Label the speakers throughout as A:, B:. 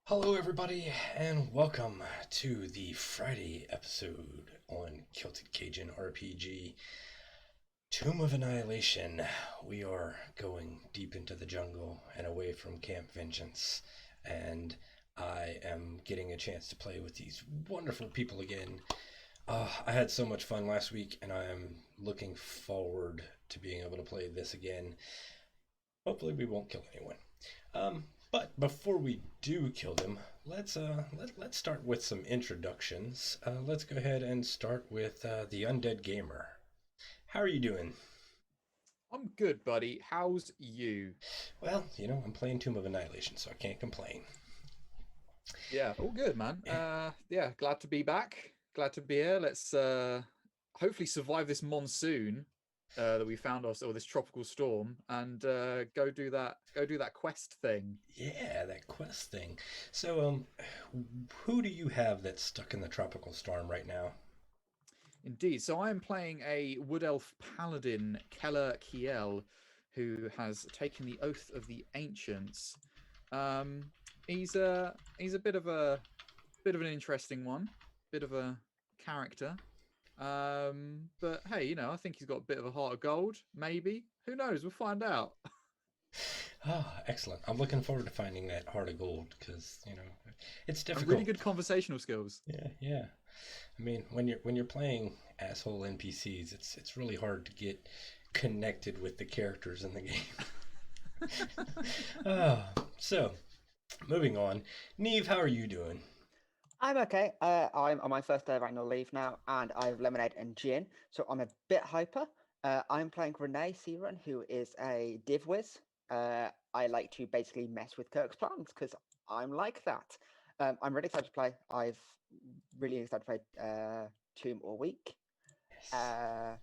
A: Hello, everybody, and welcome to the Friday episode on Celtic Cajun RPG Tomb of Annihilation. We are going deep into the jungle and away from Camp Vengeance, and I am getting a chance to play with these wonderful people again. I had so much fun last week, and I am looking forward to being able to play this again. Hopefully, we won't kill anyone. But before we do kill them, let's start with some introductions. Let's go ahead and start with the Undead Gamer. How are you doing?
B: I'm good, buddy. How's you?
A: Well, I'm playing Tomb of Annihilation, so I can't complain.
B: Yeah, all good, man.
A: Yeah.
B: Yeah, glad to be back. Glad to be here. Let's hopefully survive this monsoon that we found us, or this tropical storm, and go do that quest thing.
A: Yeah, that quest thing. So, who do you have that's stuck in the tropical storm right now?
B: Indeed. So I am playing a wood elf paladin, Keller Kiel, who has taken the oath of the ancients. He's a bit of an interesting one, bit of a character. But hey, I think he's got a bit of a heart of gold. Maybe. Who knows? We'll find out.
A: Ah, excellent. I'm looking forward to finding that heart of gold because it's
B: And really
A: difficult.
B: good conversational skills.
A: Yeah, yeah. I mean, when you're playing asshole NPCs, it's really hard to get connected with the characters in the game. So moving on. Neve, how are you doing?
C: I'm okay. I'm on my first day of annual leave now, and I have lemonade and gin, so I'm a bit hyper. I'm playing Renee Searun, who is a div whiz. I like to basically mess with Kirk's plans because I'm like that. I'm really excited to play. I've really excited to play Tomb all week,
A: Yes.
C: uh,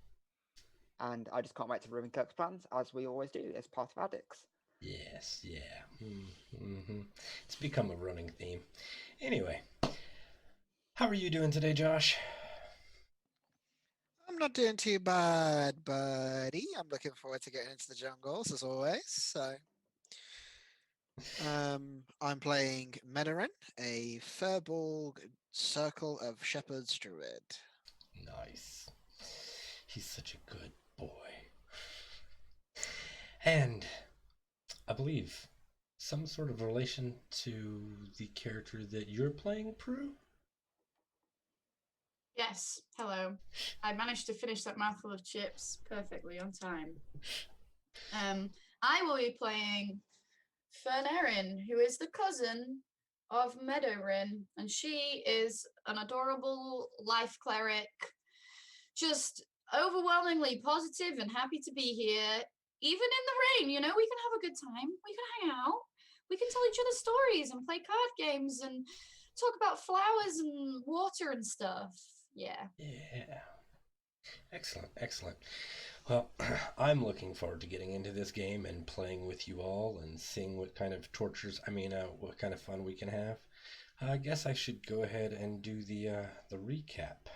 C: and I just can't wait to ruin Kirk's plans, as we always do as part of Addicts.
A: Yes, yeah. Mm-hmm. It's become a running theme. Anyway, how are you doing today, Josh?
D: I'm not doing too bad, buddy. I'm looking forward to getting into the jungles as always. I'm playing Medarin, a Furbolg Circle of Shepherds Druid.
A: Nice. He's such a good boy. And I believe some sort of relation to the character that you're playing, Prue?
E: Yes, hello. I managed to finish that mouthful of chips perfectly on time. Um, I will be playing Fernerin, who is the cousin of Meadowrin, and she is an adorable life cleric, just overwhelmingly positive and happy to be here. Even in the rain, we can have a good time. We can hang out. We can tell each other stories and play card games and talk about flowers and water and stuff. Yeah.
A: Yeah. Excellent, excellent. Well, I'm looking forward to getting into this game and playing with you all and seeing what kind of what kind of fun we can have. I guess I should go ahead and do the recap.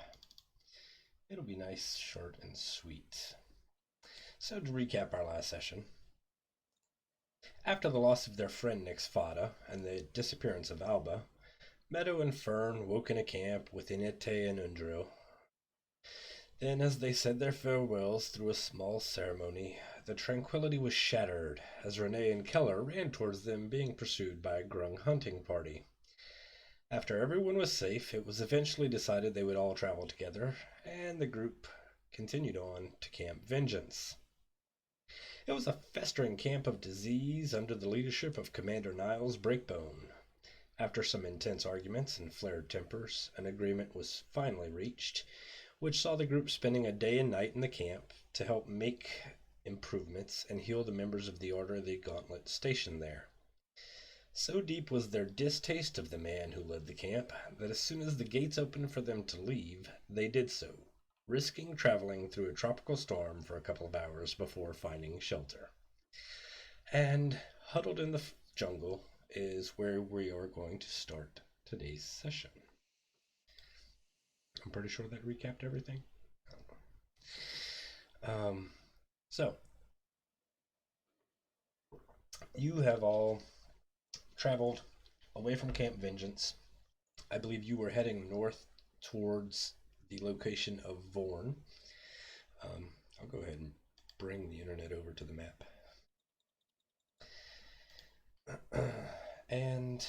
A: It'll be nice, short, and sweet. So to recap our last session, after the loss of their friend Nixfada and the disappearance of Alba, Meadow and Fern woke in a camp with Inete and Undro. Then, as they said their farewells through a small ceremony, the tranquility was shattered as Renee and Keller ran towards them, being pursued by a grung hunting party. After everyone was safe, it was eventually decided they would all travel together, and the group continued on to Camp Vengeance. It was a festering camp of disease under the leadership of Commander Niles Breakbone. After some intense arguments and flared tempers, an agreement was finally reached, which saw the group spending a day and night in the camp to help make improvements and heal the members of the Order of the Gauntlet stationed there. So deep was their distaste of the man who led the camp that as soon as the gates opened for them to leave, they did so, risking traveling through a tropical storm for a couple of hours before finding shelter. And huddled in the jungle is where we are going to start today's session. I'm pretty sure that recapped everything. So, you have all traveled away from Camp Vengeance. I believe you were heading north towards the location of Vorn. I'll go ahead and bring the internet over to the map. And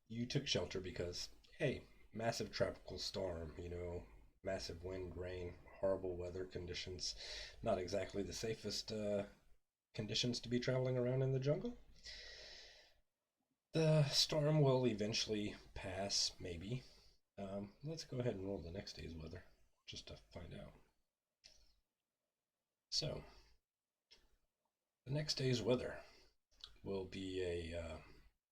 A: you took shelter because, hey, massive tropical storm, massive wind, rain, horrible weather conditions. Not exactly the safest conditions to be traveling around in the jungle. The storm will eventually pass, maybe. Let's go ahead and roll the next day's weather just to find out. So, the next day's weather will be a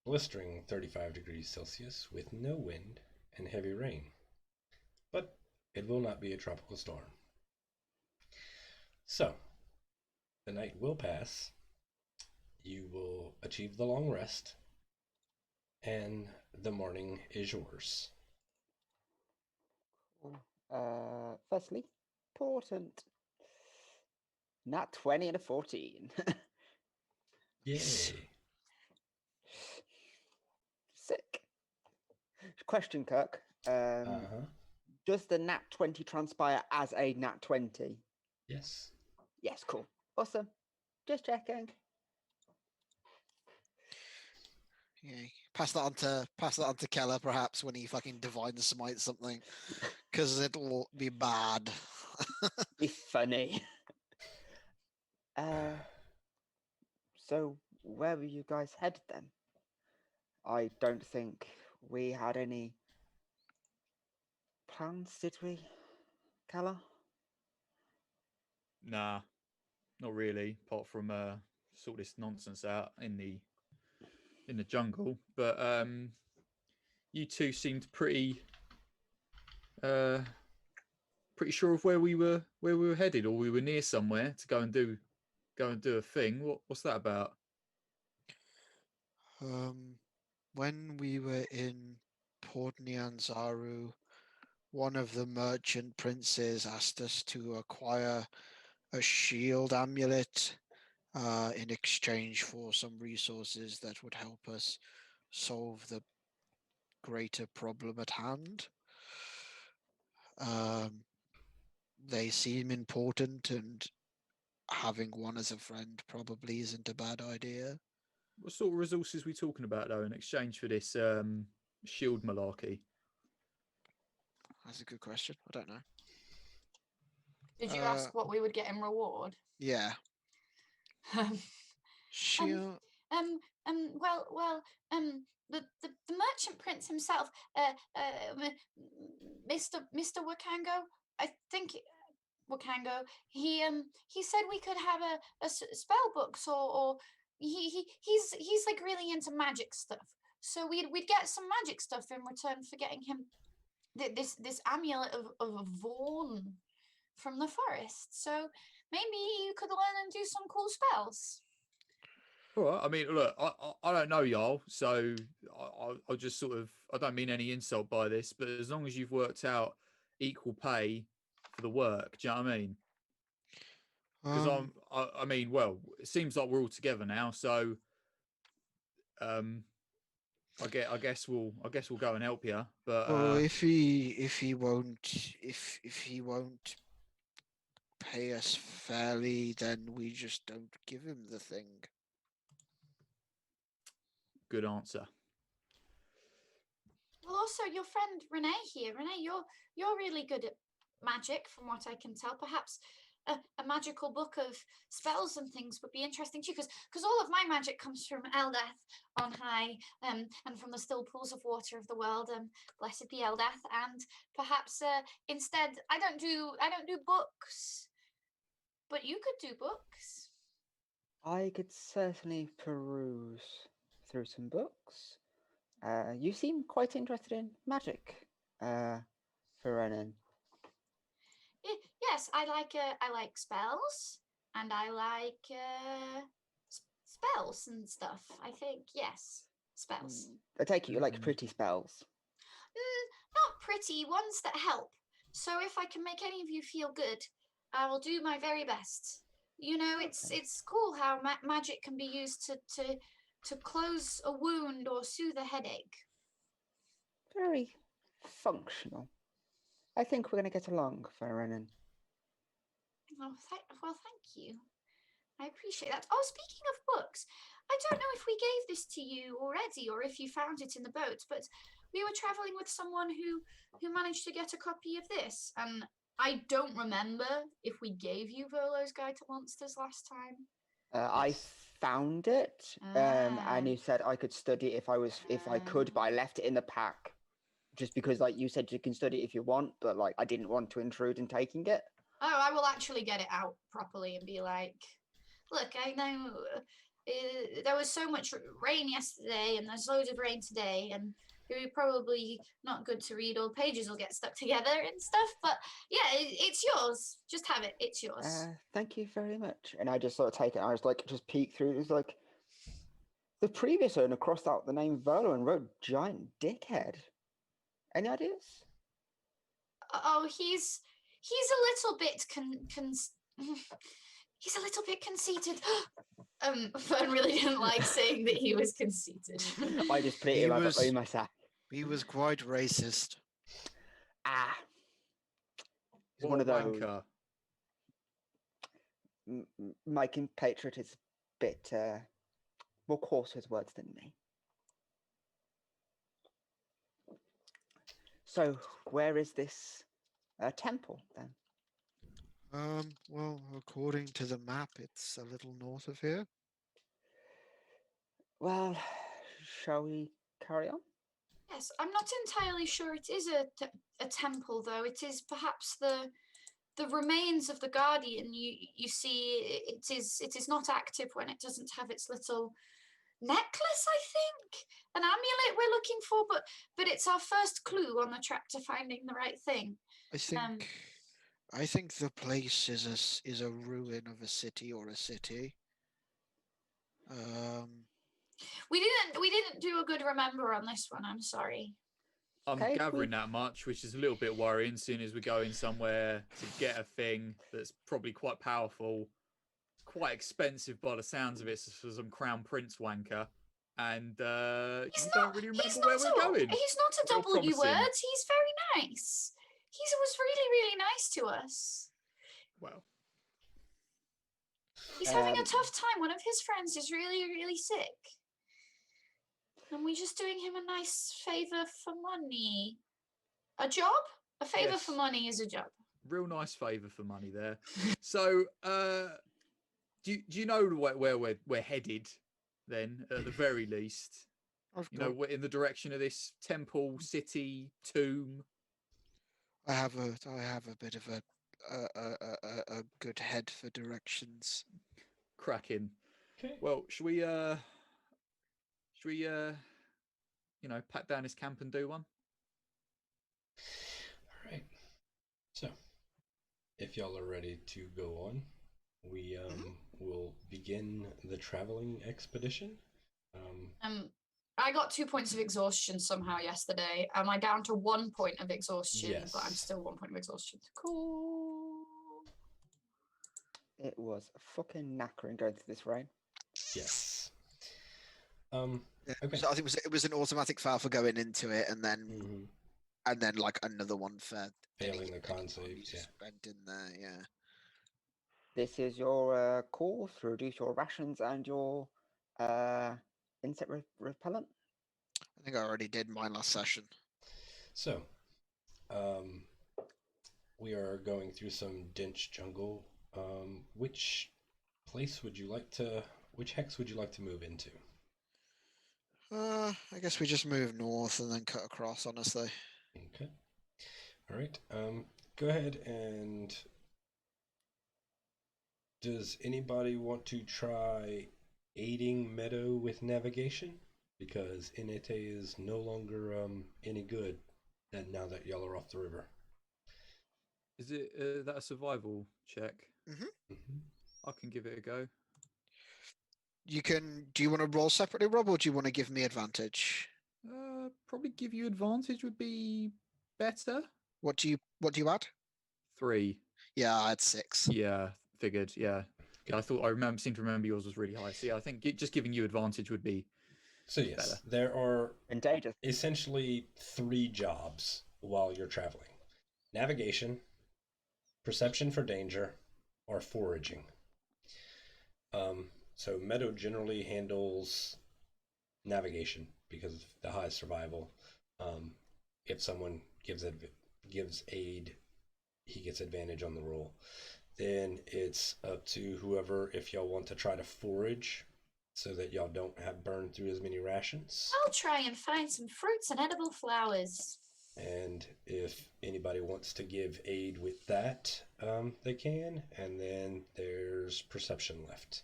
A: blistering 35 degrees Celsius with no wind and heavy rain. But it will not be a tropical storm. So, the night will pass. You will achieve the long rest. And the morning is yours.
C: Firstly, important. Nat 20 and a 14.
A: Yay.
C: Sick. Question, Kirk. Does the Nat 20 transpire as a Nat 20?
A: Yes.
C: Yes, cool. Awesome. Just checking.
D: Yeah, pass that on to Keller perhaps when he fucking divine smite something, because it'll be bad.
C: Be funny. So where will you guys head then? I don't think we had any plans, did we, Keller?
B: Nah, not really. Apart from sort this nonsense out in the jungle. But you two seemed pretty sure of where we were headed, or we were near somewhere to go and do a thing. What's that about?
D: When we were in Port Nyanzaru, one of the merchant princes asked us to acquire a shield amulet in exchange for some resources that would help us solve the greater problem at hand. They seem important, and having one as a friend probably isn't a bad idea.
B: What sort of resources are we talking about, though, in exchange for this shield malarkey?
D: That's a good question. I don't know.
E: Did you ask what we would get in reward?
D: Yeah. Shield.
E: The merchant prince himself, Mr. Wakango, I think Wakango, he said we could have a spell books, or he's like really into magic stuff. So we'd get some magic stuff in return for getting him this amulet of Vaughn from the forest. So maybe you could learn and do some cool spells.
B: All right. I mean, look, I don't know y'all, so I'll just sort of, I don't mean any insult by this, but as long as you've worked out equal pay for the work, do you know what I mean? Because I mean, well, it seems like we're all together now, so I guess we'll go and help you. But
D: well, if he won't pay us fairly, then we just don't give him the thing.
B: good answer.
E: Well, also your friend Renee here. Renee, you're really good at magic, from what I can tell. Perhaps a magical book of spells and things would be interesting too, because all of my magic comes from Eldath on high, and from the still pools of water of the world. Blessed be Eldath. And perhaps instead, I don't do books, but you could do books.
C: I could certainly peruse through some books. You seem quite interested in magic, Ferenin.
E: Yes, I like spells, and I like spells and stuff. I think, yes, spells.
C: I take it you like pretty spells.
E: Not pretty, ones that help. So if I can make any of you feel good, I will do my very best. You know, it's cool how magic can be used to close a wound or soothe a headache.
C: Very functional. I think we're going to get along, Ferenin.
E: Well, thank you. I appreciate that. Oh, speaking of books, I don't know if we gave this to you already or if you found it in the boat, but we were traveling with someone who managed to get a copy of this, and I don't remember if we gave you Volo's Guide to Monsters last time.
C: I
A: Yes.
C: found it, and you said I could study it if I could, but I left it in the pack just because, like you said, you can study it if you want, but like I didn't want to intrude in taking it.
E: Oh, I will actually get it out properly and be like, look, I know there was so much rain yesterday and there's loads of rain today, and you're probably not good to read. All pages will get stuck together and stuff, but yeah, it's yours. Just have it. It's yours.
C: Thank you very much. And I just sort of take it. I was like, just peek through. It was like the previous owner crossed out the name Volo and wrote giant dickhead. Any ideas?
E: Oh, he's a little bit he's a little bit conceited. Fern really didn't like saying that he was conceited.
C: I just put it in my sack.
D: He was quite racist.
C: Ah, he's
B: What
C: one
B: a
C: of those.
B: wanker.
C: My compatriot is a bit more coarse with words than me. So, where is this temple then?
D: Well, according to the map, it's a little north of here.
C: Well, shall we carry on?
E: Yes, I'm not entirely sure it is a temple, though. It is perhaps the remains of the guardian. You see, it is not active when it doesn't have its little necklace, I think, an amulet we're looking for, but it's our first clue on the track to finding the right thing.
D: I think the place is a ruin of a city or a city.
E: We didn't do a good remember on this one. I'm sorry.
B: I'm
C: Okay,
B: gathering that much, which is a little bit worrying, seeing as we're going somewhere to get a thing that's probably quite powerful, quite expensive by the sounds of it, for some crown prince wanker, and you don't really remember where we're going.
E: He's not a
B: Real
E: W
B: promising.
E: word. He's very nice. He was really, really nice to us.
B: Well,
E: he's having a tough time. One of his friends is really, really sick. And we're just doing him a nice favor for money. A job? A favor
B: Yes.
E: for money is a job.
B: Real nice favor for money there. So, do you know where we're headed? Then, at the very least, we're in the direction of this temple, city, tomb.
D: I have a bit of a good head for directions.
B: Cracking.
A: Okay.
B: Well, should we pat down his camp and do one?
A: All right. So, if y'all are ready to go on, we will begin the traveling expedition.
E: I got 2 points of exhaustion somehow yesterday. Am I down to 1 point of exhaustion?
A: Yes.
E: But I'm still 1 point of exhaustion. Cool.
C: It was fucking knackering going through this rain.
A: Yes.
D: Okay. So I think it was an automatic foul for going into it, and then like another one for
A: failing the con saves. Yeah.
D: Spent in there, yeah.
C: This is your call to reduce your rations and your insect repellent.
D: I think I already did mine last session.
A: So, we are going through some dense jungle. Which hex would you like to move into?
D: I guess we just move north and then cut across, honestly.
A: Okay. All right. Go ahead and does anybody want to try aiding Meadow with navigation? Because Inete is no longer any good now that y'all are off the river.
B: Is it that a survival check?
D: Mm-hmm.
B: I can give it a go.
D: You can. Do you want to roll separately, Rob, or do you want to give me advantage?
B: Probably give you advantage would be better.
D: What do you add?
B: 3.
D: Yeah, I had 6.
B: Yeah, figured. Yeah. Yeah, I thought seem to remember yours was really high. So yeah, I think just giving you advantage would be
A: So yes,
B: better.
A: there are
C: Contagious.
A: essentially 3 jobs while you're traveling: navigation, perception for danger, or foraging. So Meadow generally handles navigation because of the high survival. Um, if someone gives aid, he gets advantage on the roll. Then it's up to whoever if y'all want to try to forage so that y'all don't have burned through as many rations.
E: I'll try and find some fruits and edible flowers.
A: And if anybody wants to give aid with that, they can. And then there's perception left.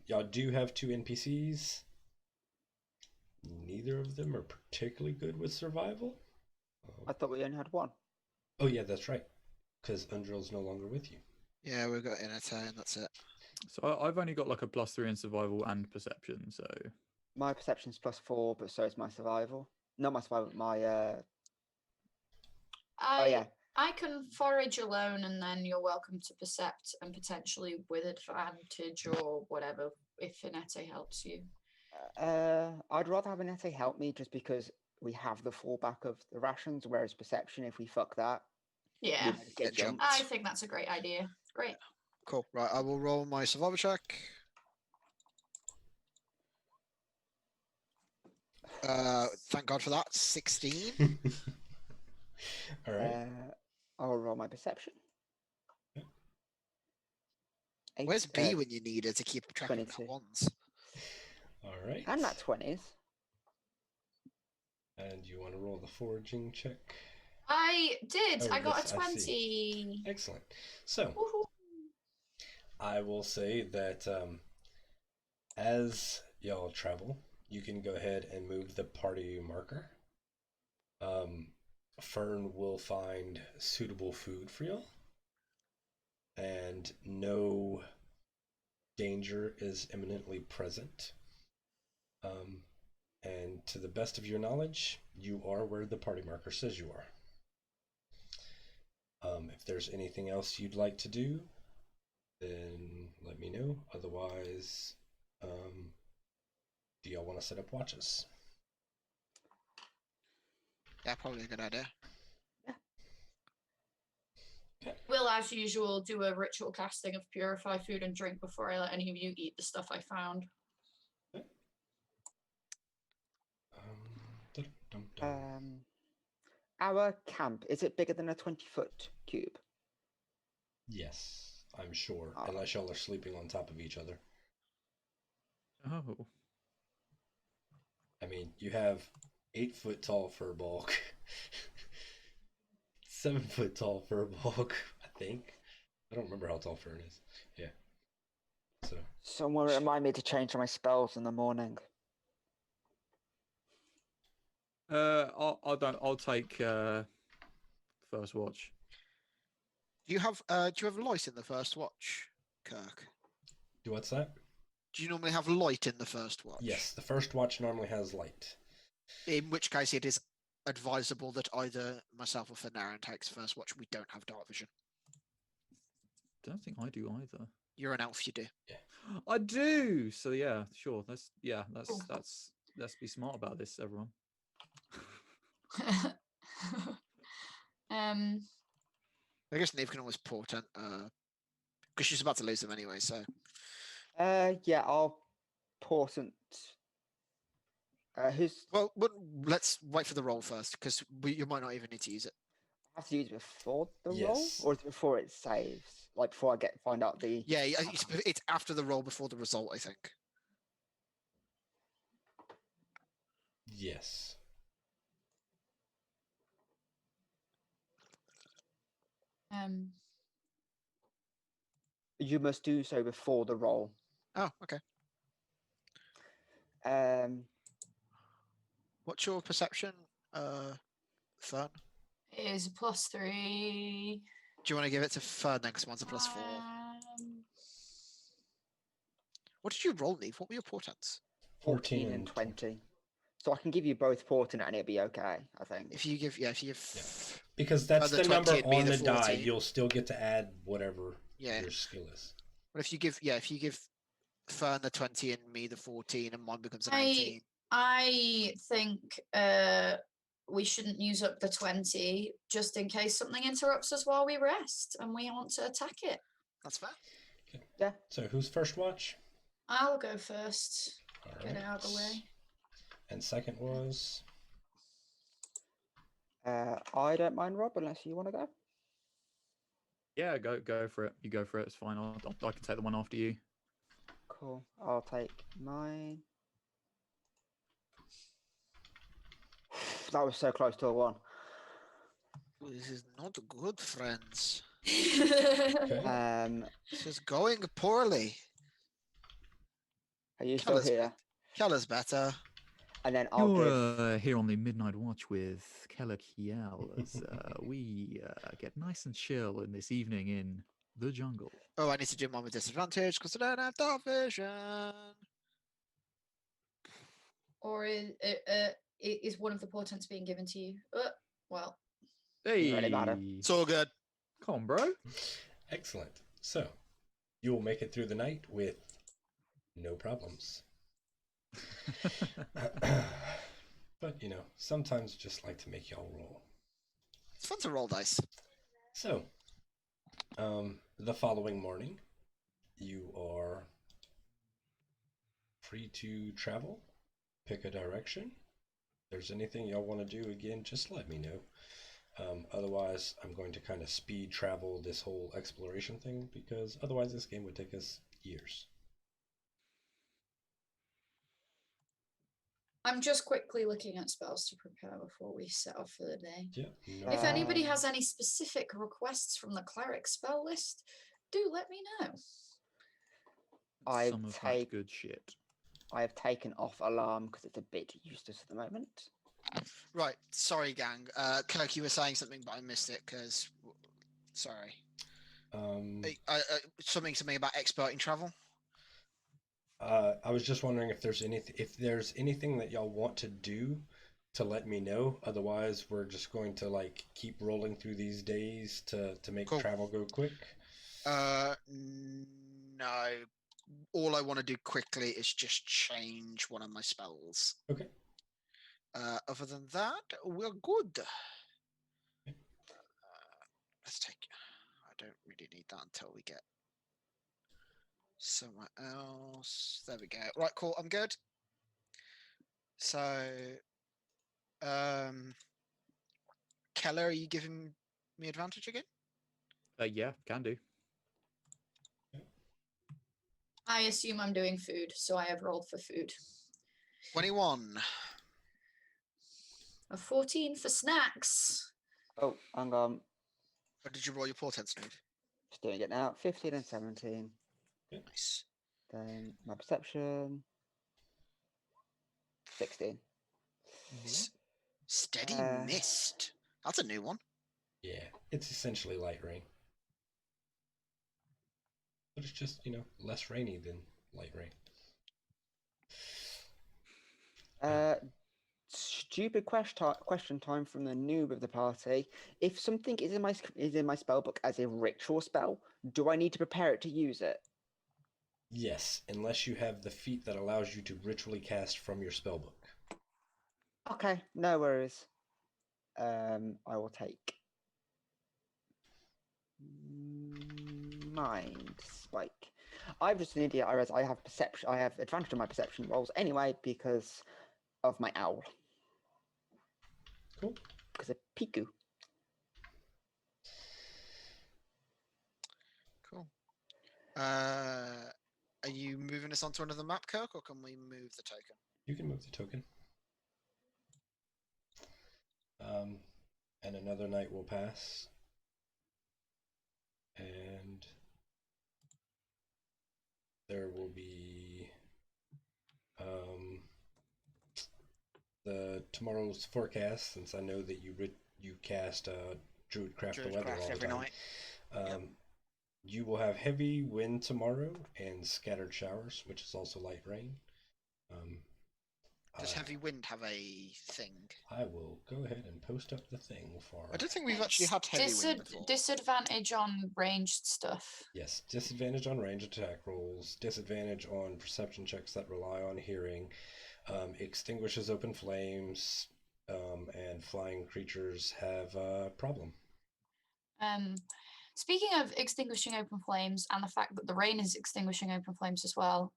A: Y'all do have 2 NPCs. Neither of them are particularly good with survival.
C: I thought we only had one.
A: Oh yeah, that's right. Because Undrill's no longer with you.
D: Yeah, we've got Inate, and that's it.
B: So I've only got like a +3 in survival and perception. So
C: My perception's +4, but so is my survival. Not my survival, my
E: I
C: yeah.
E: I can forage alone, and then you're welcome to percept and potentially with advantage or whatever if Inete helps you.
C: I'd rather have Annette help me just because we have the fallback of the rations, whereas perception, if we fuck that,
E: Yeah,
C: we might get
D: Get
C: jumped.
E: I think that's a great idea. Great.
D: Cool. Right, I will roll my survival check. Thank God for that. 16.
A: All right.
C: I'll roll my perception. Eight,
D: Where's B when you need her to keep track of
C: 22.
D: that ones?
A: All right.
C: And that 20s.
A: And you want to roll the foraging check?
E: I did.
A: Oh,
E: I got
A: yes,
E: a
A: I
E: 20.
A: Excellent. So
E: Woohoo.
A: I will say that as y'all travel, you can go ahead and move the party marker. Fern will find suitable food for y'all, and no danger is imminently present. And to the best of your knowledge, you are where the party marker says you are. If there's anything else you'd like to do, then let me know. Otherwise, do y'all want to set up watches?
D: Yeah, probably a good idea.
E: Will, as usual, do a ritual casting of purify food and drink before I let any of you eat the stuff I found.
C: Our camp, is it bigger than a 20-foot cube?
A: Yes, I'm sure.
C: Ah.
A: Unless y'all are sleeping on top of each other.
B: oh,
A: I mean, you have 8-foot tall furball, 7-foot tall furball, I think. I don't remember how tall Fern is. Yeah. So
C: Someone remind me to change my spells in the morning.
B: I'll take first watch.
D: Do you have light in the first watch, Kirk?
A: what's that?
D: Do you normally have light in the first watch?
A: Yes, the first watch normally has light.
D: In which case, it is advisable that either myself or Fanarin takes first watch. We don't have dark vision.
B: Don't think I do either.
D: You're an elf, you do.
B: I do. So yeah, sure. Let's
E: Cool.
B: let's be smart about this, everyone.
D: I guess Neve can always portent, because she's about to lose them anyway. So
C: Yeah, I'll portent. Who's
D: well, let's wait for the roll first, because you might not even need to use it.
C: I have to use it before the roll,
A: Yes.
C: or is it before it saves? Like before I find out the.
D: Yeah, it's after the roll before the result, I think.
A: Yes.
C: You must do so before the roll.
D: Oh, okay. What's your perception, Fern?
E: Is +3.
D: Do you want to give it to Fern then, because mine's a +4? What did you roll, Neve? What were your portents?
C: 14 and 20. So I can give you both portent and it'd be okay, I think.
D: If you give,
A: Because that's
D: the
A: the
D: 20
A: number
D: would be
A: on
D: the
A: the die.
D: 14.
A: You'll still get to add whatever
D: Yeah.
A: your skill is.
D: But if you give Fern the 20 and me the 14 and mine becomes an 18.
E: I think we shouldn't use up the 20 just in case something interrupts us while we rest and we want to attack it.
D: That's fair.
C: Yeah.
A: So who's first watch?
E: I'll go first.
A: All
E: Get it
A: right.
E: out of the way.
A: And second was.
C: I don't mind, Rob, unless you want to go.
B: Yeah, go for it. You go for it. It's fine. I can take the one after you.
C: Cool. I'll take mine. That was so close to a 1.
D: This is not good, friends.
A: Okay.
D: This is going poorly.
C: Are you still
D: Keller's
C: here?
D: Keller's better.
C: And then I'll give.
B: You're here on the Midnight Watch with Keller Kiel as we get nice and chill in this evening in the jungle.
D: Oh, I need to do mine with disadvantage because I don't have dark vision.
E: Or is one of the portents being given to you? Well,
B: Hey,
C: Really matter.
D: It's all good.
B: come on, bro.
A: Excellent. So you will make it through the night with no problems. But sometimes just like to make y'all roll.
D: It's fun to roll dice.
A: So, the following morning, you are free to travel, pick a direction. If there's anything y'all want to do, again, just let me know. Otherwise, I'm going to kind of speed travel this whole exploration thing because otherwise this game would take us years.
E: I'm just quickly looking at spells to prepare before we set off for the day.
A: Yeah.
E: If anybody has any specific requests from the cleric spell list, do let me know.
B: Some of that good shit.
C: I've taken off alarm because it's a bit useless at the moment.
D: Right, sorry, gang. Kirk, you were saying something, but I missed it because. Sorry. Something about expert in travel.
A: I was just wondering if there's anything that y'all want to do to let me know. Otherwise, we're just going to keep rolling through these days to make travel go quick.
D: No. All I want to do quickly is just change one of my spells.
A: Okay.
D: Other than that, we're good. Let's take. I don't really need that until we get somewhere else. There we go. Right, cool. I'm good. So, Keller, are you giving me advantage again?
B: Yeah, can do.
E: I assume I'm doing food, so I have rolled for food.
D: 21.
E: A 14 for snacks.
C: Oh, hang on.
D: What did you roll your portents, Steve?
C: Just doing it now. 15 and 17.
D: Nice.
C: Then my perception. 16.
D: Steady mist. That's a new one.
A: Yeah, it's essentially light rain. But it's just, less rainy than light rain.
C: Stupid question time from the noob of the party. If something is in my spell book as a ritual spell, do I need to prepare it to use it?
A: Yes, unless you have the feat that allows you to ritually cast from your spellbook.
C: Okay, no worries. I will take Mind Spike. I'm just an idiot. I have perception. I have advantage on my perception rolls anyway because of my owl.
A: Cool.
C: Because of Piku.
D: Cool. Are you moving us onto another map, Kirk, or can we move the token?
A: You can move the token. And another night will pass. And there will be the tomorrow's forecast, since I know that you cast Druidcraft the Weather all the
D: every
A: time.
D: night.
A: You will have heavy wind tomorrow and scattered showers, which is also light rain.
D: Does
A: I-
D: heavy wind have a thing?
A: I will go ahead and post up the thing for.
D: I don't think we've actually
E: It's
D: had heavy wind before.
E: disadvantage on ranged stuff.
A: Yes, disadvantage on range attack rolls, disadvantage on perception checks that rely on hearing, extinguishes open flames, and flying creatures have a problem.
E: Speaking of extinguishing open flames and the fact that the rain is extinguishing open flames as well,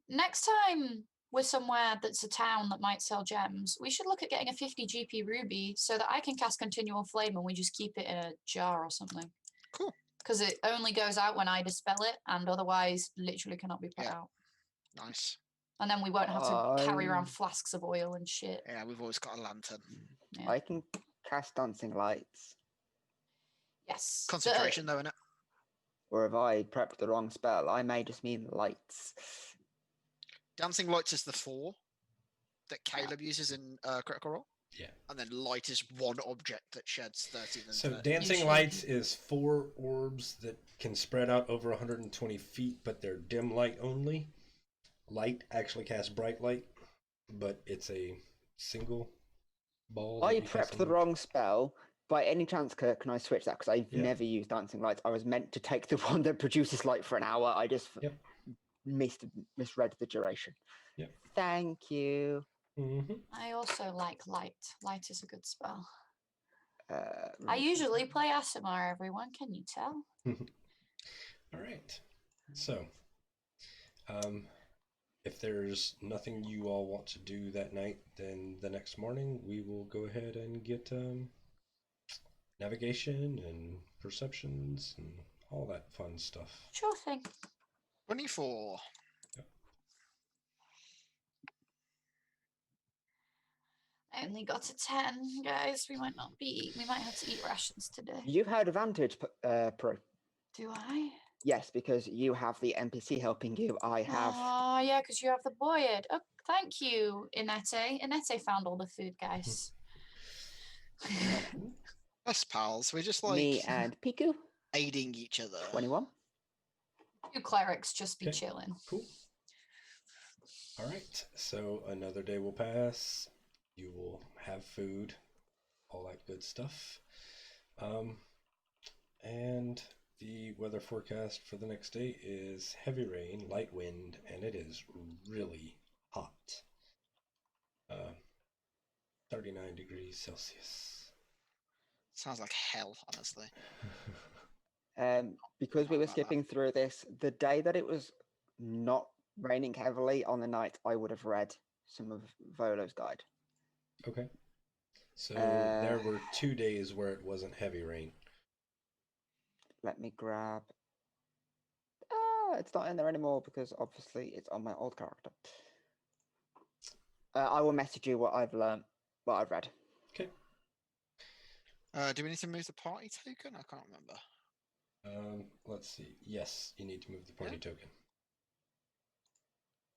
E: next time we're somewhere that's a town that might sell gems, we should look at getting a 50 GP ruby so that I can cast continual flame and we just keep it in a jar or something.
D: Cool.
E: Because it only goes out when I dispel it and otherwise literally cannot be put
D: Yeah.
E: out.
D: Nice.
E: And then we won't have to carry around flasks of oil and shit.
D: Yeah, we've always got a lantern.
E: Yeah.
C: I can cast dancing lights.
E: Yes.
D: Concentration, though, innit?
C: Or if I prepped the wrong spell, I may just mean lights.
D: Dancing lights is the 4 that Caleb uses in Critical Role.
A: Yeah.
D: And then light is one object that sheds 30 then
A: So
D: 30.
A: dancing
E: Usually-
A: lights is 4 orbs that can spread out over 120 feet, but they're dim light only. Light actually casts bright light, but it's a single ball. that
C: I
A: you cast
C: prepped
A: on
C: the
A: each.
C: wrong spell. By any chance, Kirk, can I switch that? Because I've
A: Yeah.
C: never used dancing lights. I was meant to take the one that produces light for an hour. I just
A: Yep.
C: misread the duration.
A: Yep.
C: Thank you.
A: Mm-hmm.
E: I also like light. Light is a good spell. I
C: Right.
E: usually play Asimar, everyone. Can you tell?
A: All right. So, if there's nothing you all want to do that night, then the next morning we will go ahead and get navigation and perceptions and all that fun stuff.
E: Sure thing.
D: 24.
E: I only got a 10, guys. We might have to eat rations today.
C: You had advantage, Pro.
E: Do I?
C: Yes, because you have the NPC helping you. I have.
E: Oh, yeah, because you have the boyard. Oh, thank you, Inete. Inete found all the food, guys.
D: Us pals. We're just like
C: Me and Piku,
D: aiding each other.
C: 21.
E: Two clerics just be
A: Okay.
E: chilling.
A: Cool. All right. So another day will pass. You will have food, all that good stuff. And the weather forecast for the next day is heavy rain, light wind, and it is really hot. 39 degrees Celsius.
D: Sounds like hell, honestly.
C: Because we were
D: About that.
C: skipping through this, the day that it was not raining heavily on the night, I would have read some of Volo's guide.
A: Okay. So there
C: Uh,
A: were 2 days where it wasn't heavy rain.
C: Let me grab. It's not in there anymore because obviously it's on my old character. I will message you what I've learned, what I've read.
A: Okay.
D: Do we need to move the party token? I can't remember.
A: Let's see. Yes, you need to move the party token.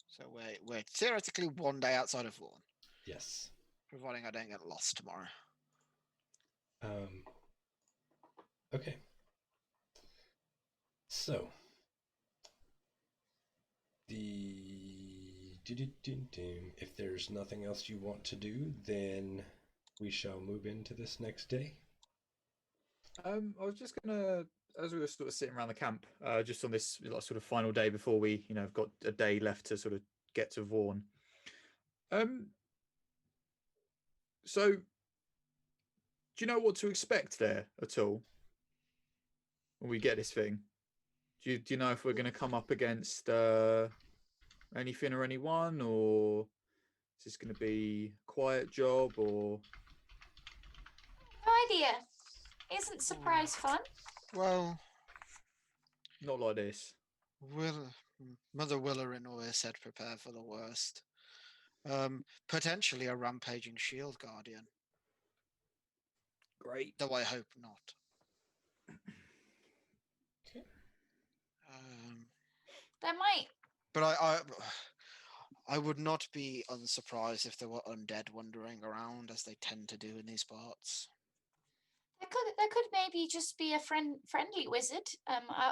D: So we're theoretically 1 day outside of Vaughan,
A: Yes.
D: providing I don't get lost tomorrow.
A: Okay. So if there's nothing else you want to do, then we shall move into this next day.
B: I was just gonna, as we were sort of sitting around the camp, just on this like, sort of final day before we, have got a day left to sort of get to Vaughan. So, do you know what to expect there at all when we get this thing? Do you know if we're going to come up against anything or anyone, or is this going to be a quiet job, or?
E: No idea. Isn't surprise fun?
D: Well,
B: Not like this.
D: Mother Willerin always said prepare for the worst. Potentially a rampaging shield guardian,
B: Great.
D: though I hope not.
A: Okay.
E: There might.
D: But I would not be unsurprised if there were undead wandering around, as they tend to do in these parts.
E: There could maybe just be a friendly wizard.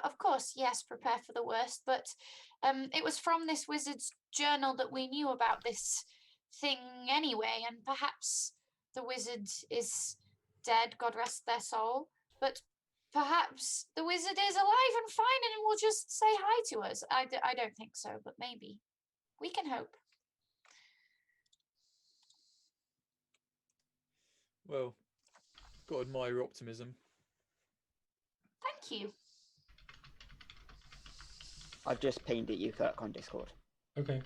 E: Of course, yes, prepare for the worst. But it was from this wizard's journal that we knew about this thing anyway, and perhaps the wizard is dead, God rest their soul, but perhaps the wizard is alive and fine and will just say hi to us. I don't think so, but maybe. We can hope.
B: Well, got to admire your optimism.
E: Thank you.
C: I've just pinged at you, Kirk, on Discord.
A: Okay.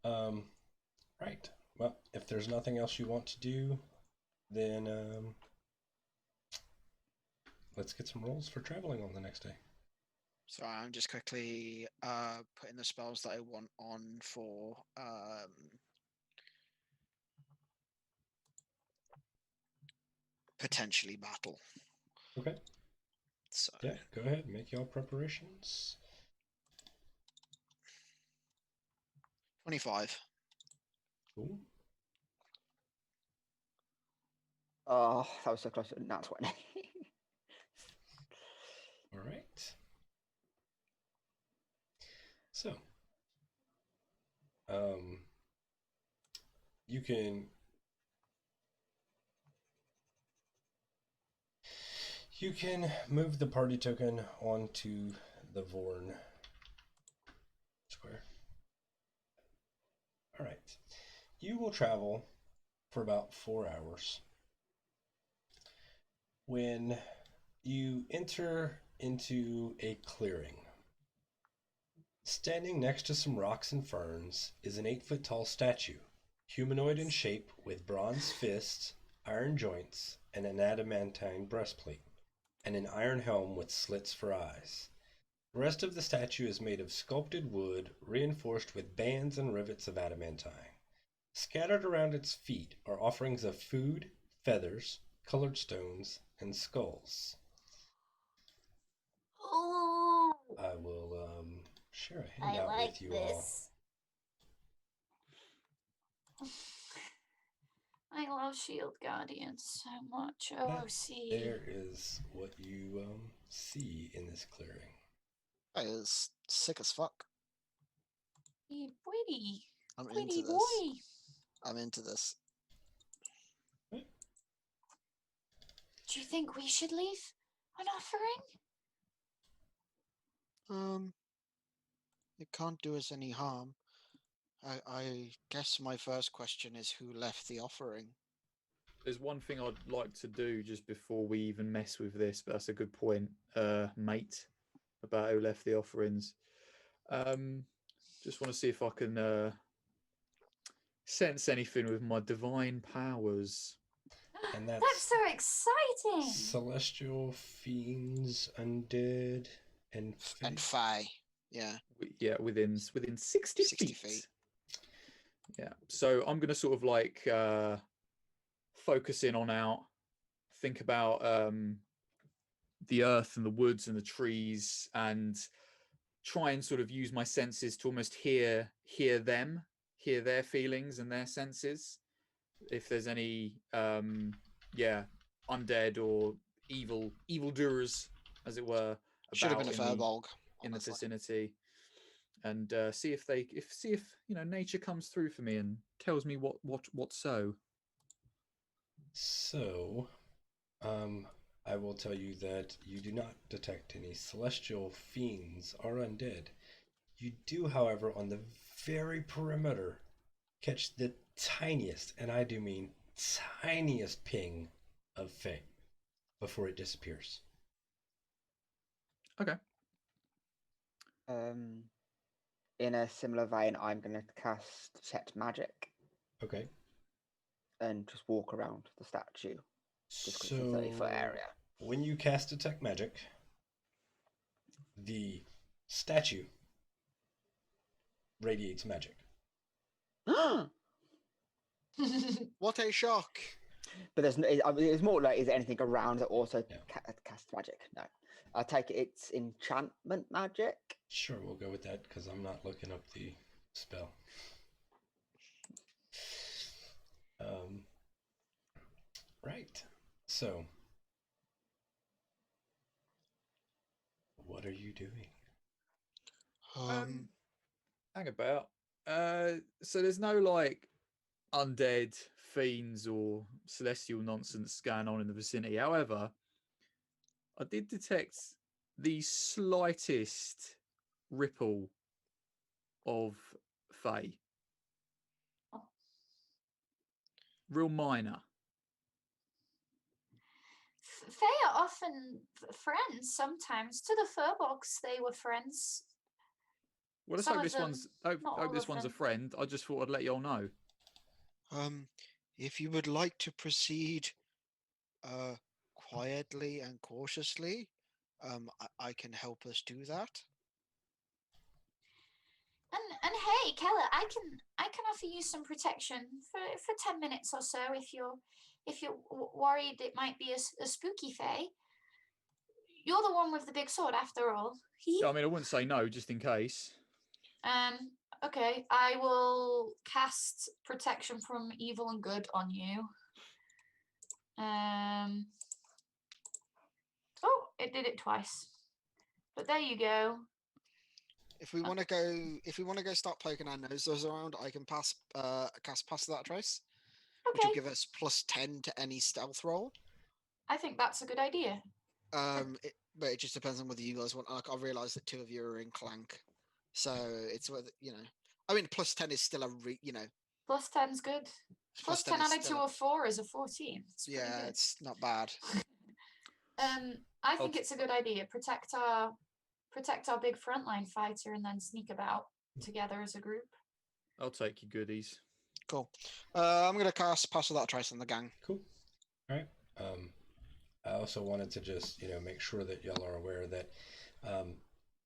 A: Right. Well, if there's nothing else you want to do, then let's get some rolls for traveling on the next day.
D: So I'm just quickly putting the spells that I want on for potentially battle.
A: Okay.
D: So
A: Yeah, go ahead. Make your preparations.
D: 25.
A: Cool.
C: Oh, that was so close to a nat 20.
A: All right. So, you can move the party token onto the Vorn square. All right. You will travel for about 4 hours. When you enter into a clearing, standing next to some rocks and ferns is an 8-foot tall statue, humanoid in shape with bronze fists, iron joints, and an adamantine breastplate, and an iron helm with slits for eyes. The rest of the statue is made of sculpted wood reinforced with bands and rivets of adamantine. Scattered around its feet are offerings of food, feathers, colored stones, and skulls.
E: Oh,
A: I will share a
E: I
A: handout
E: like
A: with you
E: this. I love Shield Guardians so much.
A: all.
E: OOC.
A: There is what you see in this clearing.
D: That is sick as fuck.
E: Pretty.
D: I'm
E: Pretty
D: into
E: boy.
D: this. I'm into this.
E: Do you think we should leave an offering?
D: It can't do us any harm. I guess my first question is who left the offering?
B: There's one thing I'd like to do just before we even mess with this, but that's a good point, mate, about who left the offerings. Just want to see if I can sense anything with my divine powers.
A: And
E: That's so exciting.
A: celestial fiends, undead, and
D: And Fae. Yeah.
B: Yeah, within 60
D: 60
B: feet.
D: feet.
B: Yeah. So I'm gonna sort of like focus in on out, think about the earth and the woods and the trees, and try and sort of use my senses to almost hear them, hear their feelings and their senses. If there's any undead or evildoers, as it were,
D: Should have been a
B: about
D: Furbolg.
B: in the
D: honestly.
B: vicinity, and see if nature comes through for me and tells me what so.
A: So, I will tell you that you do not detect any celestial fiends or undead. You do, however, on the very perimeter, catch the tiniest, and I do mean tiniest ping of Fae before it disappears.
B: Okay.
C: In a similar vein, I'm going to cast Set Magic
A: Okay.
C: and just walk around the statue. Just because it's a
A: So,
C: 30-foot area.
A: when you cast Detect Magic, the statue radiates magic.
D: What a shock!
C: But there's it's more like, is there anything around that also casts magic? No. I take it it's enchantment magic.
A: Sure, we'll go with that because I'm not looking up the spell. Right. So, what are you doing?
B: Hang about. So there's no like undead fiends or celestial nonsense going on in the vicinity. However, I did detect the slightest ripple of Fae.
E: Oh.
B: Real minor.
E: Fae are often friends sometimes. To the Furbolgs, they were friends.
B: Well, let's
E: Some
B: hope
E: of
B: this
E: them,
B: one's hope
E: not all
B: this
E: of
B: one's a
E: them.
B: friend. I just thought I'd let you all know.
D: If you would like to proceed quietly and cautiously, I can help us do that.
E: And hey, Keller, I can offer you some protection for 10 minutes or so if you're worried it might be a spooky Fae. You're the one with the big sword, after all.
B: Yeah, I mean, I wouldn't say no, just in case.
E: Okay, I will cast protection from evil and good on you. Oh, it did it twice. But there you go.
D: If we want to go start poking our noses around, I can cast Pass Without a Trace, which will
E: Okay,
D: give us +10 to any stealth roll.
E: I think that's a good idea.
D: But it just depends on whether you guys want. Like, I realise that 2 of you are in Clank, so it's whether I mean, +10 is still
E: Plus 10's good. Plus 10
D: is
E: added to
D: still
E: a 4 is a 14. It's pretty
D: yeah,
E: good.
D: it's not bad.
E: I think it's a good idea. Protect our big frontline fighter and then sneak about together as a group.
B: I'll take your goodies.
D: Cool. I'm gonna cast Pass Without a Trace on the gang.
A: Cool. All right. I also wanted to just make sure that y'all are aware that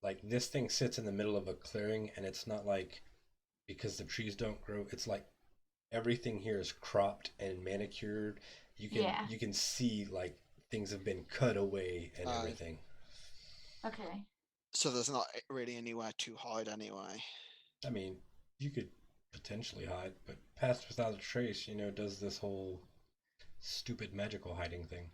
A: like this thing sits in the middle of a clearing, and it's not like because the trees don't grow. It's like everything here is cropped and manicured. You can see like things have been cut away and everything.
E: Okay.
D: So there's not really anywhere to hide anyway.
A: I mean, you could potentially hide, but Pass Without a Trace, does this whole stupid magical hiding thing.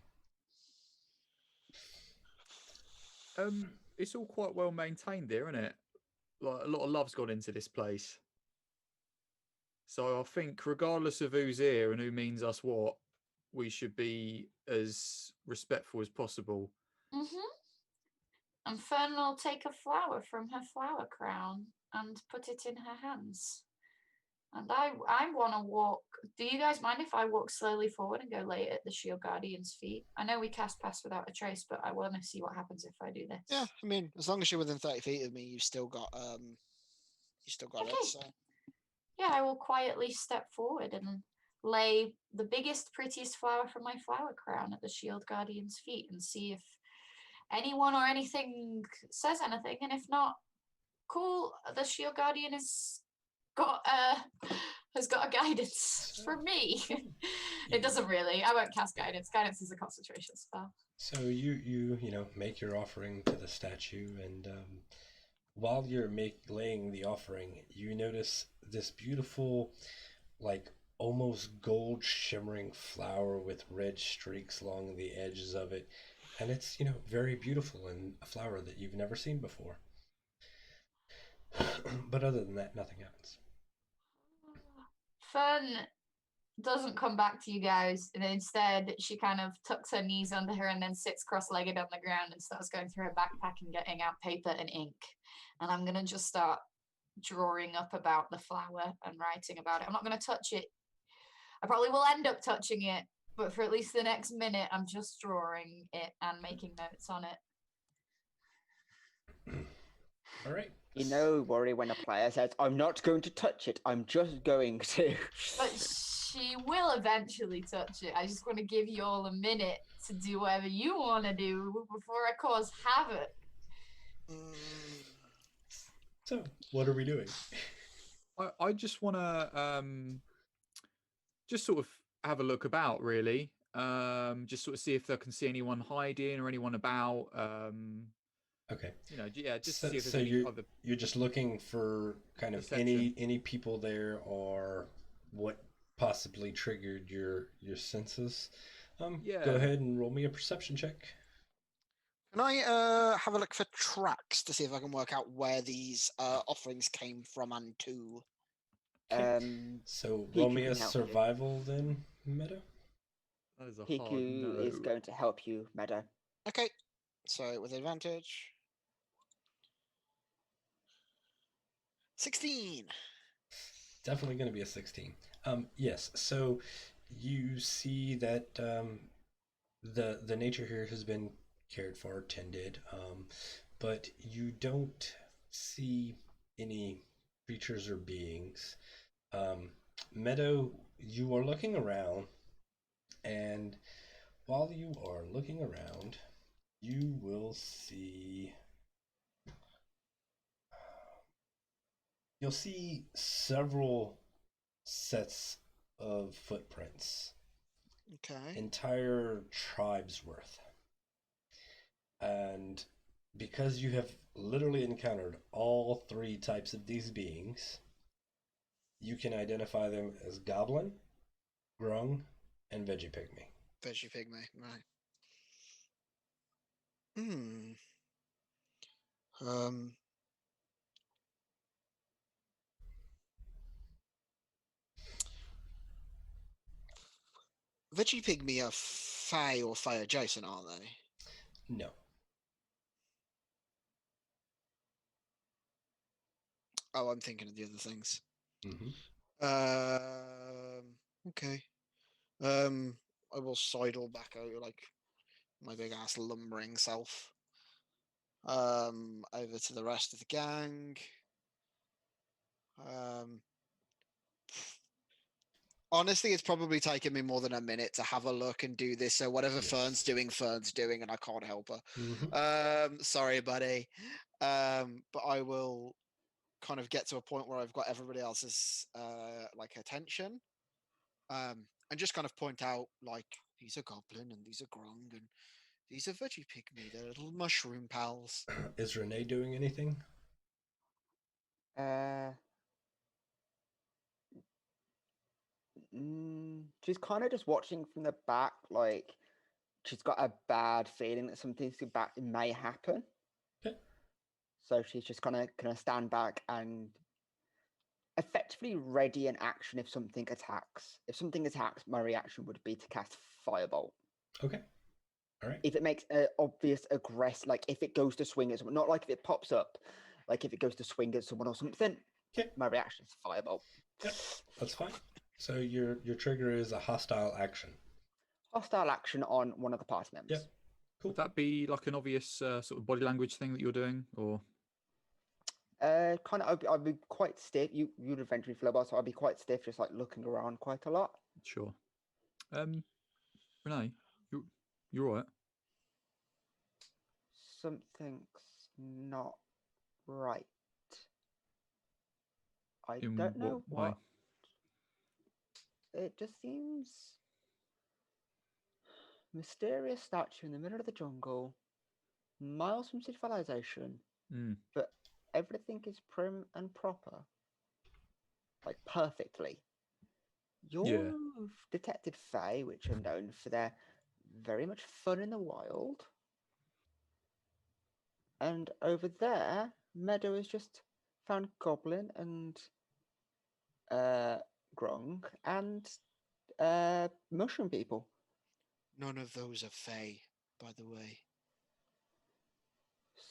B: It's all quite well maintained there, isn't it? Like a lot of love's gone into this place. So I think regardless of who's here and who means us what, we should be as respectful as possible.
E: And Fern will take a flower from her flower crown and put it in her hands. And I want to walk. Do you guys mind if I walk slowly forward and go lay it at the Shield Guardian's feet? I know we cast Pass Without a Trace, but I want to see what happens if I do this.
D: Yeah, I mean, as long as you're within 30 feet of me, you've still got
E: Okay.
D: it. So
E: Yeah, I will quietly step forward and lay the biggest, prettiest flower from my flower crown at the Shield Guardian's feet and see if anyone or anything says anything. And if not, cool. The Shield Guardian has got a guidance for me. It doesn't really. I won't cast guidance. Guidance is a concentration spell.
A: So you make your offering to the statue, and while you're laying the offering, you notice this beautiful, like almost gold shimmering flower with red streaks along the edges of it, and it's very beautiful and a flower that you've never seen before. But other than that, nothing happens.
E: Fern doesn't come back to you guys, and instead she kind of tucks her knees under her and then sits cross-legged on the ground and starts going through her backpack and getting out paper and ink. And I'm gonna just start drawing up about the flower and writing about it. I'm not gonna touch it. I probably will end up touching it, but for at least the next minute, I'm just drawing it and making notes on it.
A: All right.
C: Worry when a player says, "I'm not going to touch it. I'm just going to."
E: But she will eventually touch it. I just want to give you all a minute to do whatever you want to do before I cause havoc.
A: So, what are we doing?
B: I just want to just sort of have a look about, really. Just sort of see if I can see anyone hiding or anyone about.
A: Okay.
B: Just see if there's
A: so
B: any other.
A: You're just looking for kind of
B: Perception.
A: any people there, or what possibly triggered your senses.
B: Yeah.
A: Go ahead and roll me a perception check.
D: can I have a look for tracks to see if I can work out where these offerings came from and to?
A: Okay. So roll
C: Piku
A: me a
C: can help you.
A: survival then, Meadow.
B: That is a hard
C: Piku is
B: no.
C: going to help you, Meadow.
D: Okay, so with advantage. 16.
A: Definitely going to be a 16. Yes. So you see that the nature here has been cared for, tended, but you don't see any creatures or beings. Meadow, you are looking around, and while you are looking around, you will see. You'll see several sets of footprints,
D: Okay.
A: entire tribes worth. And because you have literally encountered all three types of these beings, you can identify them as goblin, grung, and veggie pygmy.
D: Veggie pygmy, right. Hmm. Um. Veggie pygmy are Fey or Fey adjacent, aren't they?
A: No.
D: Oh, I'm thinking of the other things.
A: Mm-hmm.
D: Okay. I will sidle back out like my big ass lumbering self. Over to the rest of the gang. Honestly, it's probably taken me more than a minute to have a look and do this. So whatever
A: Yes.
D: Fern's doing, and I can't help her.
A: Mm-hmm.
D: Sorry, buddy. But I will kind of get to a point where I've got everybody else's like attention. And just kind of point out like these are goblin and these are grung and these are veggie pygmy. They're little mushroom pals.
A: Is Renee doing anything?
C: She's kind of just watching from the back, like she's got a bad feeling that something may happen.
A: Okay.
C: So she's just gonna stand back and effectively ready an action if something attacks. If something attacks, my reaction would be to cast Firebolt.
A: Okay. All right.
C: If it makes an obvious like if it goes to swing at someone, not like if it pops up, like if it goes to swing at someone or something,
A: Okay.
C: my reaction is Firebolt.
A: Yep. That's fine. So your trigger is a hostile action.
C: Hostile action on one of the party members.
A: Yep. Cool.
B: Would that be like an obvious sort of body language thing that you're doing, or?
C: Kind of, I'd be quite stiff. You'd eventually flow by, so I'd be quite stiff, just like looking around quite a lot.
B: Sure. Renee, you're all right.
C: Something's not right. I
B: In
C: don't know
B: what way?
C: It just seems mysterious statue in the middle of the jungle, miles from civilization, but everything is prim and proper, like perfectly. You've detected Fae, which are known for their very much fun in the wild. And over there, Meadow has just found Goblin and Grung and Mushroom People.
D: None of those are Fey, by the way.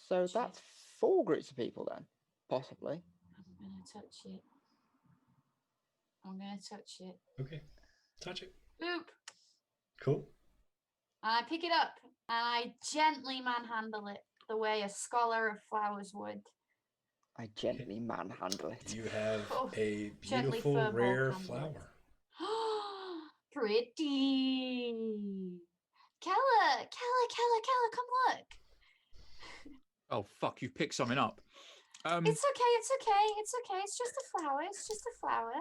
C: So that's 4 groups of people then, possibly.
E: I'm gonna touch it. I'm gonna touch it.
A: Okay. Touch it.
E: Boop.
A: Cool.
E: I pick it up and I gently manhandle it the way a scholar of flowers would.
C: I gently manhandle it.
A: You have a
E: Gently
A: beautiful
E: firm
A: rare
E: handle it.
A: flower.
E: Pretty. Kella, come look.
B: Oh fuck! You've picked something up.
E: It's okay. It's just a flower.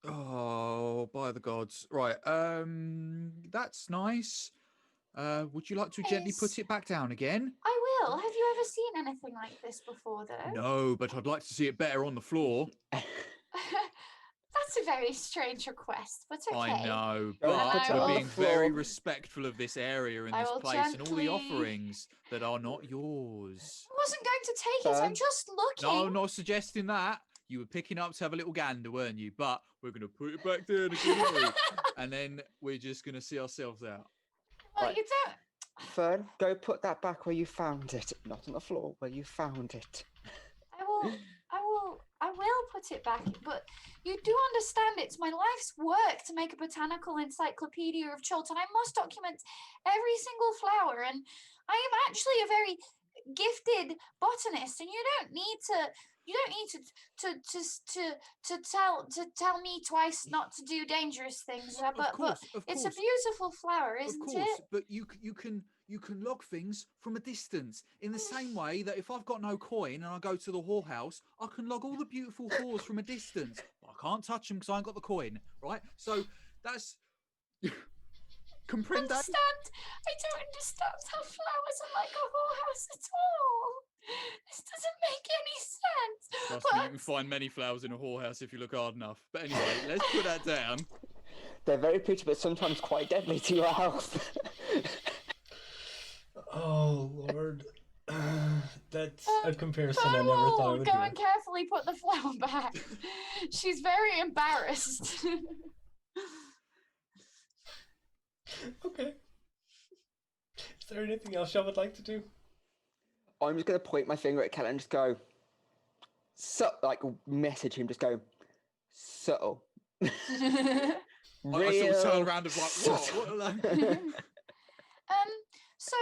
B: Oh, by the gods! Right. That's nice. Would you like to gently put it back down again?
E: I will. Have you ever seen anything like this before, though?
B: No, but I'd like to see it better on the floor.
E: That's That's a very strange request, but okay.
B: I know,
C: Don't
B: but
E: put it
B: we're
E: on the
B: being very
C: floor.
B: respectful of this area and
E: I
B: this
E: will
B: place and all the
E: gently-
B: offerings that are not yours.
E: I wasn't going to take it. I'm
C: Fern?
E: just looking.
B: No, I'm not suggesting that. You were picking up to have a little gander, weren't you? But we're going to put it back there in a good way. And then we're just going to see ourselves out.
E: Well,
C: Right.
E: you don't.
C: Fern, go put that back where you found it, not on the floor, where you found it.
E: I will put it back. But you do understand it's my life's work to make a botanical encyclopedia of Chilton. I must document every single flower, and I am actually a very gifted botanist, and you don't need to tell me twice not to do dangerous things. But it's a beautiful flower, isn't
B: Of course,
E: it?
B: but you can log things from a distance in the same way that if I've got no coin and I go to the whorehouse, I can log all the beautiful whores from a distance. But I can't touch them because I ain't got the coin, right? So that's comprende.
E: I don't understand how flowers are like a whorehouse at all. This doesn't make any sense.
B: Trust me, you can find many flowers in a whorehouse if you look hard enough. But anyway, let's put that down.
C: They're very pretty, but sometimes quite deadly to your health.
A: Oh Lord, that's a comparison I
E: Fern
A: never thought I
E: will
A: would
E: go
A: do.
E: and carefully put the flower back. She's very embarrassed.
A: Okay. Is there anything else y'all would like to do?
C: I'm just going to point my finger at Kellen and just go, like, message him, just go, subtle.
B: I sort of turn around and like,
C: subtle.
B: what?
E: So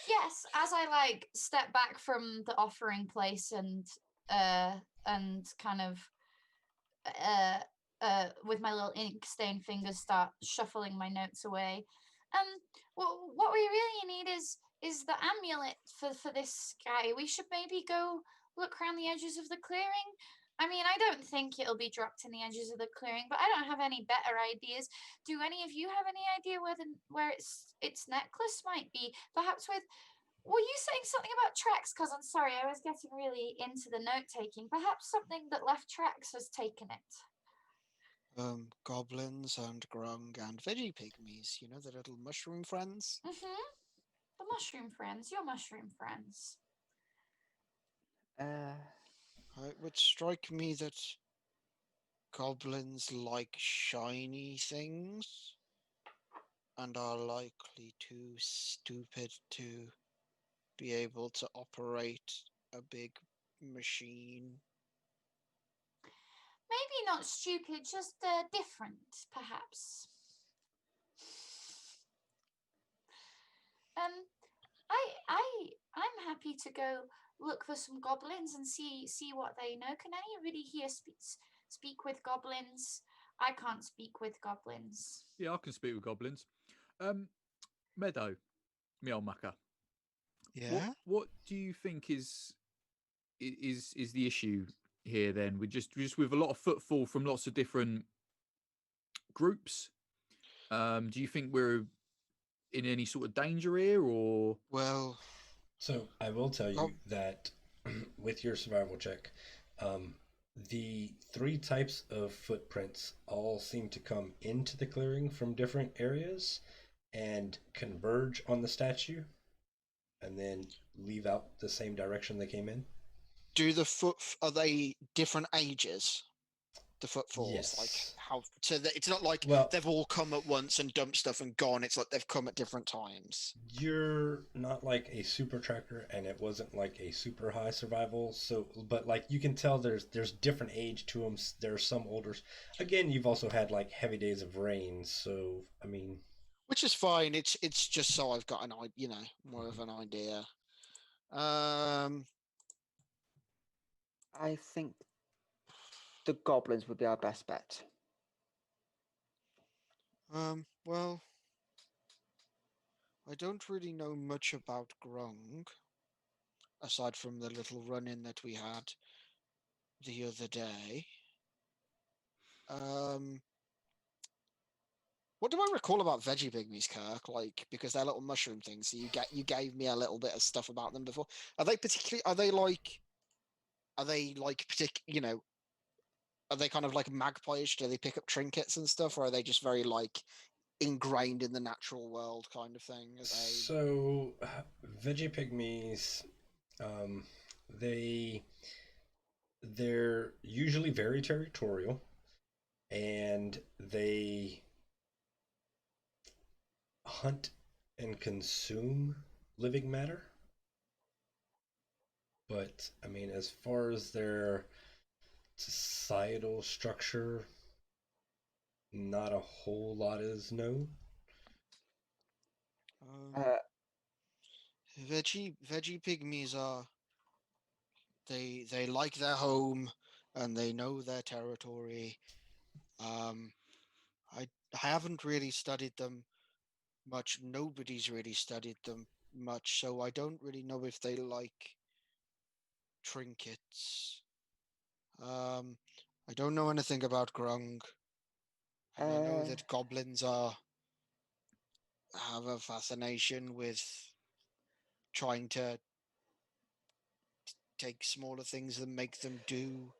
E: yes, as I like step back from the offering place and kind of with my little ink stained fingers start shuffling my notes away. What we really need is the amulet for this guy. We should maybe go look around the edges of the clearing. I mean, I don't think it'll be dropped in the edges of the clearing, but I don't have any better ideas. Do any of you have any idea where its necklace might be? Perhaps with. Were you saying something about tracks, cousin? Sorry, I was getting really into the note taking. Perhaps something that left tracks has taken it.
D: Goblins and grung and veggie pygmies, you know, the little mushroom friends.
E: The mushroom friends, your mushroom friends.
D: It would strike me that goblins like shiny things and are likely too stupid to be able to operate a big machine.
E: Maybe not stupid, just different, perhaps. I'm happy to go look for some goblins and see what they know. Can anybody here speak with goblins? I can't speak with goblins.
B: Yeah, I can speak with goblins. Meadow, me old mucker.
D: Yeah.
B: What do you think is the issue here? Then with just with a lot of footfall from lots of different groups. Do you think we're in any sort of danger here, or?
D: Well,
A: so I will tell you that with your survival check, the 3 types of footprints all seem to come into the clearing from different areas and converge on the statue and then leave out the same direction they came in.
D: are they different ages? The footfalls,
A: yes.
D: Like how? So that it's not like they've all come at once and dumped stuff and gone. It's like they've come at different times.
A: You're not like a super tracker, and it wasn't like a super high survival. So, but like you can tell, there's different age to them. There are some older. Again, you've also had like heavy days of rain. So, I mean,
D: which is fine. It's just so I've got more of an idea.
C: I think the goblins would be our best bet.
D: Well, I don't really know much about grung, aside from the little run-in that we had the other day. What do I recall about veggie pygmies, Kirk? Like, because they're little mushroom things. So you gave me a little bit of stuff about them before. Are they like are they kind of like magpie-ish? Do they pick up trinkets and stuff, or are they just very like ingrained in the natural world kind of thing? Are they...
A: So, veggie pygmies, um, they they're usually very territorial, and they hunt and consume living matter. But I mean, as far as their societal structure, not a whole lot is known.
C: Uh,
D: veggie pygmies are they like their home and they know their territory. I haven't really studied them much. Nobody's really studied them much, so I don't really know if they like trinkets. I don't know anything about grung, and I know
C: uh,
D: that goblins have a fascination with trying to take smaller things and make them do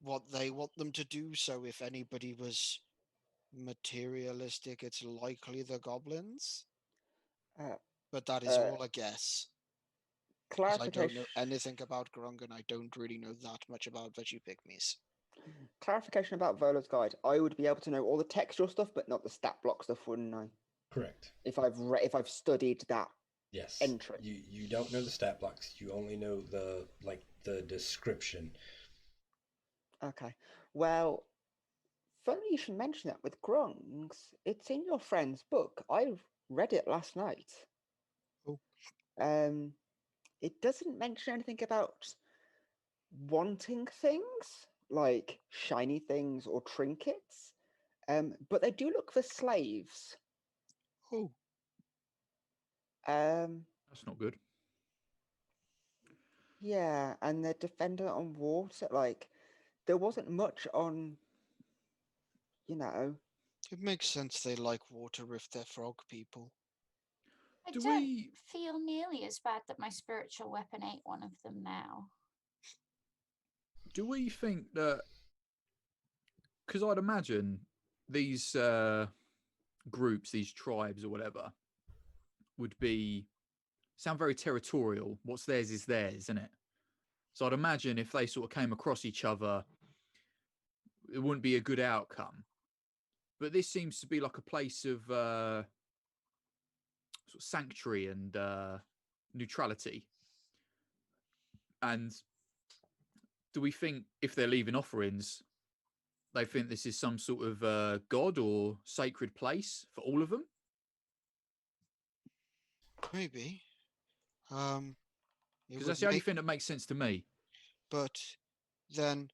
D: what they want them to do. So if anybody was materialistic, it's likely the goblins.
C: uh,
D: But that is
C: uh,
D: all a guess, because I don't
C: clarification.
D: know anything about grung and I don't really know that much about veggie pygmies.
C: Clarification about Vola's guide. I would be able to know all the textual stuff, but not the stat block stuff, wouldn't I?
A: Correct.
C: If I've studied that
A: Yes.
C: entry.
A: You don't know the stat blocks. You only know the description.
C: Okay. Well, funny you should mention that with Grungs. It's in your friend's book. I read it last night.
D: Oh.
C: Um, it doesn't mention anything about wanting things like shiny things or trinkets. But they do look for slaves.
D: Oh,
B: That's not good.
C: Yeah, and they're dependent on water. Like, there wasn't much on, you know.
D: it makes sense they like water if they're frog people.
E: I
B: Do
E: don't
B: we
E: feel nearly as bad that my spiritual weapon ate one of them now.
B: do we think that? Because I'd imagine these groups, these tribes or whatever, would be sound very territorial. What's theirs is theirs, isn't it? So I'd imagine if they sort of came across each other, it wouldn't be a good outcome. But this seems to be like a place of sort of sanctuary and neutrality. And do we think if they're leaving offerings, they think this is some sort of god or sacred place for all of them?
D: Maybe. It
B: Because
D: would
B: that's the only
D: make,
B: thing that makes sense to me.
D: but then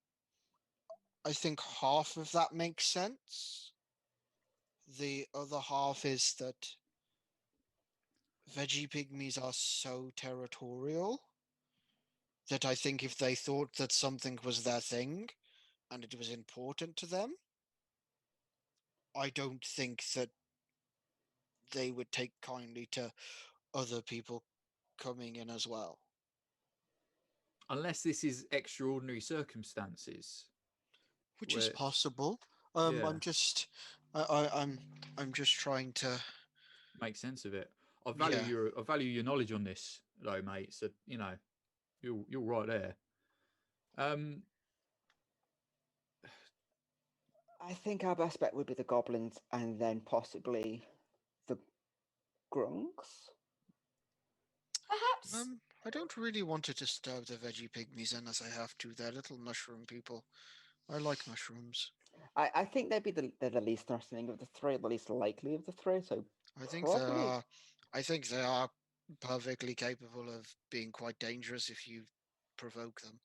D: I think half of that makes sense. The other half is that veggie pygmies are so territorial that I think if they thought that something was their thing and it was important to them, I don't think that they would take kindly to other people coming in as well.
B: Unless this is extraordinary circumstances.
D: Which is
B: Where,
D: possible.
B: yeah,
D: I'm just trying to...
B: make sense of it.
D: Yeah.
B: I value your knowledge on this, though, mate. So you're right there. Um,
C: I think our best bet would be the goblins and then possibly the grunks.
E: Perhaps
D: I don't really want to disturb the veggie pygmies unless I have to. They're little mushroom people. I like mushrooms.
C: I think they're the least threatening of the three, the least likely of the three. So
D: I think they
C: probably
D: are. I think they are perfectly capable of being quite dangerous if you provoke them.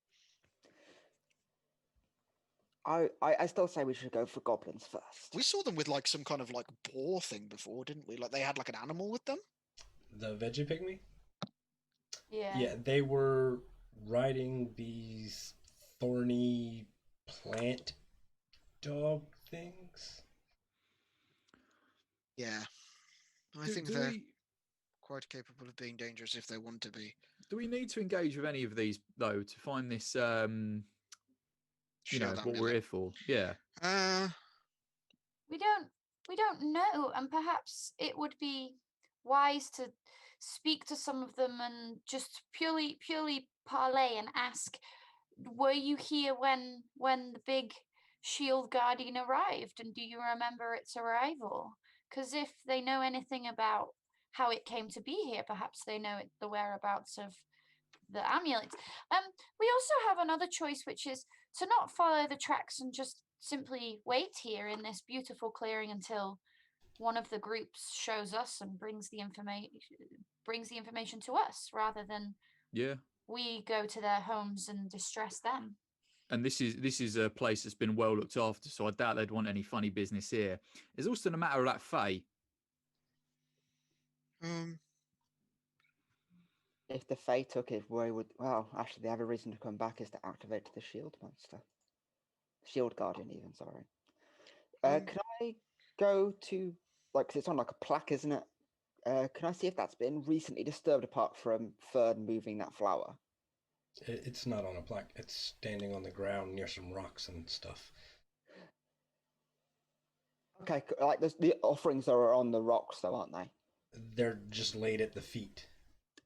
C: I still say we should go for goblins first.
D: We saw them with like some kind of like boar thing before, didn't we? Like they had like an animal with them.
A: The veggie pygmy?
E: yeah.
A: Yeah, they were riding these thorny plant dog things.
D: Yeah, I
B: do,
D: think
B: do
D: they're
B: we
D: quite capable of being dangerous if they want to be.
B: do we need to engage with any of these though to find this you know,
D: Shield
B: what we're
D: amulet.
B: here for. Yeah.
E: We don't know, and perhaps it would be wise to speak to some of them and just purely parlay and ask, were you here when the big shield guardian arrived, and do you remember its arrival? Because if they know anything about how it came to be here, perhaps they know the whereabouts of the amulet. We also have another choice, which is to not follow the tracks and just simply wait here in this beautiful clearing until one of the groups shows us and brings the information to us, rather than
B: Yeah.
E: we go to their homes and distress them.
B: And this is a place that's been well looked after, so I doubt they'd want any funny business here. It's also a matter of that Fae.
C: If the Fae took it, where would... Well, actually, they have a reason to come back is to activate the shield monster. Shield guardian, even, sorry. Can I go to... Like, 'cause it's on like a plaque, isn't it? Can I see if that's been recently disturbed apart from Fern moving that flower?
A: It's not on a plaque. It's standing on the ground near some rocks and stuff.
C: Okay, like the offerings are on the rocks, though, aren't they?
A: They're just laid at the feet.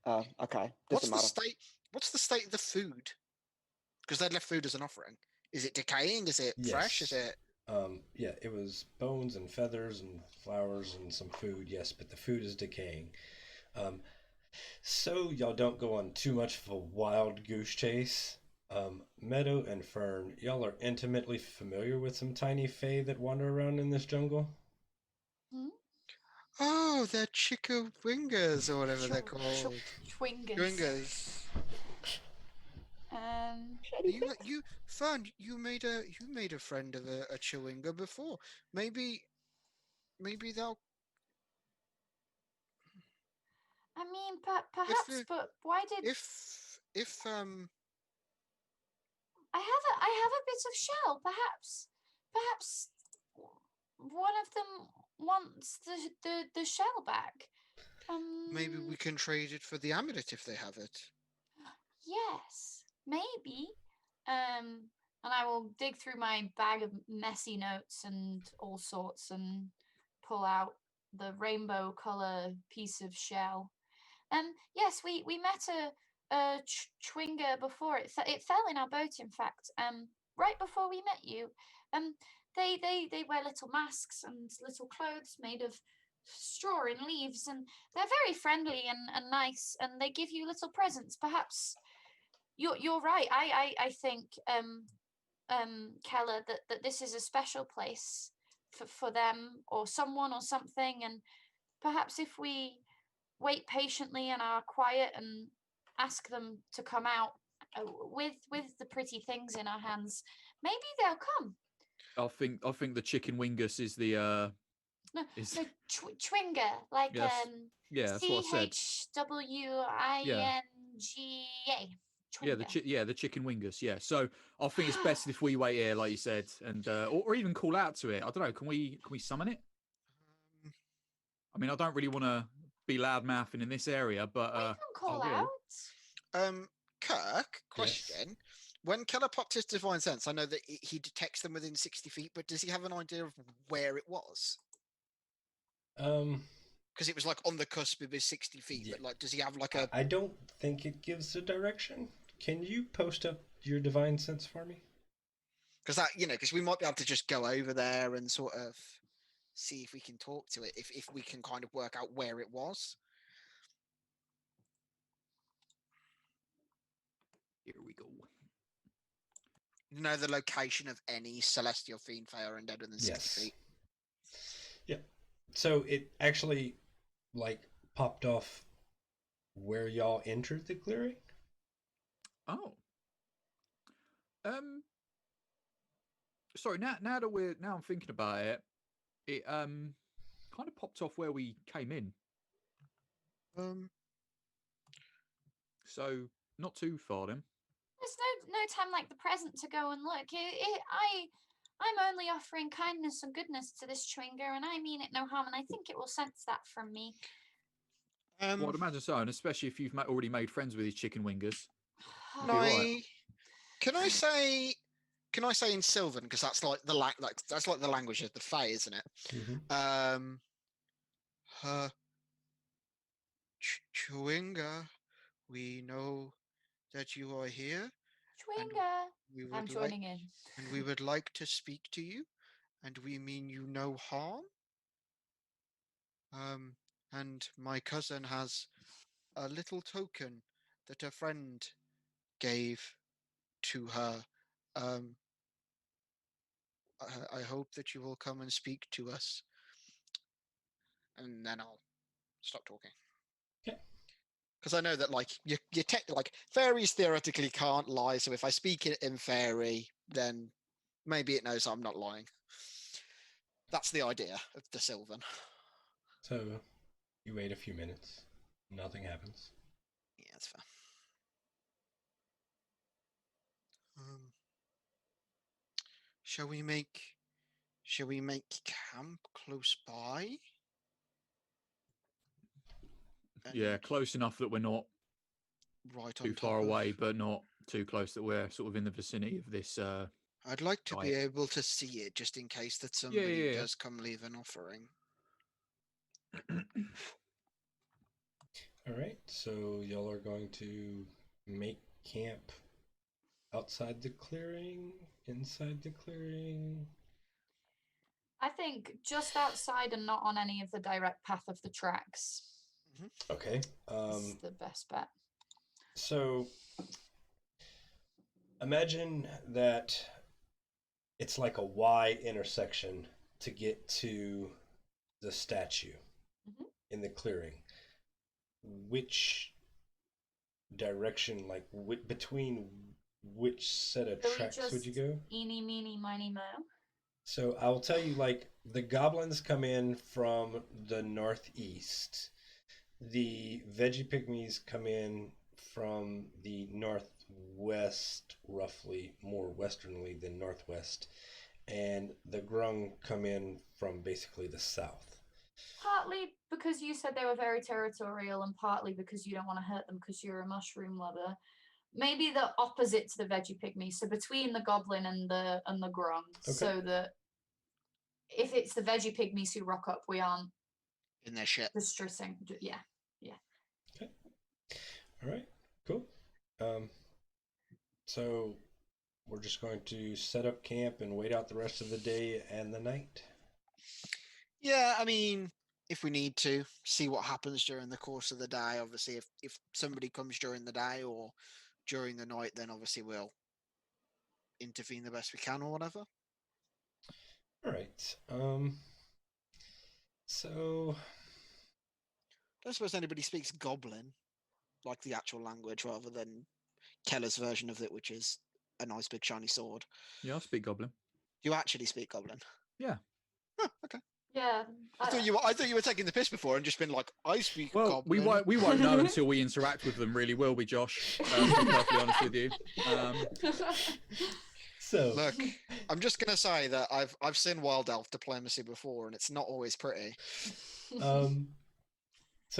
C: Okay.
D: What's
C: Doesn't
D: the
C: matter.
D: state? What's the state of the food? Because they left food as an offering. Is it decaying? Is it fresh? Is
A: Yes.
D: it?
A: Yeah, it was bones and feathers and flowers and some food, yes, but the food is decaying. So y'all don't go on too much of a wild goose chase. Meadow and Fern, y'all are intimately familiar with some tiny fae that wander around in this jungle?
D: Oh, they're chickawingas or whatever they're called.
E: Chwingus.
D: Chewingas. Fern, you made a friend of a chewinga before. Maybe they'll.
E: I mean, perhaps, but why did
D: If
E: I have a bit of shell? Perhaps one of them wants the shell back.
D: maybe we can trade it for the amulet if they have it.
E: Yes, maybe. And I will dig through my bag of messy notes and all sorts and pull out the rainbow color piece of shell. Yes, we met a chwinga before. It fell in our boat, in fact. Right before we met you. They wear little masks and little clothes made of straw and leaves, and they're very friendly and nice, and they give you little presents. Perhaps you're right. I think Keller, that this is a special place for them or someone or something, and perhaps if we wait patiently and are quiet and ask them to come out with the pretty things in our hands, maybe they'll come.
B: I think the chicken wingus is the
E: No,
B: is
E: no, chwinga, like
B: yes. Yeah, that's what I said.
E: CHWINGA.
B: Yeah, the chicken wingus. Yeah, so I think it's best if we wait here, like you said, and or even call out to it. I don't know. Can we summon it? I mean, I don't really want to be loud mouthing in this area, but
E: we can call out.
D: Kirk, question. When Keller popped his divine sense, I know that he detects them within 60 feet, but does he have an idea of where it was? Because it was like on the cusp of his 60 feet,
A: Yeah.
D: but like, does he have like a...
A: I don't think it gives a direction. Can you post up your divine sense for me?
D: Because that, because we might be able to just go over there and sort of see if we can talk to it, if we can kind of work out where it was.
B: here we go.
D: Know the location of any celestial fiend, fae, or undead within 60 feet.
A: Yeah. So it actually like popped off where y'all entered the clearing?
B: Oh. Sorry, now I'm thinking about it, it kind of popped off where we came in. So not too far then.
E: There's no time like the present to go and look. I'm only offering kindness and goodness to this chwinger, and I mean it no harm, and I think it will sense that from me.
B: Well, I'd imagine so, and especially if you've already made friends with these chicken wingers.
D: Can I say can I say in Sylvan, because that's like that's like the language of the Fae, isn't it?
A: Mm-hmm.
D: Her Chewinga, we know that you are here.
E: Chewinga.
D: We
E: I'm
D: would
E: joining in.
D: and we would like to speak to you, and we mean you no harm. And my cousin has a little token that a friend gave to her. Um, I hope that you will come and speak to us, and then I'll stop talking.
A: Okay.
D: Because I know that like like fairies theoretically can't lie, so if I speak it in fairy, then maybe it knows I'm not lying. That's the idea of the Sylvan.
A: So you wait a few minutes. Nothing happens.
D: Yeah, that's fair. Um, shall we make camp close by?
B: Yeah,
D: And
B: close enough that we're not
D: right
B: too
D: on
B: far
D: top
B: away,
D: of.
B: but not too close that we're sort of in the vicinity of this.
D: I'd like to be
B: Right.
D: able to see it just in case that
B: Yeah,
D: somebody
B: yeah, yeah.
D: does come leave an offering.
A: All right. So y'all are going to make camp outside the clearing, inside the clearing.
E: I think just outside and not on any of the direct path of the tracks
A: Okay.
E: is the best bet.
A: So imagine that it's like a Y intersection to get to the statue
E: Mhm.
A: in the clearing. Which direction, like between which set of
E: So we
A: tracks would
E: just
A: you go?
E: eeny, meeny, miny, mo.
A: So I'll tell you, like, the goblins come in from the northeast. The veggie pygmies come in from the northwest, roughly, more westernly than northwest. And the grung come in from basically the south.
E: Partly because you said they were very territorial, and partly because you don't want to hurt them because you're a mushroom lover. Maybe the opposite to the veggie pygmy, so between the goblin and the grung, so that if it's the veggie pygmies who rock up, we aren't
D: In their shit.
E: distressing. Yeah.
A: Okay. All right. Cool. Um, so we're just going to set up camp and wait out the rest of the day and the night.
D: Yeah, I mean, if we need to, see what happens during the course of the day. Obviously, if somebody comes during the day or during the night, then obviously we'll intervene the best we can or whatever.
A: All right. So
D: Don't suppose anybody speaks Goblin, like the actual language, rather than Keller's version of it, which is a nice big shiny sword.
B: Yeah, I speak Goblin.
D: You actually speak Goblin?
B: Yeah.
D: Oh, okay.
E: Yeah.
D: I thought you were taking the piss before and just been like, I speak
B: Well,
D: Goblin.
B: we won't know until we interact with them, really, will we, Josh? To be perfectly honest with you.
A: so
D: Look, I'm just gonna say that I've seen Wild Elf diplomacy before, and it's not always pretty.
A: tell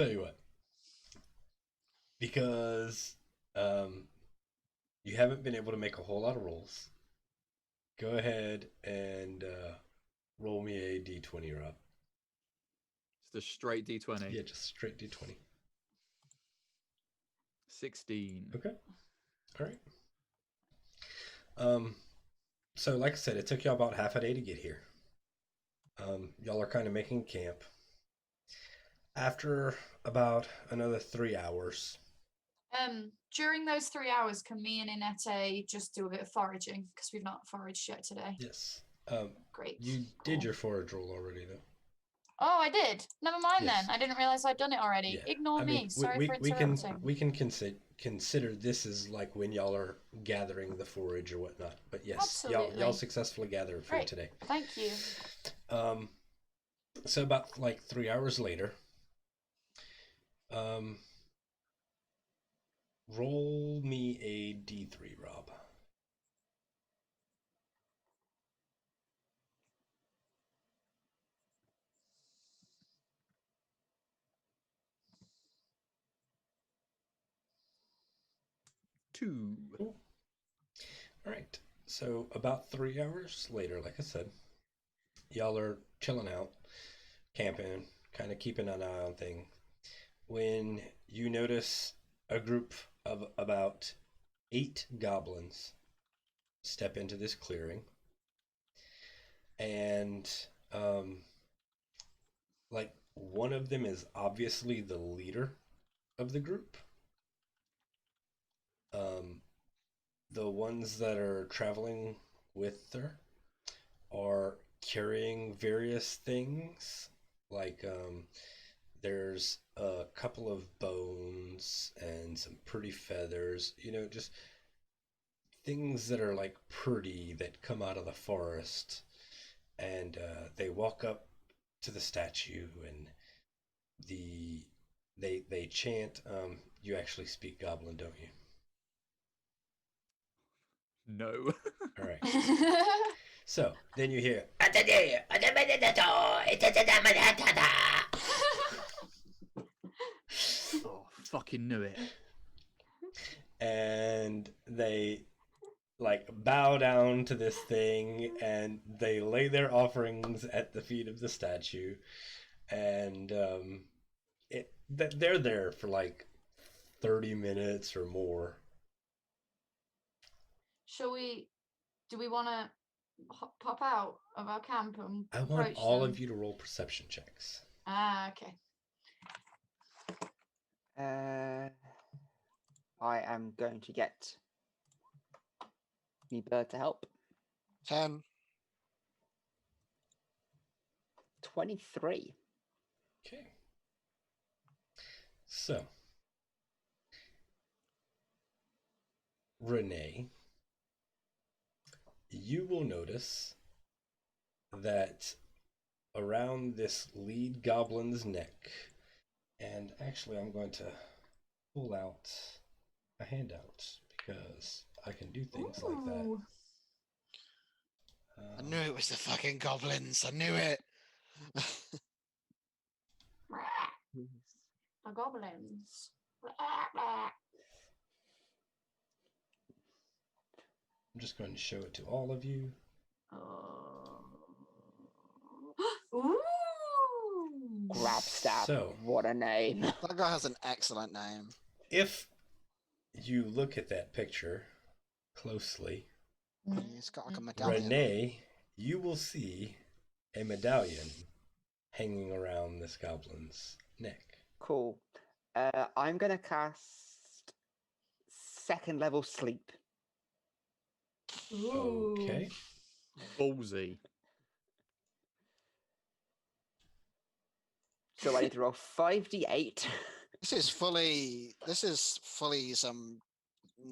A: you what, because you haven't been able to make a whole lot of rolls. Go ahead and roll me a d20, Rob.
B: It's the straight D20.
A: Yeah, just straight d20.
B: 16.
A: Okay. All right. So like I said, it took y'all about half a day to get here. Y'all are kind of making camp. After about another 3 hours.
E: During those 3 hours, can me and Inete just do a bit of foraging because we've not foraged yet today?
A: Yes.
E: Great.
A: You did your forage roll already, though.
E: Oh, I did. Never mind
A: Yes.
E: then. I didn't realize I'd done it already.
A: Yeah.
E: Ignore
A: I
E: me.
A: mean,
E: Sorry for
A: we
E: interrupting.
A: can consider this as like when y'all are gathering the forage or whatnot. But yes, y'all
E: Absolutely.
A: successfully gathered for
E: Great.
A: today.
E: Thank you.
A: So about like 3 hours later, roll me a d3, Rob.
B: Two.
A: Cool. All right. So about 3 hours later, like I said, y'all are chilling out, camping, kind of keeping an eye on things. When you notice a group of about 8 goblins step into this clearing, and um, like one of them is obviously the leader of the group. Um, the ones that are traveling with her are carrying various things, like there's a couple of bones and some pretty feathers, just things that are like pretty that come out of the forest. And they walk up to the statue and the they chant. You actually speak Goblin, don't you?
B: No.
A: All right. So then you hear.
B: Oh, fucking knew it.
A: And they like bow down to this thing and they lay their offerings at the feet of the statue, and they're there for like 30 minutes or more.
E: Do we want to pop out of our camp and
A: I want
E: approach
A: all
E: them?
A: of you to roll perception checks.
E: Ah, okay.
C: I am going to get the bird to help.
D: 10.
C: 23.
A: Okay. So, Renee, you will notice that around this lead goblin's neck, and actually I'm going to pull out a handout because I can do things like that.
E: Ooh.
D: I knew it was the fucking goblins. I knew it.
E: The goblins.
A: I'm just going to show it to all of you.
E: Ooh.
C: Grabstab.
A: So,
C: What a name.
D: That guy has an excellent name.
A: if you look at that picture closely,
D: He's got like a medallion.
A: Renee, you will see a medallion hanging around this goblin's neck.
C: Cool. I'm going to cast second level sleep.
E: Ooh.
A: Okay.
B: Ballsy.
C: So I need to roll 5d8.
D: This is fully some.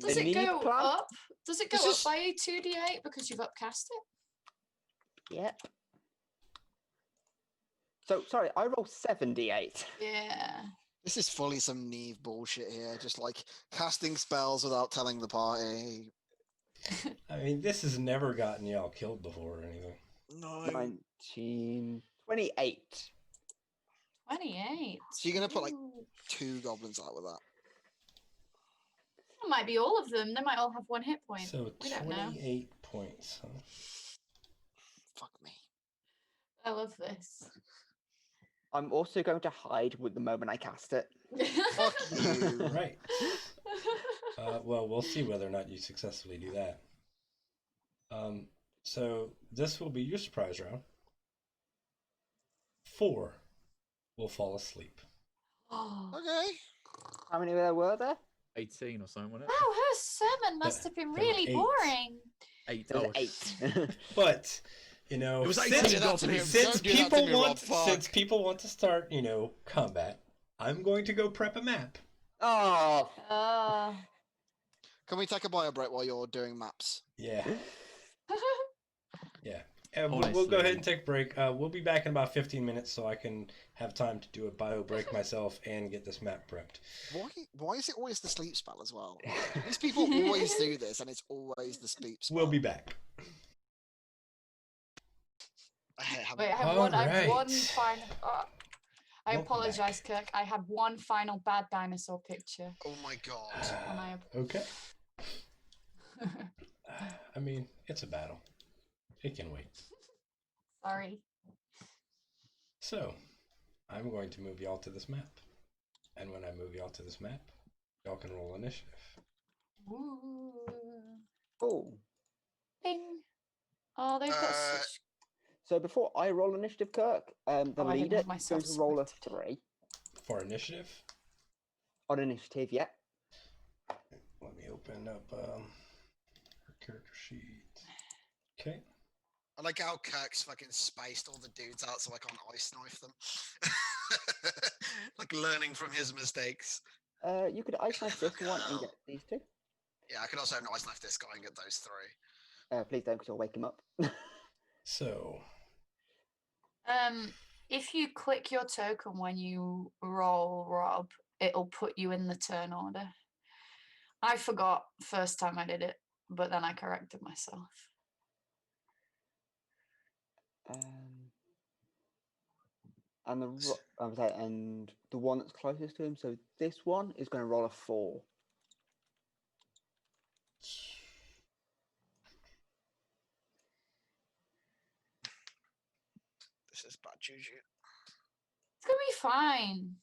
E: Does
C: The
E: it
C: need
E: go
C: plant?
E: up? Does it go
D: This
E: up
D: is-
E: by 2d8 because you've upcast it?
C: Yep. So, sorry, I roll 7d8.
E: Yeah.
D: This is fully some Neve bullshit here. Just like casting spells without telling the party.
A: I mean, this has never gotten y'all killed before or anything.
D: No.
C: 19, 28.
E: 28.
D: So you're gonna put like
E: Ooh.
D: 2 goblins out with that.
E: It might be all of them. They might all have 1 hit point.
A: So
E: We don't know.
A: 28 points, huh?
D: Fuck me.
E: I love this.
C: I'm also going to hide with the moment I cast it.
D: Fuck you.
A: Right. Well, we'll see whether or not you successfully do that. So this will be your surprise round. 4 will fall asleep.
E: Oh.
D: Okay.
C: How many were there?
B: 18 or something, wasn't it?
E: Wow, her sermon must have been
A: there were
E: really
A: 8.
E: boring.
B: 8.
C: There was
B: Oh,
C: 8.
A: But
B: It was
A: since,
B: 18
D: Don't do that to me.
A: since
D: Don't do that to
A: people
D: me,
A: want
D: Rob. Fuck.
A: since people want to start, combat, I'm going to go prep a map.
C: Oh,
D: Can we take a bio break while you're doing maps?
A: Yeah, yeah. And we'll go
B: Honestly.
A: ahead and take a break. We'll be back in about 15 minutes so I can have time to do a bio break myself and get this map prepped.
D: Why is it always the sleep spell as well? These people always do this, and it's always the sleep spell.
A: We'll be back.
D: I hate having-
E: Wait, I have
A: All
E: one. I have one
A: right.
E: final. I
A: Welcome
E: apologize, Kirk. I had one final bad dinosaur picture.
D: Oh my god.
E: And I
A: Okay. I mean, it's a battle. It can wait.
E: Sorry.
A: So, I'm going to move y'all to this map. And when I move y'all to this map, y'all can roll initiative.
E: Ooh.
C: Oh,
E: Bing. Oh, they've got such.
C: so before I roll initiative, Kirk, the
E: Oh, I didn't
C: leader
E: have
C: is
E: myself
C: going to roll a
E: selected.
C: 3
A: For initiative,
C: on initiative. Yeah.
A: let me open up her character sheet. Okay.
D: I like how Kirk's fucking spaced all the dudes out so I can't ice knife them. Like learning from his mistakes.
C: You could ice knife this one and get these 2.
D: Yeah, I could also ice knife this guy and get those 3.
C: Please don't, because you'll wake him up.
A: So,
E: If you click your token when you roll, Rob, it'll put you in the turn order. I forgot first time I did it, but then I corrected myself.
C: And and the one that's closest to him. So this one is going to roll a 4.
D: This is bad juju.
E: It's gonna be fine.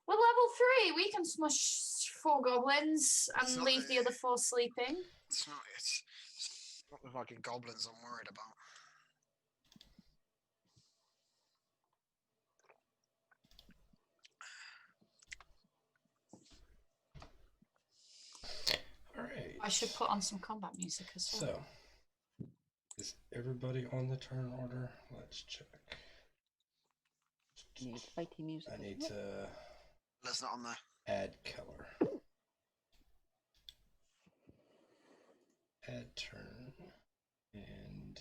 E: We're level 3. We can smush 4 goblins
D: It's
E: and
D: not
E: leave the other 4 sleeping.
D: It's not the fucking goblins I'm worried about.
A: all right.
E: I should put on some combat music as well.
A: So, is everybody on the turn order? Let's check.
C: Need fighting music.
A: I need
C: as
A: to
D: That's not on there.
A: add color. Add turn. And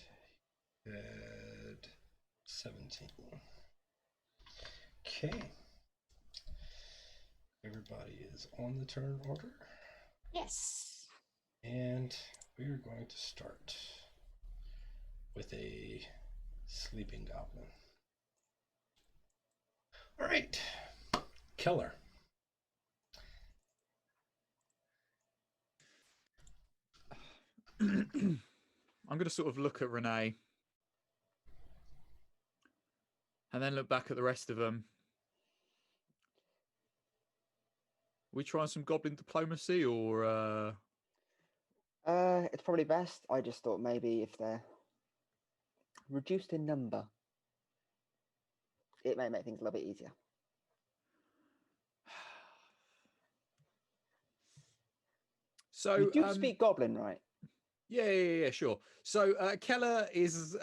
A: add 17. Okay. Everybody is on the turn order.
E: Yes.
A: And we are going to start with a sleeping goblin. All right. Killer.
B: I'm going to sort of look at Renee and then look back at the rest of them. We trying some goblin diplomacy or
C: It's probably best. I just thought maybe if they're reduced in number, it may make things a little bit easier.
B: so
C: You do speak Goblin, right?
B: yeah, sure. So Keller is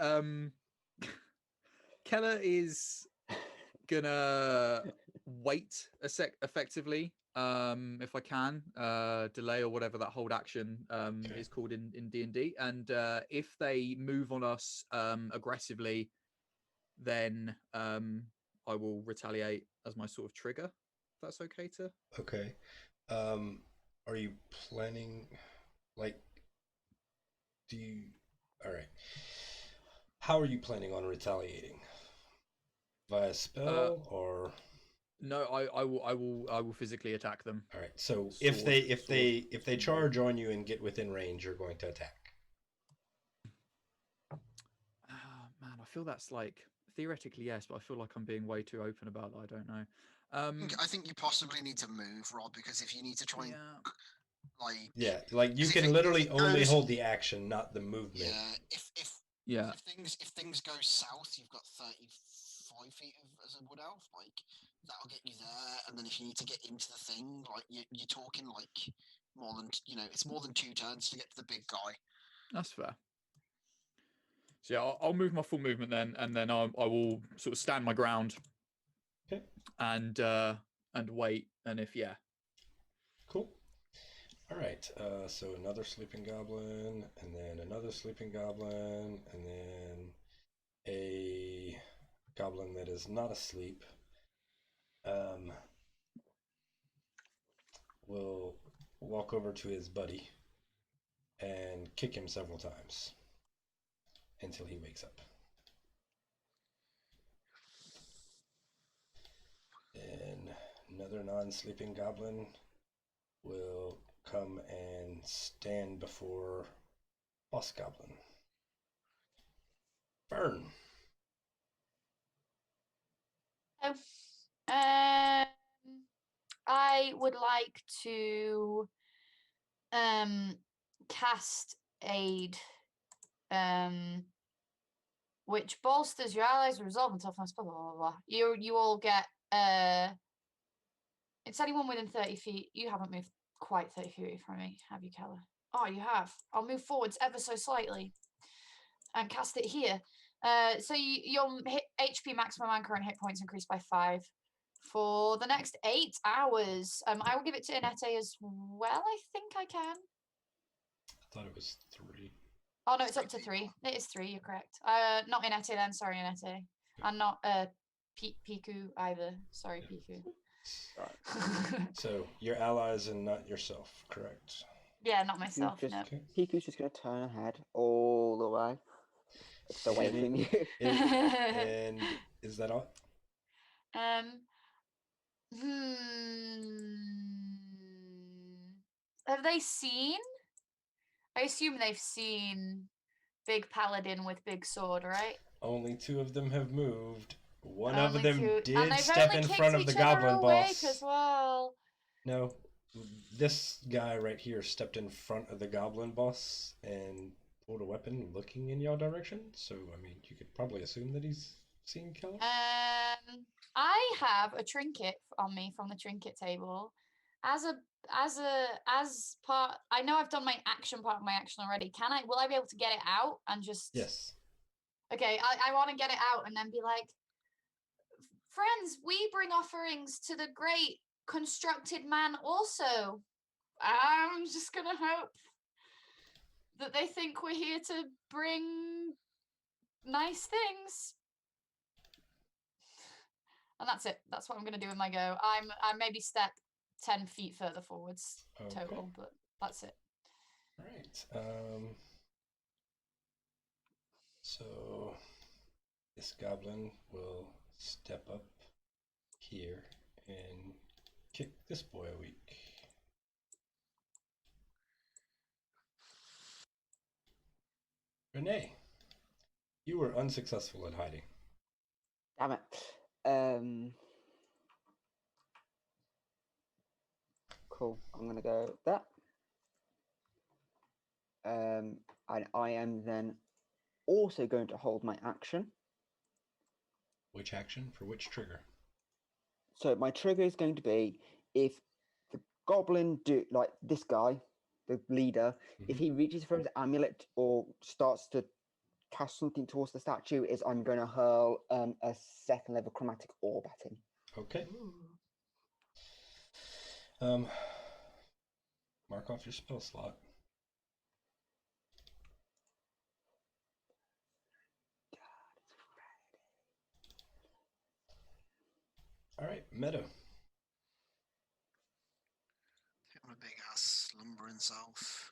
B: gonna wait a sec effectively, if I can, delay or whatever that hold action
A: Okay.
B: is called in D&D, and if they move on us aggressively, then I will retaliate as my sort of trigger. If that's okay to.
A: Okay. Are you planning, like, do you, all right. How are you planning on retaliating? Via spell or?
B: No, I will physically attack them.
A: All right. So
B: Sword,
A: if they charge on you and get within range, you're going to attack.
B: Man, I feel that's like theoretically yes, but I feel like I'm being way too open about that. I don't know.
D: I think you possibly need to move, Rob, because if you need to try and like
A: Yeah, like you
D: if
A: can
D: it
A: literally only
D: goes-
A: hold the action, not the movement.
D: yeah, if things go south, you've got 35 feet as a wood elf, like that'll get you there, and then if you need to get into the thing, like you're talking like more than it's more than 2 turns to get to the big guy.
B: That's fair. So yeah, I'll move my full movement then, and then I will sort of stand my ground.
A: Okay.
B: And wait, and if
A: Cool. All right. So another sleeping goblin, and then another sleeping goblin, and then a goblin that is not asleep. Will walk over to his buddy and kick him several times until he wakes up. Then another non-sleeping goblin will come and stand before Boss Goblin. Burn.
E: Oh, I would like to cast aid, which bolsters your allies' resolve and toughness. Blah blah blah blah. You all get it's anyone within 30 feet. You haven't moved quite 30 feet from me, have you, Keller? Oh, you have. I'll move forwards ever so slightly and cast it here. So your HP maximum and current hit points increase by 5 for the next 8 hours. I will give it to Inete as well. I think I can.
A: I thought it was 3.
E: Oh no, it's up to 3. It is 3. You're correct. Not Inete then. Sorry, Inete, and not Piku either. Sorry, Piku.
A: So your allies and not yourself, correct?
E: Yeah, not myself.
C: Just,
E: No.
A: Okay.
C: Piku's just going to turn ahead all the way. It's away
A: And
C: from you.
A: And is that all?
E: Um. Have they seen? I assume they've seen Big Paladin with big sword, right?
A: Only 2 of them have moved. One
E: Only
A: of them
E: 2, and
A: did
E: they've
A: step
E: only
A: in
E: kicked
A: front of the
E: each other
A: goblin
E: awake
A: boss.
E: as well.
A: No, this guy right here stepped in front of the goblin boss and pulled a weapon looking in your direction. So, I mean, you could probably assume that he's seen Keller.
E: I have a trinket on me from the trinket table. As part, I know I've done my action part of my action already. Will I be able to get it out and just?
A: Yes.
E: Okay, I want to get it out and then be like, friends, we bring offerings to the great constructed man also. I'm just gonna hope that they think we're here to bring nice things. And that's it. That's what I'm gonna do in my go. I maybe step 10 feet further forwards total, but that's it.
A: All right. So this goblin will step up here and kick this boy a week. Renee, you were unsuccessful at hiding.
C: Damn it. Cool. I'm going to go with that. And I am then also going to hold my action.
A: Which action for which trigger?
C: So my trigger is going to be if the goblin like this guy, the leader, if he reaches for his amulet or starts to cast something towards the statue, is I'm going to hurl a 2nd level chromatic orb at him.
A: Okay. Mark off your spell slot. All right, Meadow.
D: I'm a big ass slumbering self.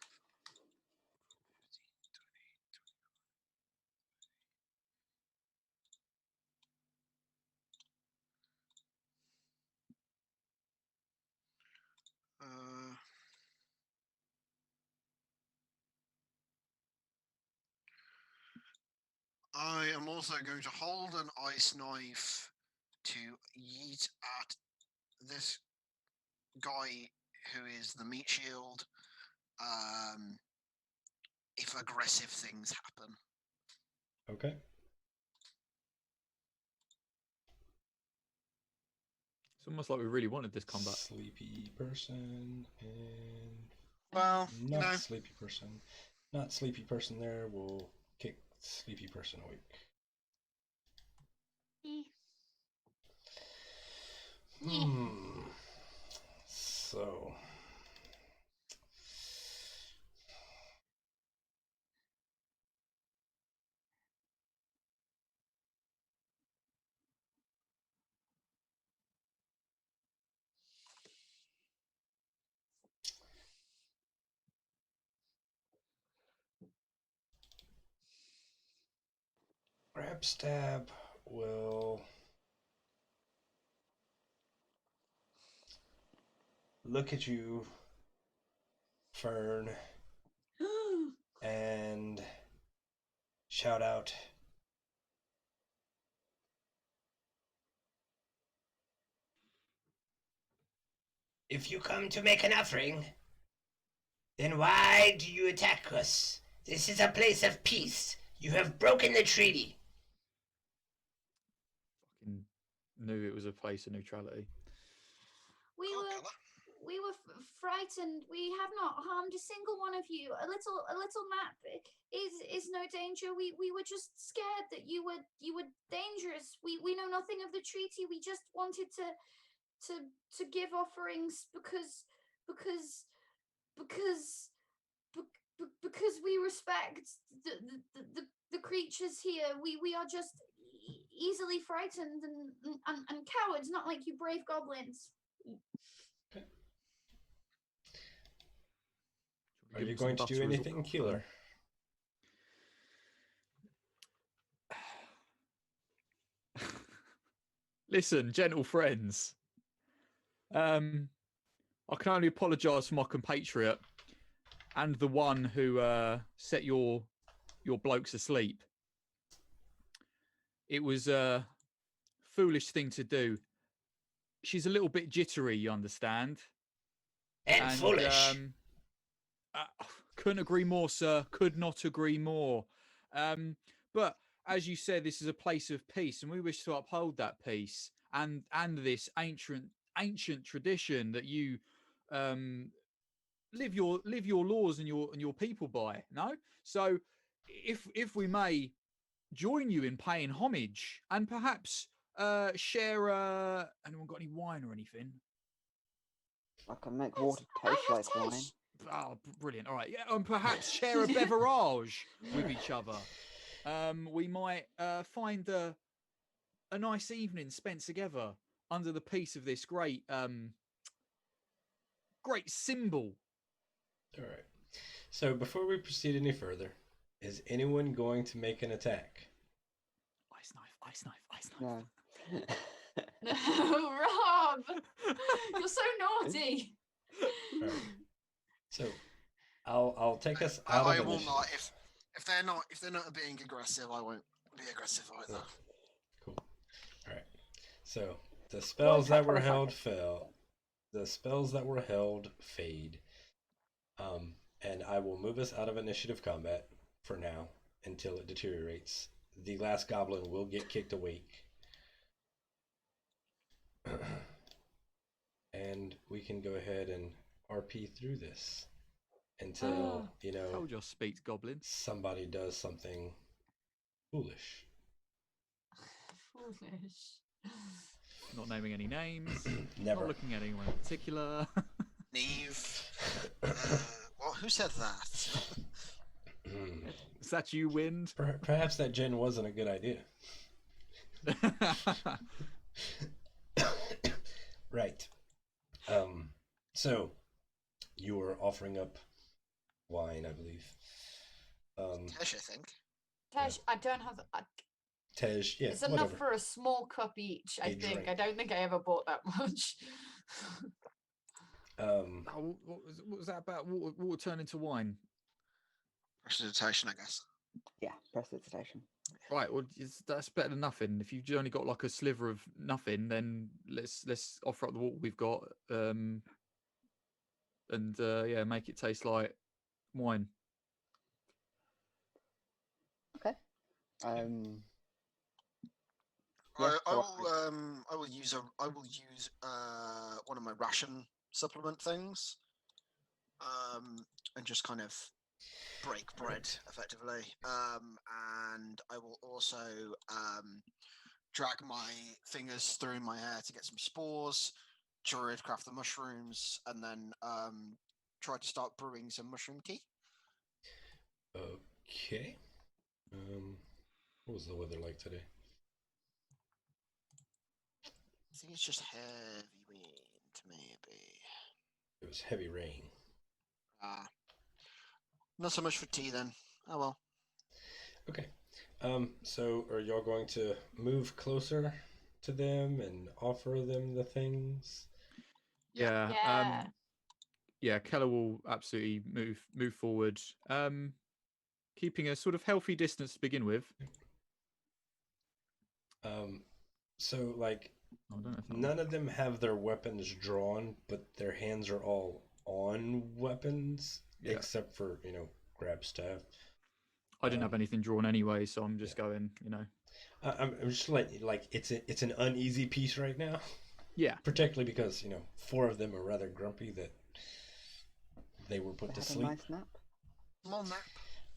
D: I am also going to hold an ice knife to yeet at this guy who is the meat shield. If aggressive things happen.
A: Okay.
B: It's almost like we really wanted this combat.
A: Sleepy person and
D: Well,
A: not sleepy person. Not sleepy person there will kick sleepy person awake. So grab stab will look at you, Fern, and shout out, "If you come to make an offering, then why do you attack us? This is a place of peace. You have broken the treaty."
B: Fucking knew it was a place of neutrality.
E: We
D: Cool
E: were
D: colour.
E: we were frightened. We have not harmed a single one of you. A little map is no danger. We were just scared that you were dangerous. We know nothing of the treaty. We just wanted to give offerings because because we respect the creatures here. We are just easily frightened and cowards, not like you brave goblins.
A: Are you going to do anything, Keeler?
B: Listen, gentle friends. I can only apologise for my compatriot and the one who set your blokes asleep. It was a foolish thing to do. She's a little bit jittery, you understand.
A: And foolish.
B: Couldn't agree more, sir. Could not agree more. But as you said, this is a place of peace, and we wish to uphold that peace and this ancient tradition that you live your laws and your people by. No, so if we may join you in paying homage and perhaps share. Anyone got any wine or anything?
C: I can make
E: Yes,
C: water
E: I
C: taste
E: have
C: like wine.
E: tash.
B: Oh, brilliant! All right, yeah, and perhaps share a beverage with each other. We might find a nice evening spent together under the peace of this great symbol.
A: All right. So before we proceed any further, is anyone going to make an attack?
B: Ice knife.
C: No.
E: Rob, you're so naughty.
A: All right. So I'll take us out
D: I
A: of
D: will
A: initiative.
D: not. If they're not being aggressive, I won't be aggressive either.
A: Cool. All right. So the spells that were
C: attack on a
A: held fell. The spells that were held fade. And I will move us out of initiative combat for now until it deteriorates. The last goblin will get kicked awake. And we can go ahead and RP through this until,
B: Told you I speak goblin.
A: somebody does something foolish.
E: Foolish.
B: Not naming any names.
A: Never.
B: Not looking at anyone in particular.
D: Neve. What? Who said that?
B: Is that you, Wind?
A: Perhaps that gen wasn't a good idea. Right. So you were offering up wine, I believe.
D: Tesh, I think.
E: Tash, I don't have.
A: Tej, yeah,
E: It's enough for a small cup each, I
A: A
E: think.
A: drink.
E: I don't think I ever bought that much.
B: Oh, what was that about? Water turned into wine.
D: Prestidigitation, I guess.
C: Yeah, prestidigitation.
B: Right. Well, that's better than nothing. If you've only got like a sliver of nothing, then let's offer up the water we've got, and yeah, make it taste like wine.
C: Okay. Yeah,
D: I will use one of my ration supplement things, and just kind of break bread effectively. And I will also drag my fingers through my hair to get some spores, druid craft the mushrooms, and then try to start brewing some mushroom tea.
A: Okay. What was the weather like today?
D: I think it's just heavy wind, maybe.
A: It was heavy rain.
D: Not so much for tea then. Oh well.
A: Okay. So are y'all going to move closer to them and offer them the things?
B: Yeah.
E: Yeah.
B: Yeah. Keller will absolutely move forward. keeping a sort of healthy distance to begin with.
A: So like
B: I don't know if that
A: none of them have their weapons drawn, but their hands are all on weapons,
B: Yeah.
A: except for grab staff.
B: I didn't have anything drawn anyway, so I'm just going.
A: I'm just like it's an uneasy piece right now,
B: Yeah.
A: particularly because 4 of them are rather grumpy that they were put
C: They
A: to
C: had a
A: sleep.
C: nice nap.
D: Small nap.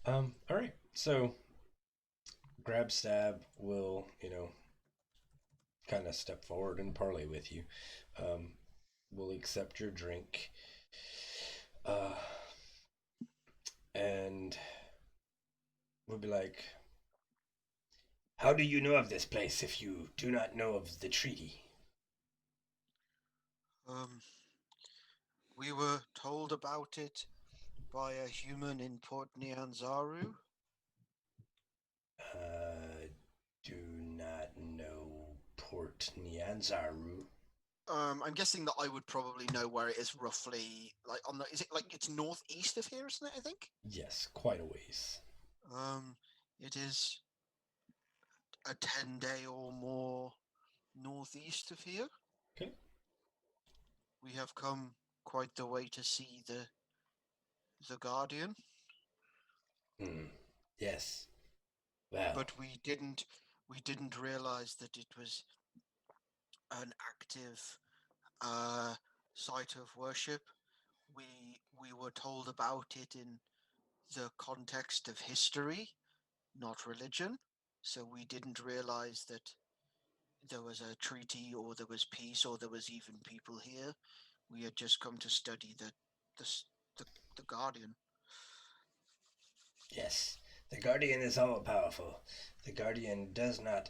A: All right, so grab stab will kind of step forward and parley with you. Will accept your drink, and we'll be like, how do you know of this place if you do not know of the treaty?
D: We were told about it by a human in Port Nyanzaru.
A: Do not know Port Nyanzaru.
D: I'm guessing that I would probably know where it is roughly. Like on the, is it like it's northeast of here, isn't it? I think.
A: Yes, quite a ways.
D: It is a 10-day or more northeast of here.
A: Okay.
D: We have come quite the way to see the Guardian.
A: Yes. Well.
D: But we didn't realize that it was an active site of worship. We were told about it in the context of history, not religion. So we didn't realize that there was a treaty or there was peace or there was even people here. We had just come to study the Guardian.
A: Yes, the Guardian is all powerful. The Guardian does not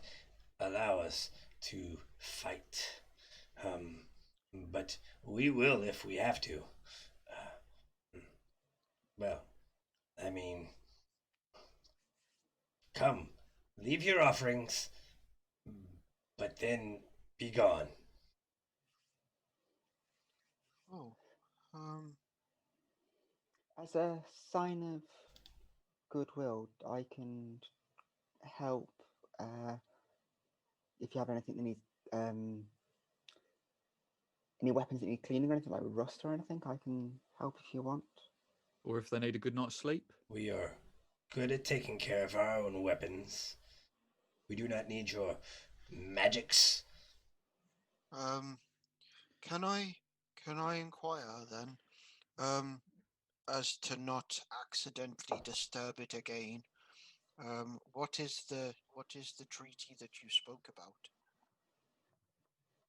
A: allow us to fight. But we will if we have to. Well, I mean, come, leave your offerings, but then be gone.
D: Oh,
C: As a sign of goodwill, I can help if you have anything that needs any weapons that need cleaning or anything like rust or anything. I can help if you want.
B: Or if they need a good night's sleep.
A: We are good at taking care of our own weapons. We do not need your magics.
D: Can I inquire then, as to not accidentally disturb it again? What is the treaty that you spoke about?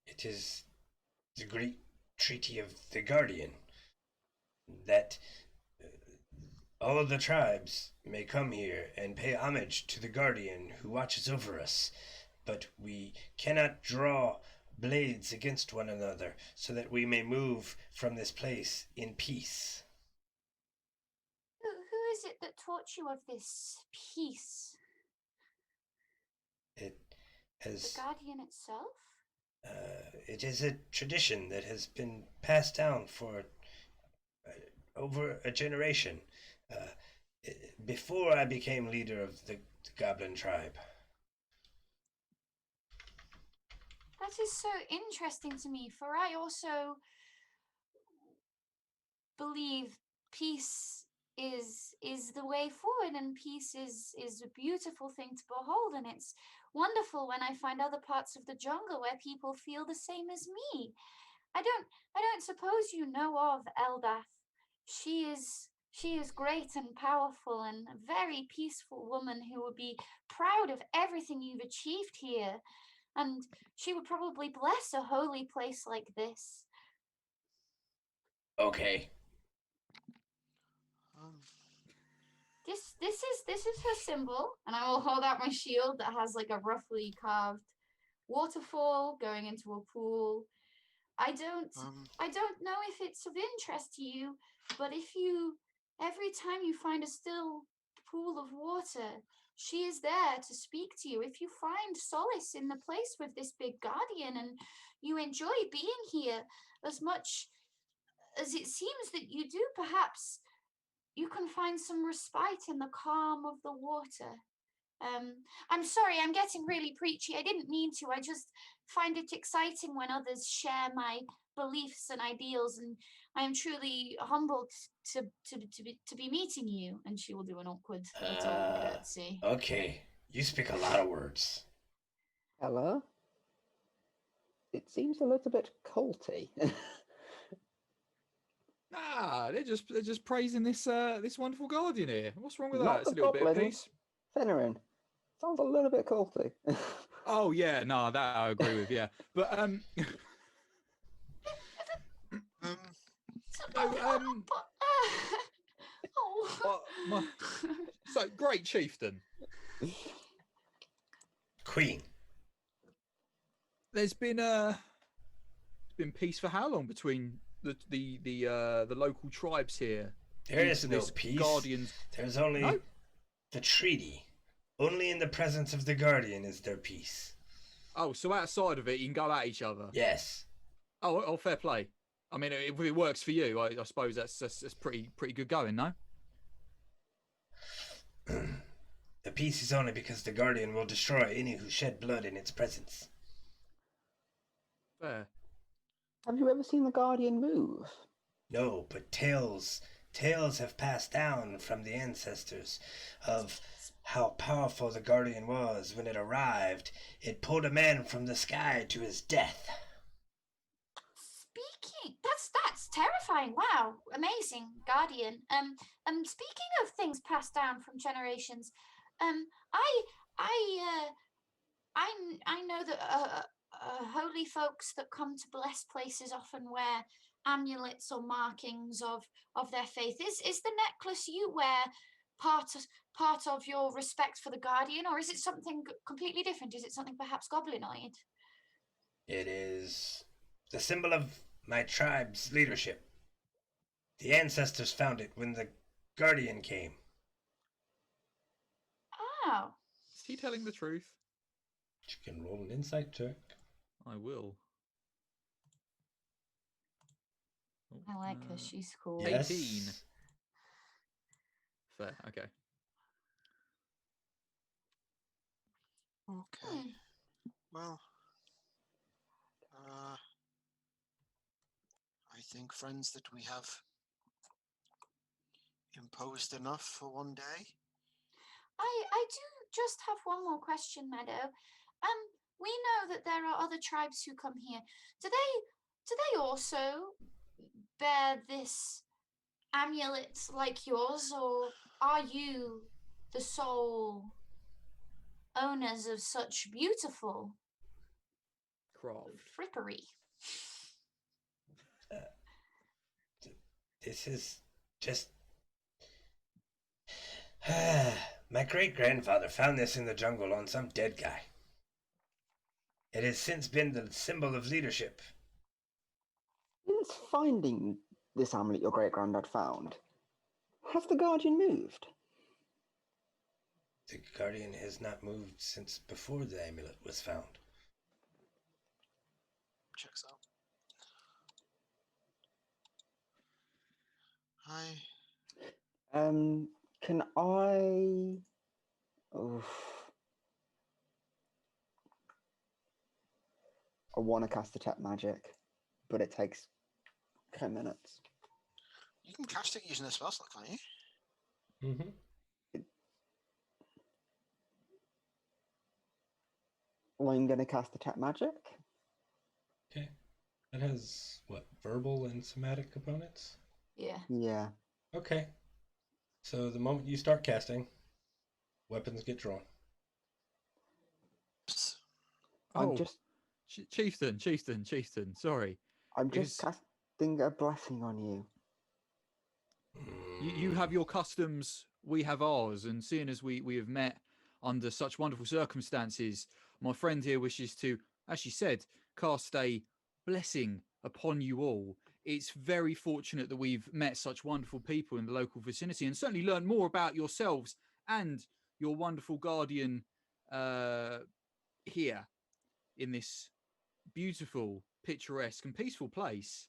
A: It is the great treaty of the Guardian, that all of the tribes may come here and pay homage to the Guardian who watches over us, but we cannot draw blades against one another so that we may move from this place in peace.
E: Who is it that taught you of this peace?
A: It
E: The
A: has
E: Guardian itself?
A: it is a tradition that has been passed down for over a generation. Before I became leader of the Goblin tribe.
E: That is so interesting to me, for I also believe peace is the way forward, and peace is a beautiful thing to behold, and it's wonderful when I find other parts of the jungle where people feel the same as me. I don't suppose you know of Eldath. She is great and powerful and a very peaceful woman who would be proud of everything you've achieved here, and she would probably bless a holy place like this.
A: Okay.
E: This is her symbol, and I will hold out my shield that has like a roughly carved waterfall going into a pool. I don't know if it's of interest to you, but if you every time you find a still pool of water, she is there to speak to you. If you find solace in the place with this big guardian and you enjoy being here as much as it seems that you do, perhaps you can find some respite in the calm of the water. I'm sorry, I'm getting really preachy. I didn't mean to. I just find it exciting when others share my beliefs and ideals, and I am truly humbled to be meeting you. And she will do an awkward little curtsy.
A: Okay. You speak a lot of words.
C: Hello? It seems a little bit culty.
B: Nah, they're just praising this this wonderful guardian here. What's wrong with
C: Not
B: that? It's
C: the
B: a little bit of
C: goblin.
B: peace.
C: Fennerin. Sounds a little bit culty.
B: Oh yeah, no, that I agree with. Yeah, but so great chieftain.
A: Queen.
B: There's been peace for how long between the local tribes here?
A: There
B: due
A: is
B: to
A: no
B: this
A: peace.
B: Guardians.
A: There's only
B: No?
A: the treaty. Only in the presence of the guardian is there peace.
B: Oh, so outside of it, you can go at each other.
A: Yes.
B: Oh, fair play. I mean, if it works for you, I suppose that's pretty good going, no?
A: The peace is only because the guardian will destroy any who shed blood in its presence.
B: Fair.
C: Have you ever seen the Guardian move?
A: No, but tales have passed down from the ancestors of how powerful the guardian was. When it arrived, it pulled a man from the sky to his death.
E: Speaking, that's terrifying. Wow, amazing, Guardian. Speaking of things passed down from generations, I know that holy folks that come to blessed places often wear amulets or markings of their faith. Is the necklace you wear part of your respect for the Guardian, or is it something completely different? Is it something perhaps goblinoid?
A: It is the symbol of my tribe's leadership. The ancestors found it when the guardian came.
E: Oh.
B: Is he telling the truth?
A: You can roll an insight check.
B: I will. Oh,
E: I like her. She's cool.
A: Yes.
B: 18. Fair. Okay.
D: Okay. Well, I think, friends, that we have imposed enough for one day.
E: I do just have one more question, Meadow. We know that there are other tribes who come here. Do they also bear this amulet like yours, or are you the sole owners of such beautiful
B: Craft.
E: frippery?
A: This is just... My great-grandfather found this in the jungle on some dead guy. It has since been the symbol of leadership.
C: Since finding this amulet your great-granddad found, has the Guardian moved?
A: The guardian has not moved since before the amulet was found.
D: Checks out.
C: Can I... Oof. I want to cast Detect Magic, but it takes 10 minutes.
D: You can cast it using a spell slot, can't you?
A: Mm-hmm.
C: I'm going to cast Detect Magic.
A: Okay. That has, what, verbal and somatic components?
E: Yeah.
C: Yeah.
A: Okay. So the moment you start casting, weapons get drawn.
D: Psst.
C: I'm
B: Oh,
C: just
B: chieftain. Sorry.
C: I'm
B: Because-
C: just casting a blessing on you.
B: You have your customs, we have ours, and seeing as we have met under such wonderful circumstances, my friend here wishes to, as she said, cast a blessing upon you all. It's very fortunate that we've met such wonderful people in the local vicinity and certainly learned more about yourselves and your wonderful guardian here in this beautiful, picturesque and peaceful place.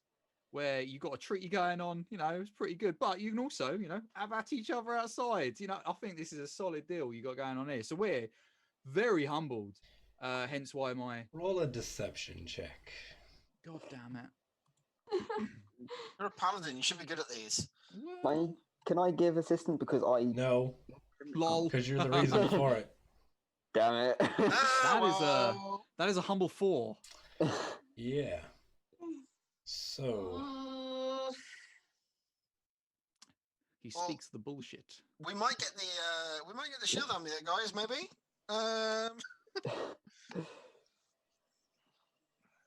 B: where you got a treaty going on. You know, it's pretty good. But you can also, you know, have at each other outside. You know, I think this is a solid deal you got going on here. So we're very humbled. Hence why my
A: Roll a deception check.
B: God damn it.
D: You're a paladin. You should be good at these.
B: Well,
C: Can I give assistance because I
A: No,
B: lol.
A: because you're the reason for it.
C: damn it.
B: That is a humble 4.
A: Yeah. So
B: He
D: Well,
B: speaks the bullshit.
D: We might get the shield amulet, guys. Maybe.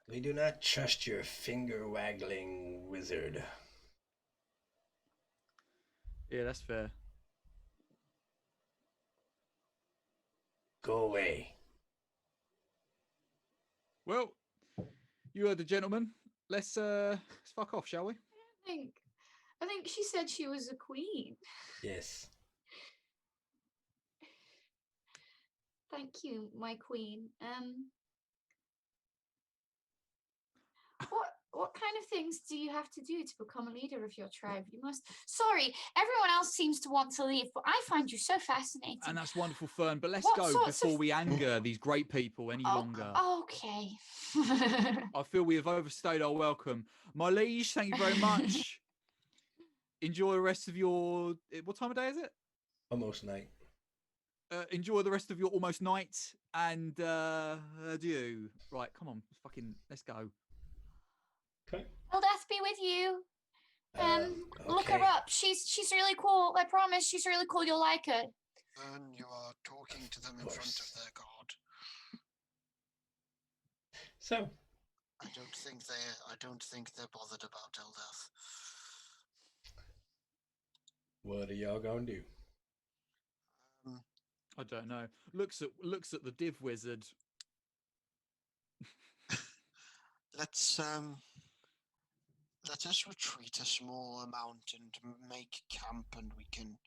A: we do not trust your finger-waggling wizard.
B: Yeah, that's fair.
A: Go away.
B: Well, you heard the gentleman. Let's fuck off, shall we?
E: I think she said she was a queen.
A: Yes.
E: Thank you, my queen. What kind of things do you have to do to become a leader of your tribe? You must. Sorry, everyone else seems to want to leave, but I find you so fascinating.
B: And that's wonderful, Fern. But let's
E: What
B: go
E: sorts
B: before
E: of-
B: we anger these great people any longer.
E: Okay.
B: I feel we have overstayed our welcome. My liege, thank you very much. Enjoy the rest of your... What time of day is it?
A: Almost night.
B: Enjoy the rest of your almost night. And adieu. Right, come on. Let's go.
A: Okay.
E: Will death be with you? Look her
A: Okay.
E: up. She's really cool. I promise, she's really cool. You'll like her.
D: And you are talking to them in front of their god.
A: So,
D: I don't think they're bothered about Eldeath.
A: what are y'all gonna do?
B: I don't know. Looks at the div wizard.
D: Let us retreat a small amount and make camp, and we can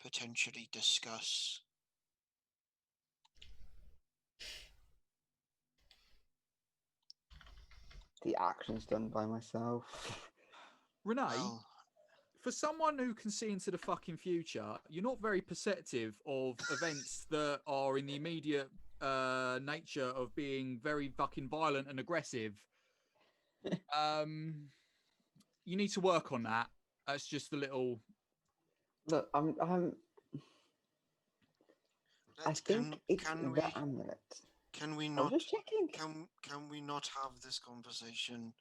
D: potentially discuss.
C: The action's done by myself.
B: Renee,
D: Well,
B: for someone who can see into the fucking future, you're not very perceptive of events that are in the immediate nature of being very fucking violent and aggressive. You need to work on that. That's just a little.
C: Look, I think it's
D: can
C: the amulet.
D: Can we
C: I was
D: not?
C: just checking.
D: Can we not have this conversation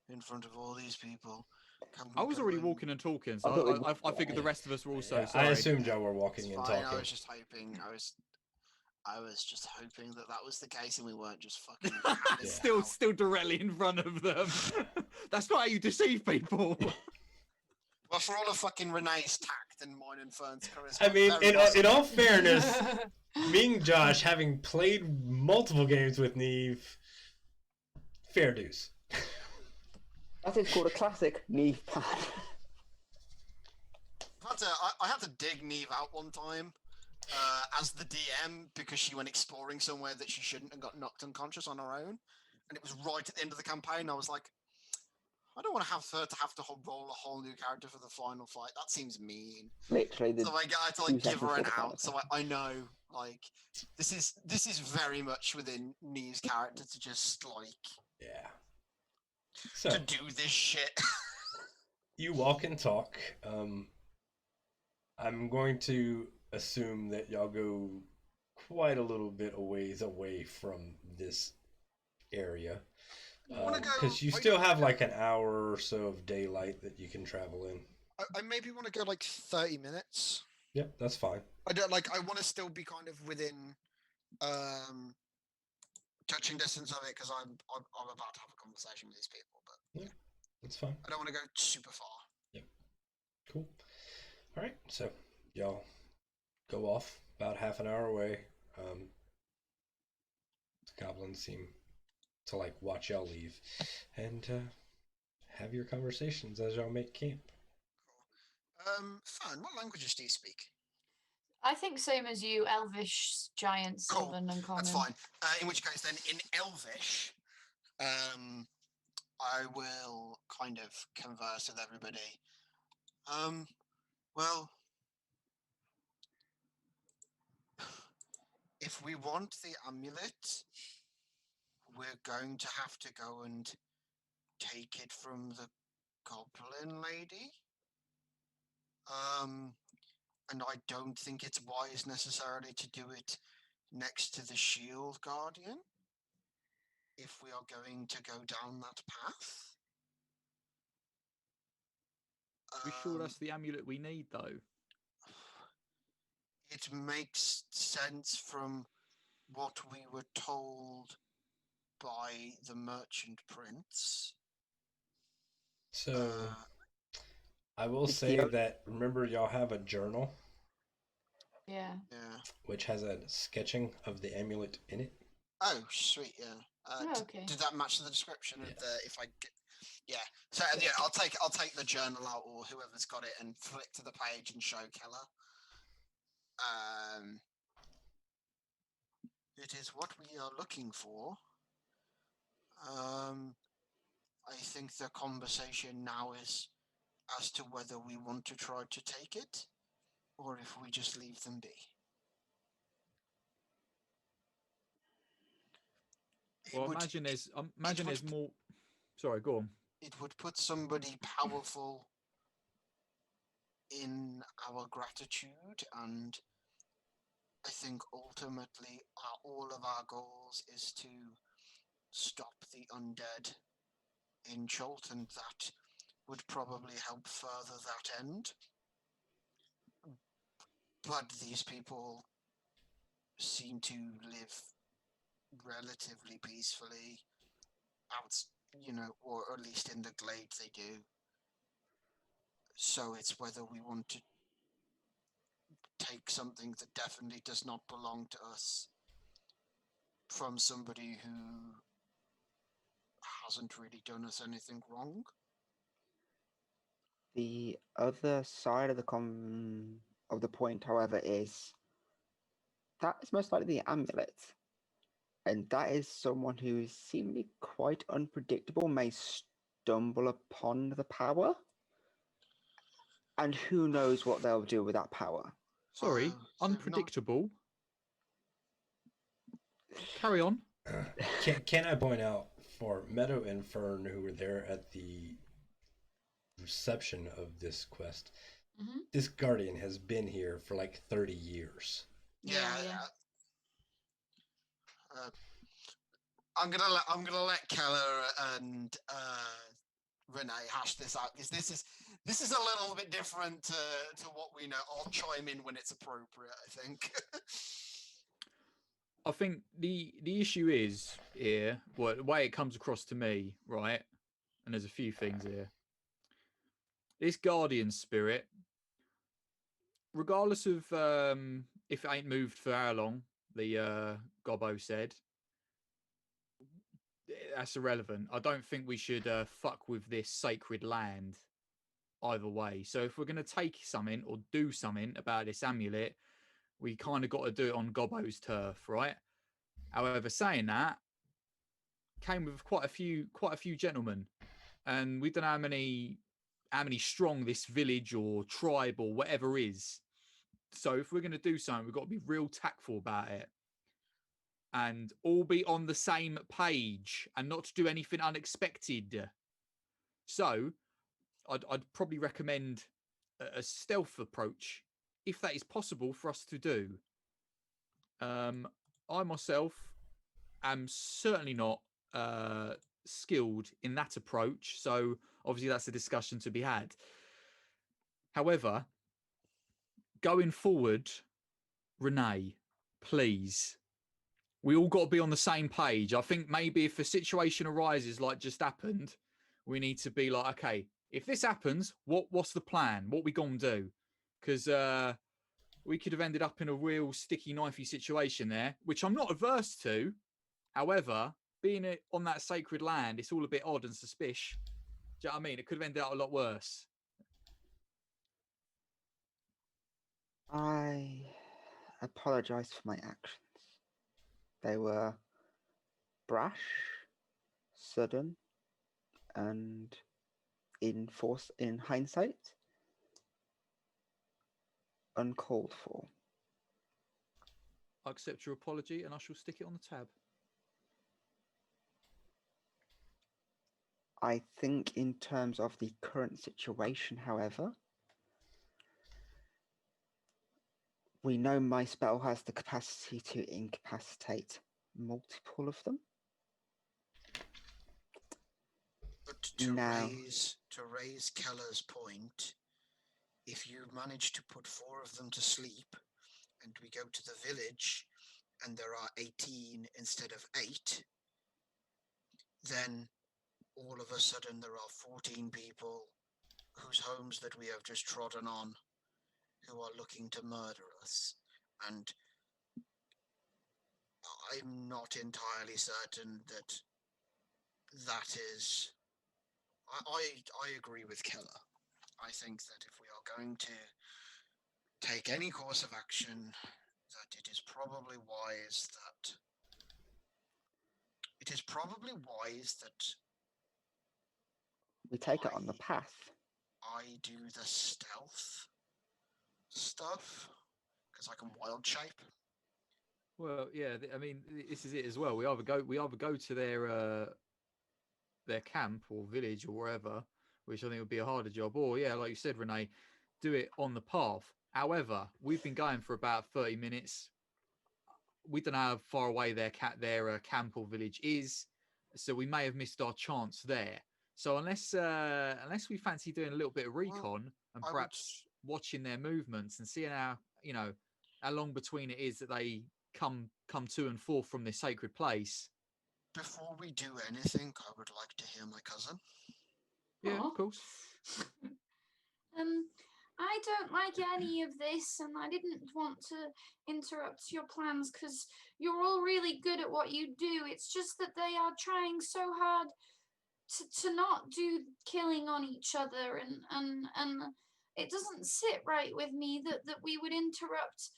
D: in front of all these people?
B: I was already walking and talking, so
C: I thought
B: I figured the rest of us were also.
A: Yeah,
B: Sorry.
A: I assumed y'all were walking
D: It's
A: and
D: fine.
A: talking.
D: I was just hoping. I was just hoping that was the case, and we weren't just fucking.
A: Yeah.
B: Still directly in front of them. That's not how you deceive people.
D: Well, for all of fucking Renee's tact and mine and Fern's charisma.
A: I mean,
D: very
A: in
D: possible.
A: all fairness, me and Josh, having played multiple games with Neve, fair dues.
C: That is called a classic Neve pad.
D: I had to dig Neve out one time as the DM because she went exploring somewhere that she shouldn't and got knocked unconscious on her own. And it was right at the end of the campaign. I was like, I don't want to have her to roll a whole new character for the final fight. That seems mean.
C: Literally,
D: So I had to
C: 2
D: give her an
C: seconds
D: out. So I know, like, this is very much within Neve's character to just
A: Yeah. So
D: to do this shit.
A: you walk and talk. I'm going to assume that y'all go quite a little bit a ways away from this area. Because you still have like an hour or so of daylight that you can travel in.
D: I maybe want to go like 30 minutes.
A: Yep, that's fine.
D: I don't like. I want to still be kind of within touching distance of it because I'm about to have a conversation with these people, but
A: That's fine.
D: I don't want to go super far.
A: Cool. All right, so y'all go off about half an hour away. The goblins seem to like watch y'all leave, and have your conversations as y'all make camp.
D: Fern, what languages do you speak?
E: I think same as you, Elvish, Giant,
D: Cool,
E: Sylvan, and Common.
D: That's fine. In which case, then, in Elvish, I will kind of converse with everybody. Well, if we want the amulet, we're going to have to go and take it from the goblin lady. And I don't think it's wise necessarily to do it next to the shield guardian if we are going to go down that path.
B: We sure that's the amulet we need, though?
D: It makes sense from what we were told by the merchant prince.
A: So I will
C: It's
A: say
C: the
A: that, remember, y'all have a journal
E: Yeah.
D: Yeah.
A: which has a sketching of the amulet in it.
D: Oh, sweet. Yeah.
E: Oh, okay.
D: Did that match the description of
A: Yeah.
D: the? If I get, yeah. So yeah, I'll take the journal out or whoever's got it and flick to the page and show Keller. It is what we are looking for. I think the conversation now is as to whether we want to try to take it or if we just leave them be.
B: Well, imagine there's more. Sorry, go on.
D: It would put somebody powerful in our gratitude, and I think ultimately all of our goals is to stop the undead in Cholt, and that would probably help further that end. But these people seem to live relatively peacefully out, or at least in the glade they do. So it's whether we want to take something that definitely does not belong to us from somebody who hasn't really done us anything wrong.
C: The other side of the point, however, is that is most likely the amulet, and that is someone who is seemingly quite unpredictable, may stumble upon the power, and who knows what they'll do with that power.
B: Sorry,
D: They've not-
B: unpredictable. Carry on.
A: Can I point out, for Meadow and Fern, who were there at the reception of this quest, this guardian has been here for like 30 years.
E: Yeah.
D: I'm gonna let Keller and Renee hash this out, because this is a little bit different to what we know. I'll chime in when it's appropriate, I think.
B: I think the issue is here, well, the way it comes across to me, right? And there's a few things here. This guardian spirit, regardless of if it ain't moved for how long, the Gobbo said, that's irrelevant. I don't think we should fuck with this sacred land either way. So if we're going to take something or do something about this amulet, we kind of got to do it on Gobbo's turf, right? However, saying that, came with quite a few gentlemen, and we don't know how many strong this village or tribe or whatever is. So if we're going to do something, we've got to be real tactful about it and all be on the same page and not do anything unexpected. So I'd probably recommend a stealth approach if that is possible for us to do. I myself am certainly not skilled in that approach, so obviously that's a discussion to be had. However, going forward, Renee, please, we all got to be on the same page. I think maybe if a situation arises like just happened, we need to be like, okay, if this happens, what's the plan? What we gonna do? Because we could have ended up in a real sticky knifey situation there, which I'm not averse to. However, being on that sacred land, it's all a bit odd and suspicious. Do you know what I mean? It could have ended up a lot worse.
C: I apologize for my actions. They were brash, sudden, and in hindsight, uncalled for.
B: I accept your apology, and I shall stick it on the tab.
C: I think in terms of the current situation, however, we know my spell has the capacity to incapacitate multiple of them.
D: But to
C: Now-
D: raise Keller's point, if you manage to put 4 of them to sleep, and we go to the village, and there are 18 instead of 8, then all of a sudden there are 14 people whose homes that we have just trodden on who are looking to murder us. And I'm not entirely certain that that is... I agree with Keller. I think that if we are going to take any course of action, that it is probably wise that
C: we take it on the path.
D: I do the stealth stuff because I can wild shape.
B: Well, yeah. I mean, this is it as well. We either go to their camp or village or wherever, which I think would be a harder job, or yeah, like you said, Renee, do it on the path. However, we've been going for about 30 minutes. We don't know how far away their camp or village is, so we may have missed our chance there. So unless we fancy doing a little bit of recon and perhaps watching their movements and seeing how long between it is that they come to and forth from this sacred place.
D: Before we do anything, I would like to hear my cousin.
B: Yeah,
E: Aw.
B: of course.
E: I don't like any of this, and I didn't want to interrupt your plans because you're all really good at what you do. It's just that they are trying so hard to not do killing on each other, and it doesn't sit right with me that we would interrupt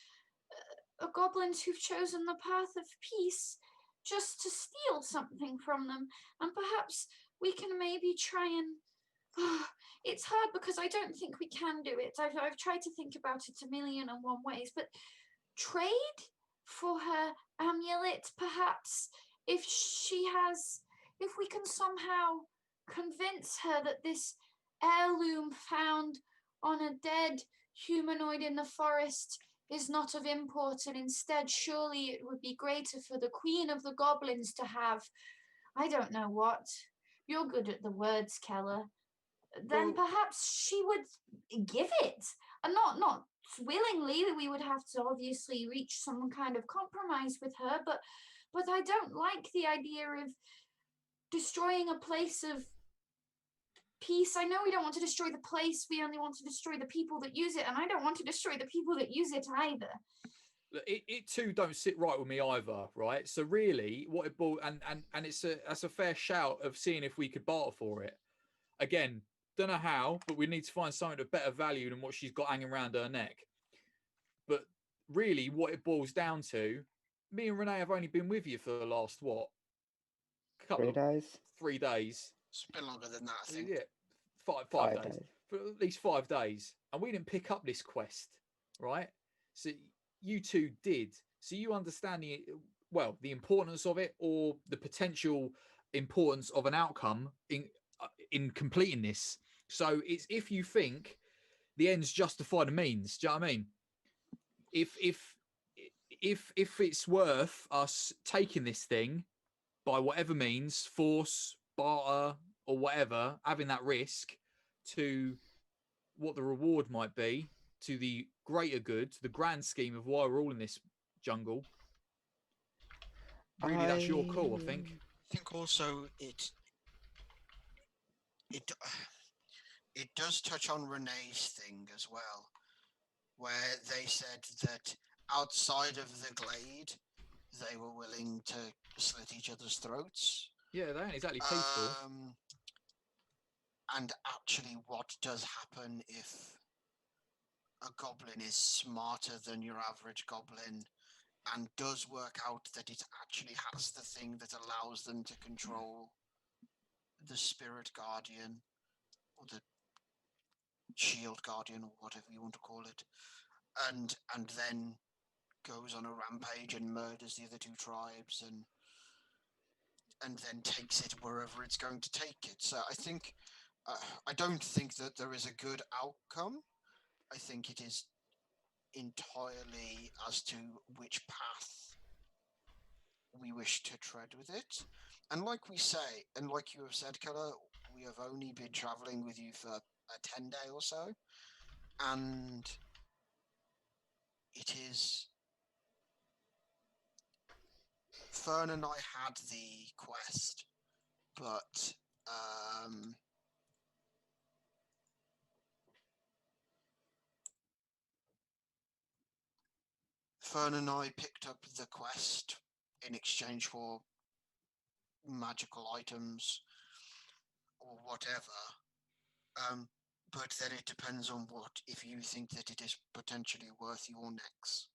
E: goblins who've chosen the path of peace just to steal something from them. And perhaps we can maybe try and... it's hard because I don't think we can do it. I've tried to think about it 1,000,001 ways, but trade for her amulet, perhaps, if we can somehow convince her that this heirloom found on a dead humanoid in the forest is not of import, and instead surely it would be greater for the queen of the goblins to have, I don't know what. You're good at the words, Keller. Then perhaps she would give it, and not willingly. We would have to obviously reach some kind of compromise with her, but I don't like the idea of destroying a place of peace. I know we don't want to destroy the place, we only want to destroy the people that use it, and I don't want to destroy the people that use it either.
B: It too don't sit right with me either, right? So really, what it bought, and that's a fair shout of seeing if we could barter for it. Again, don't know how, but we need to find something of better value than what she's got hanging around her neck. But really, what it boils down to, me and Renee have only been with you for the last, what?
C: 3 days?
B: 3 days.
D: It's a bit longer than that, I think.
B: Yeah, five days. For at least 5 days. And we didn't pick up this quest, right? So you two did. So you understand the importance of it, or the potential importance of an outcome in completing this. So it's if you think the ends justify the means. Do you know what I mean? If it's worth us taking this thing by whatever means, force, barter, or whatever, having that risk to what the reward might be, to the greater good, to the grand scheme of why we're all in this jungle. Really, that's your call, I think.
D: I think also it does touch on Renee's thing as well, where they said that outside of the glade, they were willing to slit each other's throats.
B: Yeah, they ain't exactly peaceful.
D: And actually, what does happen if a goblin is smarter than your average goblin and does work out that it actually has the thing that allows them to control the spirit guardian, or the shield guardian, or whatever you want to call it, and then goes on a rampage and murders the other two tribes, and then takes it wherever it's going to take it. So I think I don't think that there is a good outcome. I think it is entirely as to which path we wish to tread with it. And like we say, and like you have said, Keller, we have only been traveling with you for a 10-day or so, and it is. Fern and I had the quest, but Fern and I picked up the quest in exchange for magical items or whatever. But then it depends on if you think that it is potentially worth your necks.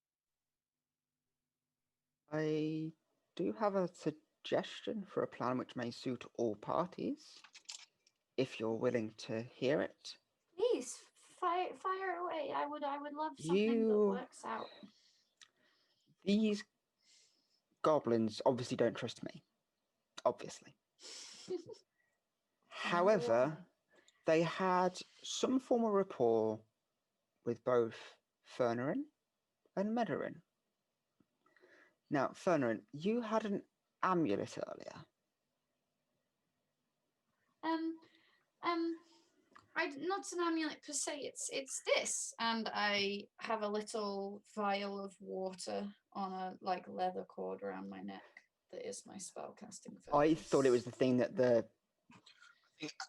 C: I do have a suggestion for a plan which may suit all parties, if you're willing to hear it.
E: Please fire away. I would love something that works out.
C: These goblins obviously don't trust me. Obviously. However, they had some form of rapport with both Fernerin and Medarin. Now, Fernerin, you had an amulet earlier.
E: Not an amulet per se. It's this, and I have a little vial of water on a leather cord around my neck. That is my spellcasting focus.
C: I thought it was the thing that the.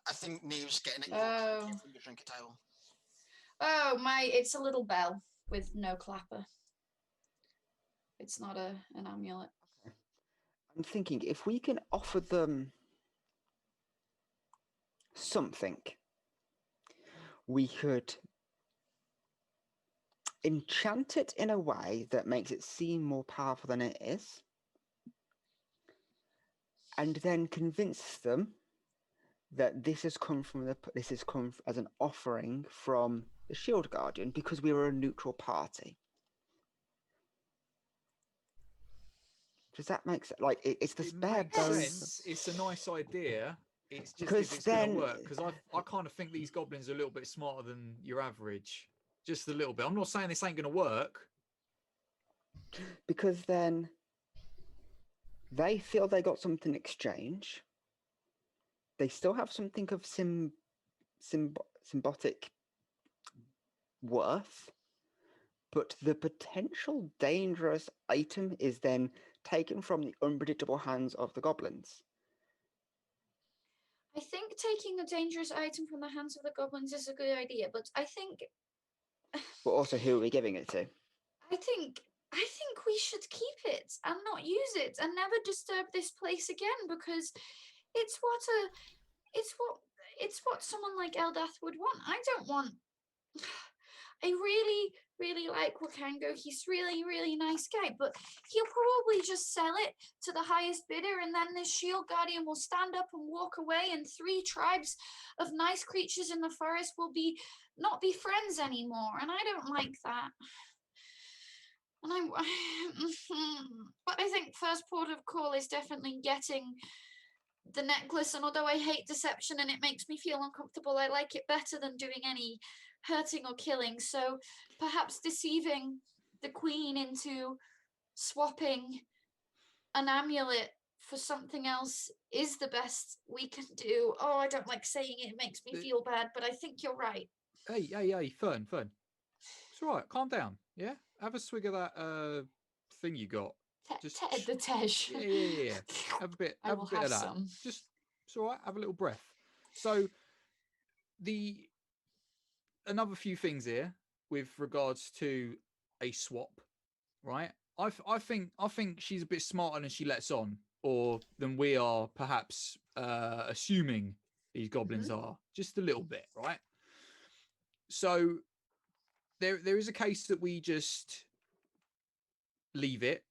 D: I think Neve's getting it from your trinket table.
E: Oh my! It's a little bell with no clapper. It's not an amulet.
C: Okay. I'm thinking if we can offer them something, we could enchant it in a way that makes it seem more powerful than it is, and then convince them that this has come as an offering from the Shield Guardian because we were a neutral party. Does that make sense? Like it's the bare bones.
B: It's a nice idea. It's just
C: because
B: if it's
C: then
B: going to work. Because I kind of think these goblins are a little bit smarter than your average. Just a little bit. I'm not saying this ain't going to work.
C: Because then they feel they got something in exchange. They still have something of symbiotic worth, but the potential dangerous item is then taken from the unpredictable hands of the goblins.
E: I think taking a dangerous item from the hands of the goblins is a good idea, but I think.
C: But also, who are we giving it to?
E: I think we should keep it and not use it and never disturb this place again because it's what someone like Eldath would want. I don't want. I really, really like Wakango. He's really, really nice guy, but he'll probably just sell it to the highest bidder, and then the Shield Guardian will stand up and walk away, and 3 tribes of nice creatures in the forest will not be friends anymore, and I don't like that. And but I think first port of call is definitely getting the necklace, and although I hate deception and it makes me feel uncomfortable, I like it better than doing any hurting or killing. So perhaps deceiving the queen into swapping an amulet for something else is the best we can do. Oh, I don't like saying it. It makes me feel bad, but I think you're right.
B: Hey, Fern. It's all right. Calm down. Yeah? Have a swig of that thing you got.
E: The Tej.
B: Yeah. Have a bit of that.
E: Some.
B: Just, it's all right. Have a little breath. So another few things here with regards to a swap, right? I think she's a bit smarter than she lets on, or than we are perhaps assuming these goblins are, just a little bit, right? So there is a case that we just leave it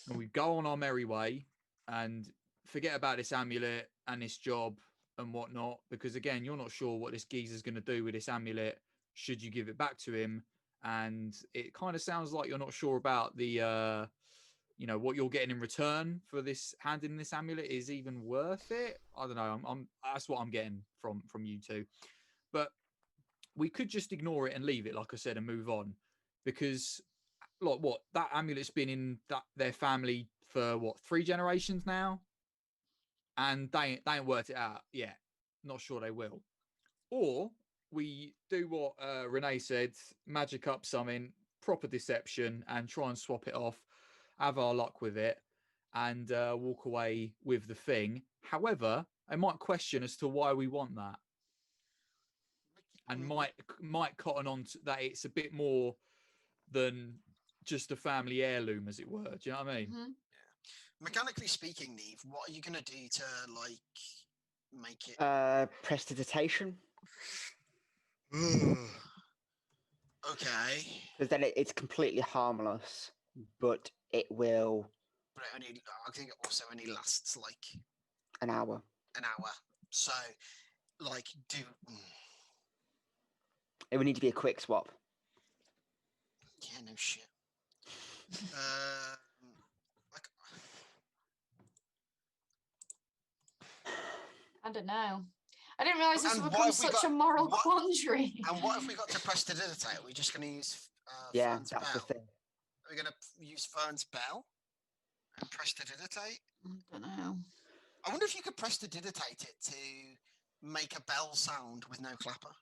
B: and we go on our merry way and forget about this amulet and this job and whatnot, because again, you're not sure what this geezer's going to do with this amulet should you give it back to him. And it kind of sounds like you're not sure about the what you're getting in return for this handing this amulet is even worth it. I don't know. I'm that's what I'm getting from you two. But we could just ignore it and leave it, like I said, and move on, because like what, that amulet's been in their family for what, 3 generations now, and they ain't worked it out yet. Not sure they will. Or we do what Renee said, magic up something, proper deception, and try and swap it off, have our luck with it, and walk away with the thing. However, I might question as to why we want that, and might cotton on to that it's a bit more than just a family heirloom, as it were. Do you know what I mean?
E: Mhm.
F: Mechanically speaking, Neve, what are you gonna do to like make it?
C: Prestidigitation,
F: Okay,
C: because then it's completely harmless, but it will
F: but I think it also only lasts like
C: an hour.
F: an hour. So, like,
C: It would need to be a quick swap.
F: yeah, no shit. Like,
E: I don't know. I didn't realize this
F: And
E: would
F: what
E: become
F: have we
E: such
F: got-
E: a moral
F: what-
E: quandary.
F: and what if we got to prestidigitate? Are we just gonna use
C: Yeah,
F: Fern's
C: that's
F: bell?
C: the thing.
F: Are we gonna use Fern's bell and prestidigitate?
E: I don't know.
F: I wonder if you could prestidigitate it to make a bell sound with no clapper.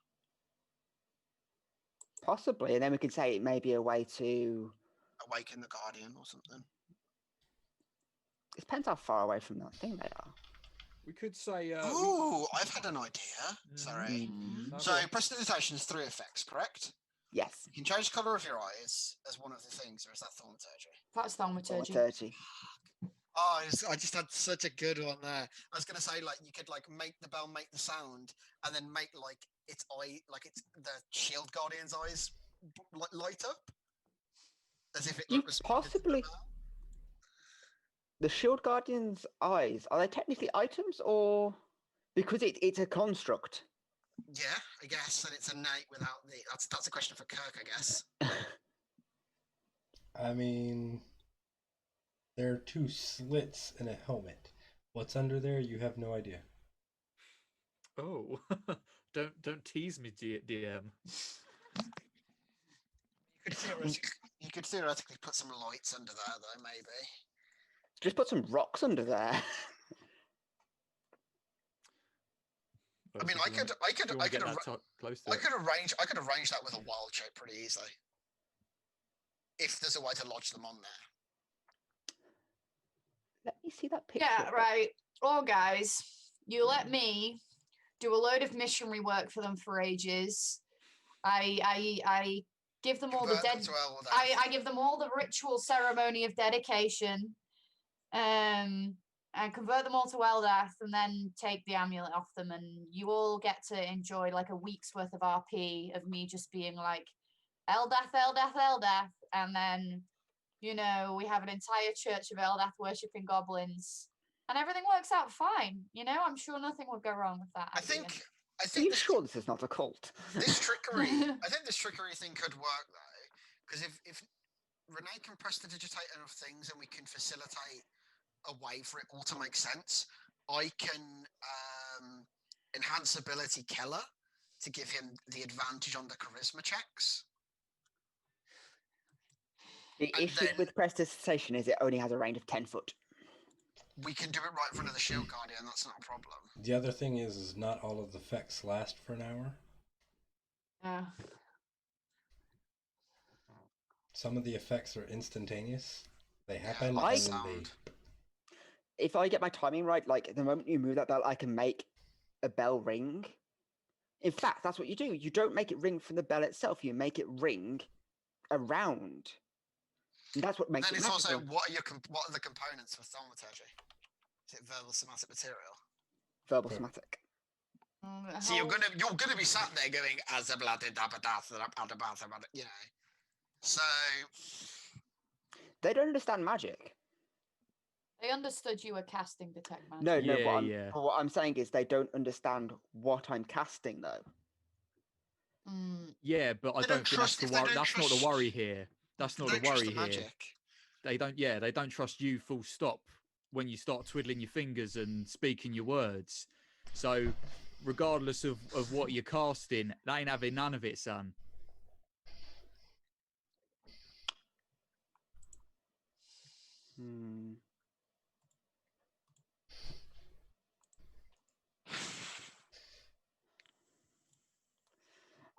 C: Possibly, and then we could say it may be a way to.
F: Awaken the Guardian or something.
C: It depends how far away from that thing they are.
B: We could say.
F: Ooh, I've had an idea. Sorry.
E: Mm.
B: No,
F: So
B: go on.
F: prestidigitation is 3 effects, correct?
C: Yes,
F: You can change the colour of your eyes as one of the things, or is that thaumaturgy?
E: That's thaumaturgy.
C: 30.
F: Oh, I just had such a good one there. I was gonna say, like, you could like make the bell make the sound, and then make like its eye, like it's the Shield Guardian's eyes, light up, as if it
C: You
F: like, responded to the
C: possibly-
F: bell.
C: The Shield Guardian's eyes, are they technically items or because it's a construct?
F: Yeah, I guess, and it's innate without the. That's a question for Kirk, I guess.
A: I mean, there are 2 slits in a helmet. What's under there? You have no idea.
B: Oh, don't tease me, DM.
F: You could theoretically put some lights under there, though, maybe.
C: Just put some rocks under there.
F: I mean, I could arrange that with a wild shape pretty easily. If there's a way to lodge them on there.
C: Let me see that picture.
E: Yeah, right. Well, guys, you let me do a load of missionary work for them for ages. I give them all the
F: Convert them
E: dead.
F: to Elder.
E: I give them all the ritual ceremony of dedication, and convert them all to Eldath, and then take the amulet off them, and you all get to enjoy like a week's worth of RP of me just being like, Eldath, Eldath, Eldath, and then we have an entire church of Eldath worshipping goblins, and everything works out fine. I'm sure nothing would go wrong with that.
F: I
E: idea.
F: think
C: Are you sure this is not a cult?
F: this trickery. I think this trickery thing could work though, because if Renee can prestidigitate enough things and we can facilitate a way for it all to make sense, I can enhance ability Keller to give him the advantage on the charisma checks.
C: The
F: And
C: issue
F: then-
C: with prestidigitation is it only has a range of 10 foot.
F: We can do it right in front of the Shield Guardian. That's not a problem.
A: The other thing is not all of the effects last for an hour.
E: Yeah.
A: Some of the effects are instantaneous. They
F: Yeah,
A: happen
F: like
A: and then
F: sound.
C: If I get my timing right, like the moment you move that bell, I can make a bell ring. In fact, that's what you do. You don't make it ring from the bell itself. You make it ring around. And that's what makes
F: Then
C: it
F: it's also
C: magical.
F: what are the components for thaumaturgy? Is it verbal somatic material?
C: Verbal
A: Correct.
C: somatic.
F: So you're gonna be sat there going as a bloody you know. So
C: They don't understand magic.
E: I understood you were casting detect magic.
C: No, no.
B: Yeah.
C: What I'm saying is they don't understand what I'm casting, though.
B: Yeah, but I
F: They
B: don't
F: don't
B: think that's
F: trust-
B: the
F: if they
B: worry.
F: don't
B: That's not the
F: trust-
B: worry here. That's
F: They
B: not the
F: don't trust
B: worry
F: the
B: here.
F: magic.
B: They don't. Yeah, they don't trust you. Full stop. When you start twiddling your fingers and speaking your words, so regardless of what you're casting, they ain't having none of it, son.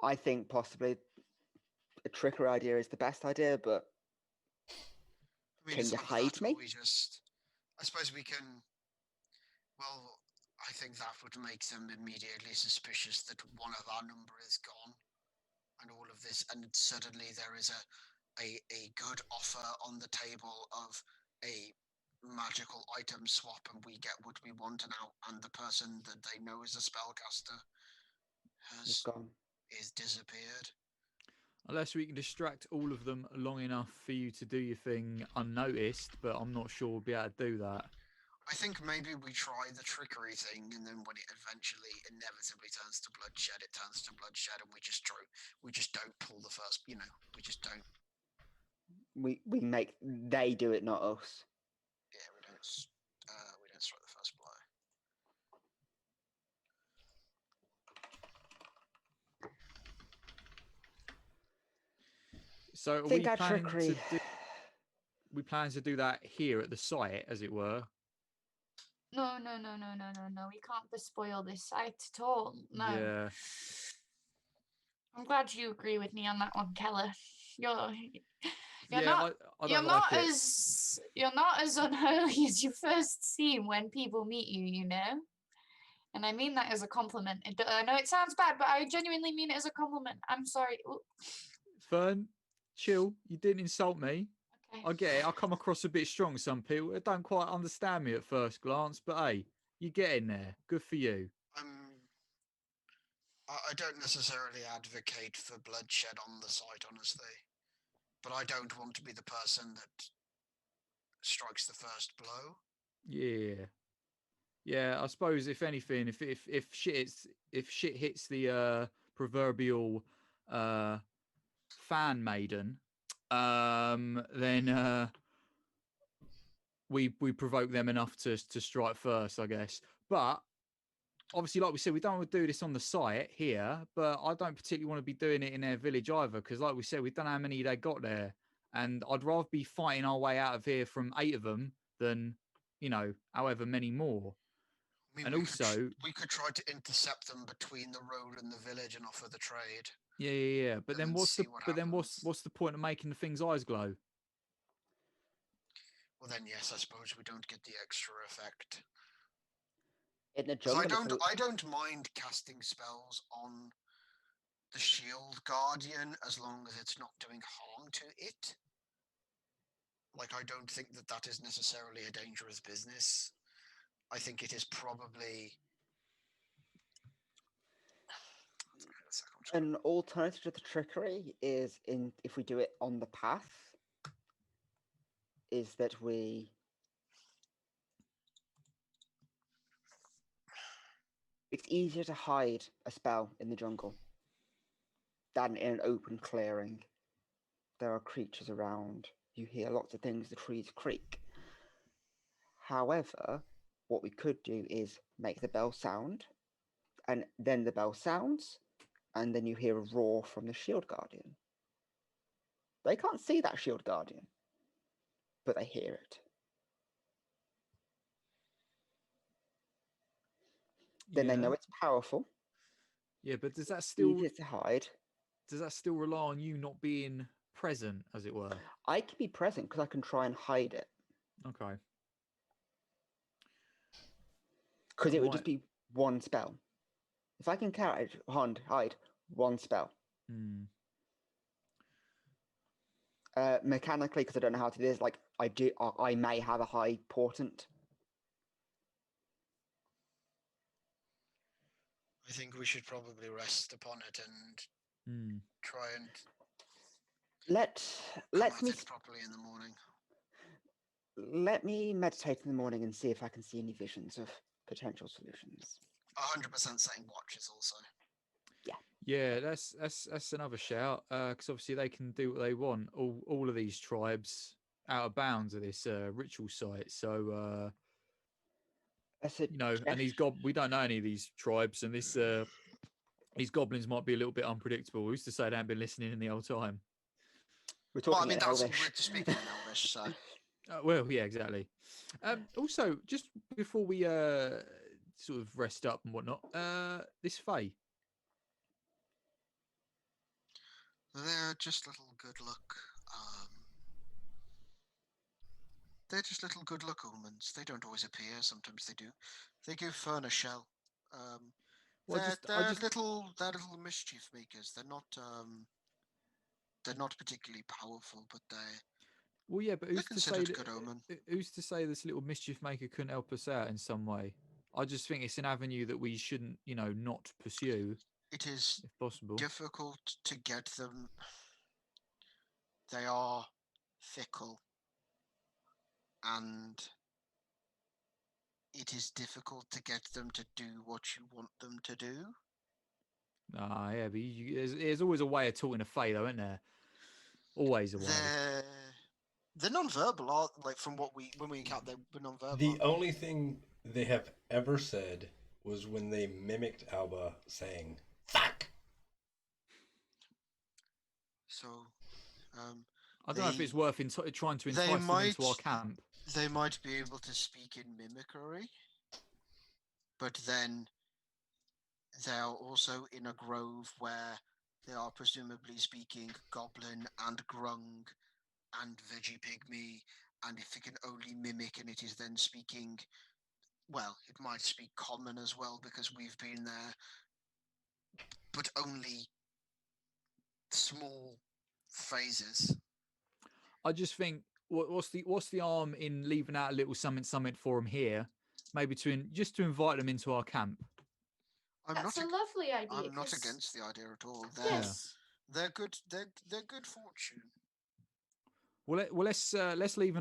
C: I think possibly a trickery idea is the best idea, but
F: I mean,
C: can
F: it's
C: you
F: either
C: hide
F: that
C: me?
F: or we just. I suppose we can. Well, I think that would make them immediately suspicious that one of our number is gone, and all of this, and suddenly there is a good offer on the table of a magical item swap, and we get what we want now, and the person that they know is a spellcaster
C: It's
F: has
C: gone.
F: is disappeared.
B: Unless we can distract all of them long enough for you to do your thing unnoticed, but I'm not sure we'll be able to do that.
F: I think maybe we try the trickery thing, and then when it eventually inevitably turns to bloodshed, it turns to bloodshed, and we just don't pull the first. We just don't.
C: They do it, not us.
F: Yeah, we don't strike the first blow.
B: So are
C: Think
B: we
C: our
B: planning
C: trickery.
B: we plan to do that here at the site, as it were?
E: No. We can't despoil this site at all. No.
B: Yeah.
E: I'm glad you agree with me on that one, Keller. You're
B: Yeah,
E: not
B: I
E: you're
B: don't
E: not
B: like it.
E: as unholy as you first seem when people meet you, you know? And I mean that as a compliment. I know it sounds bad, but I genuinely mean it as a compliment. I'm sorry. Ooh,
B: Fern, chill. You didn't insult me.
E: okay.
B: I get it. I come across a bit strong. Some people don't quite understand me at first glance, but hey, you get in there. Good for you.
F: I don't necessarily advocate for bloodshed on the site, honestly, but I don't want to be the person that strikes the first blow.
B: Yeah. Yeah, I suppose if anything, if shit hits the proverbial fan maiden, then we provoke them enough to strike first, I guess. But obviously, like we said, we don't want to do this on the site here, but I don't particularly want to be doing it in their village either, because like we said, we don't know how many they got there, and I'd rather be fighting our way out of here from 8 of them than however many more.
F: I mean,
B: And also,
F: we could try to intercept them between the road and the village and offer the trade.
B: yeah. But
F: And
B: then
F: then
B: what's
F: see
B: the
F: what
B: but then
F: happens.
B: what's the point of making the thing's eyes glow?
F: Well, then yes, I suppose we don't get the extra effect.
C: In the
F: 'Cause
C: jungle,
F: I don't mind casting spells on the shield guardian as long as it's not doing harm to it. Like, I don't think that is necessarily a dangerous business. I think it is probably
C: an alternative to the trickery is if we do it on the path, is that it's easier to hide a spell in the jungle than in an open clearing. There are creatures around. You hear lots of things, the trees creak. However, what we could do is make the bell sound, and then the bell sounds, and then you hear a roar from the shield guardian. They can't see that shield guardian, but they hear it. Then they know it's powerful.
B: Yeah, but does that
C: It's
B: still
C: easier to hide.
B: rely on you not being present, as it were?
C: I can be present because I can try and hide it.
B: Okay.
C: Because it would just be one spell. If I can hide one spell. Mechanically, because I don't know how to do this, like I may have a high portent.
F: I think we should probably rest upon it and try and
C: Let me
F: it properly in the morning.
C: Let me meditate in the morning and see if I can see any visions of potential solutions.
F: 100% setting watches also.
B: Yeah, that's another shout. Because obviously they can do what they want. All of these tribes out of bounds of this ritual site. So
C: A
B: and these we don't know any of these tribes, and this these goblins might be a little bit unpredictable. Who's to say they haven't been listening in the whole time?
C: We're
F: Well, I
C: talking
F: mean,
C: in
F: that's
C: Elvish.
F: we're just speaking in Elvish, so
B: Well, yeah, exactly. Also, just before we sort of rest up and whatnot, this Fae.
F: they're just little good luck. They're just little good luck omens. They don't always appear. Sometimes they do. They give Fern a shell.
B: Well,
F: They're little mischief makers. They're not particularly powerful, but
B: well, yeah, but
F: they're
B: who's to say
F: considered a
B: that?
F: good omen.
B: Who's to say this little mischief maker couldn't help us out in some way? I just think it's an avenue that we shouldn't, not pursue
F: It is
B: if possible.
F: difficult to get them. They are fickle, and it is difficult to get them to do what you want them to do.
B: Yeah, but there's always a way of talking to Fae, though, isn't there? Always a way.
F: They're non-verbal, like from what when we encountered, they were non-verbal.
A: The only thing they have ever said was when they mimicked Alba saying "fuck."
F: So,
B: I don't know if it's worth trying to entice them into our camp.
F: They might be able to speak in mimicry, but then they are also in a grove where they are presumably speaking Goblin and Grung and Veggie Pygmy, and if it can only mimic and it is then speaking, well, it might speak Common as well because we've been there, but only small phrases.
B: I just think what's the harm in leaving out a little something for them here, maybe just to invite them into our camp.
E: That's a lovely idea.
F: I'm not against the idea at all.
E: Yes,
F: they're good. They're good fortune.
B: Well, let's leave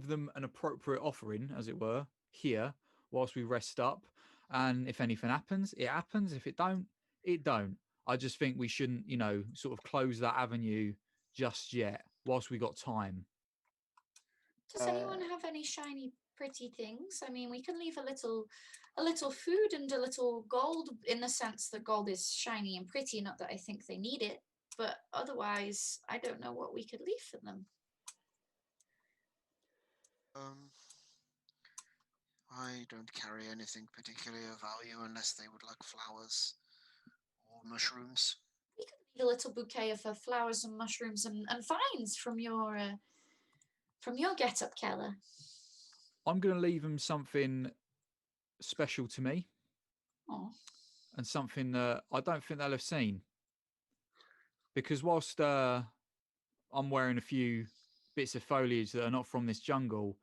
B: them an appropriate offering, as it were, here whilst we rest up. And if anything happens, it happens. If it don't, it don't. I just think we shouldn't, sort of close that avenue just yet whilst we got time.
E: Does anyone have any shiny, pretty things? I mean, we can leave a little food and a little gold, in the sense that gold is shiny and pretty. Not that I think they need it, but otherwise, I don't know what we could leave for them.
F: I don't carry anything particularly of value unless they would like flowers or mushrooms.
E: We could leave a little bouquet of flowers and mushrooms and vines from your get-up, Keller.
B: I'm going to leave them something special to me.
E: Oh.
B: And something that I don't think they'll have seen. Because whilst I'm wearing a few bits of foliage that are not from this jungle,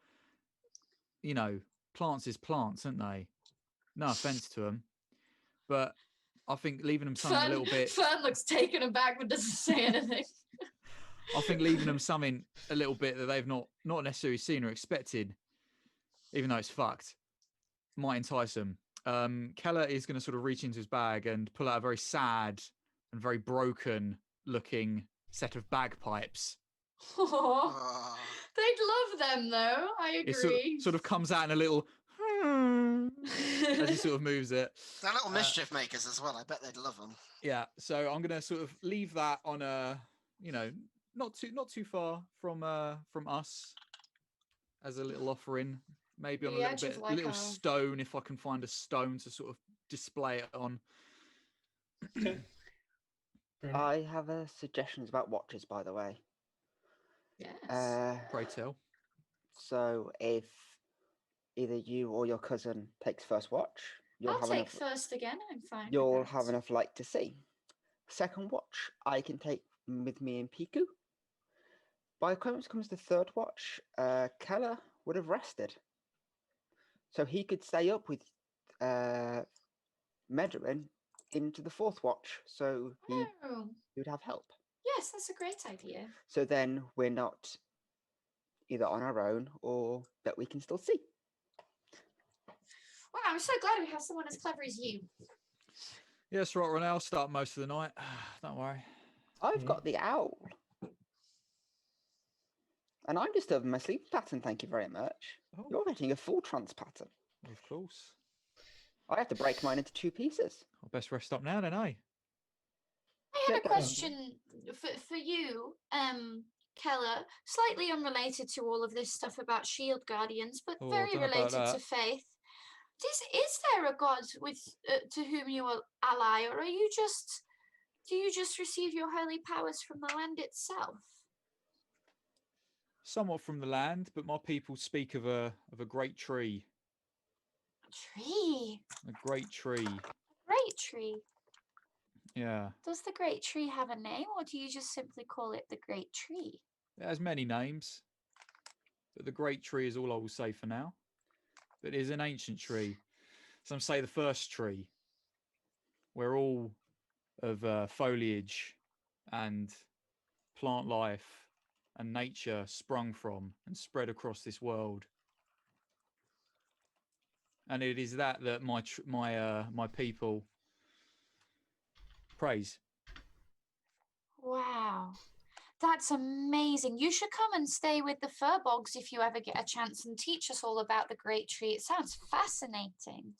B: plants is plants, aren't they? No offense to them, but I think leaving them something a little bit.
E: Fern looks taken aback but doesn't say anything.
B: I think leaving them something a little bit that they've not necessarily seen or expected, even though it's fucked, might entice them. Keller is going to sort of reach into his bag and pull out a very sad and very broken looking set of bagpipes.
E: Oh, they'd love them though. I agree.
B: It sort of comes out in a little as he sort of moves it.
F: They're little mischief makers as well. I bet they'd love them.
B: Yeah, so I'm going to sort of leave that on a, not too far from us as a little offering. Maybe on a little bit, little stone, if I can find a stone to sort of display it on.
A: Okay.
C: I have suggestions about watches, by the way.
E: Yes.
B: Pray tell.
C: So if either you or your cousin takes first watch,
E: I'll take first again. I'm fine.
C: You'll have enough light to see. Second watch, I can take with me and Piku. By the time it comes to third watch, Keller would have rested. So he could stay up with Medrin into the fourth watch. So he would have help.
E: Yes, that's a great idea.
C: So then we're not either on our own or that we can still see.
E: Well, I'm so glad we have someone as clever as you.
B: Yes, right, Renee. I'll start most of the night. Don't worry.
C: I've
A: Mhm.
C: got the owl. And I'm disturbing my sleep pattern, thank you very much.
B: Oh.
C: You're getting a full trance pattern.
B: Of course.
C: I have to break mine into 2 pieces.
B: I'll best rest up now, then, eh?
E: I
C: Yeah,
E: had a
C: go.
E: question for you, Keller, slightly unrelated to all of this stuff about shield guardians, but
B: Oh, I
E: very
B: don't know about
E: related to
B: that.
E: faith. Is there a god with to whom you are ally, or do you just receive your holy powers from the land itself?
B: Somewhat from the land, but my people speak of a great tree.
E: A tree.
B: A great tree.
E: Great tree.
B: Yeah.
E: Does the great tree have a name, or do you just simply call it the great tree?
B: It has many names, but the great tree is all I will say for now. But it is an ancient tree. Some say the first tree, where all of foliage and plant life and nature sprung from and spread across this world. And it is that my people praise.
E: Wow. That's amazing. You should come and stay with the Furbogs if you ever get a chance and teach us all about the great tree. It sounds fascinating.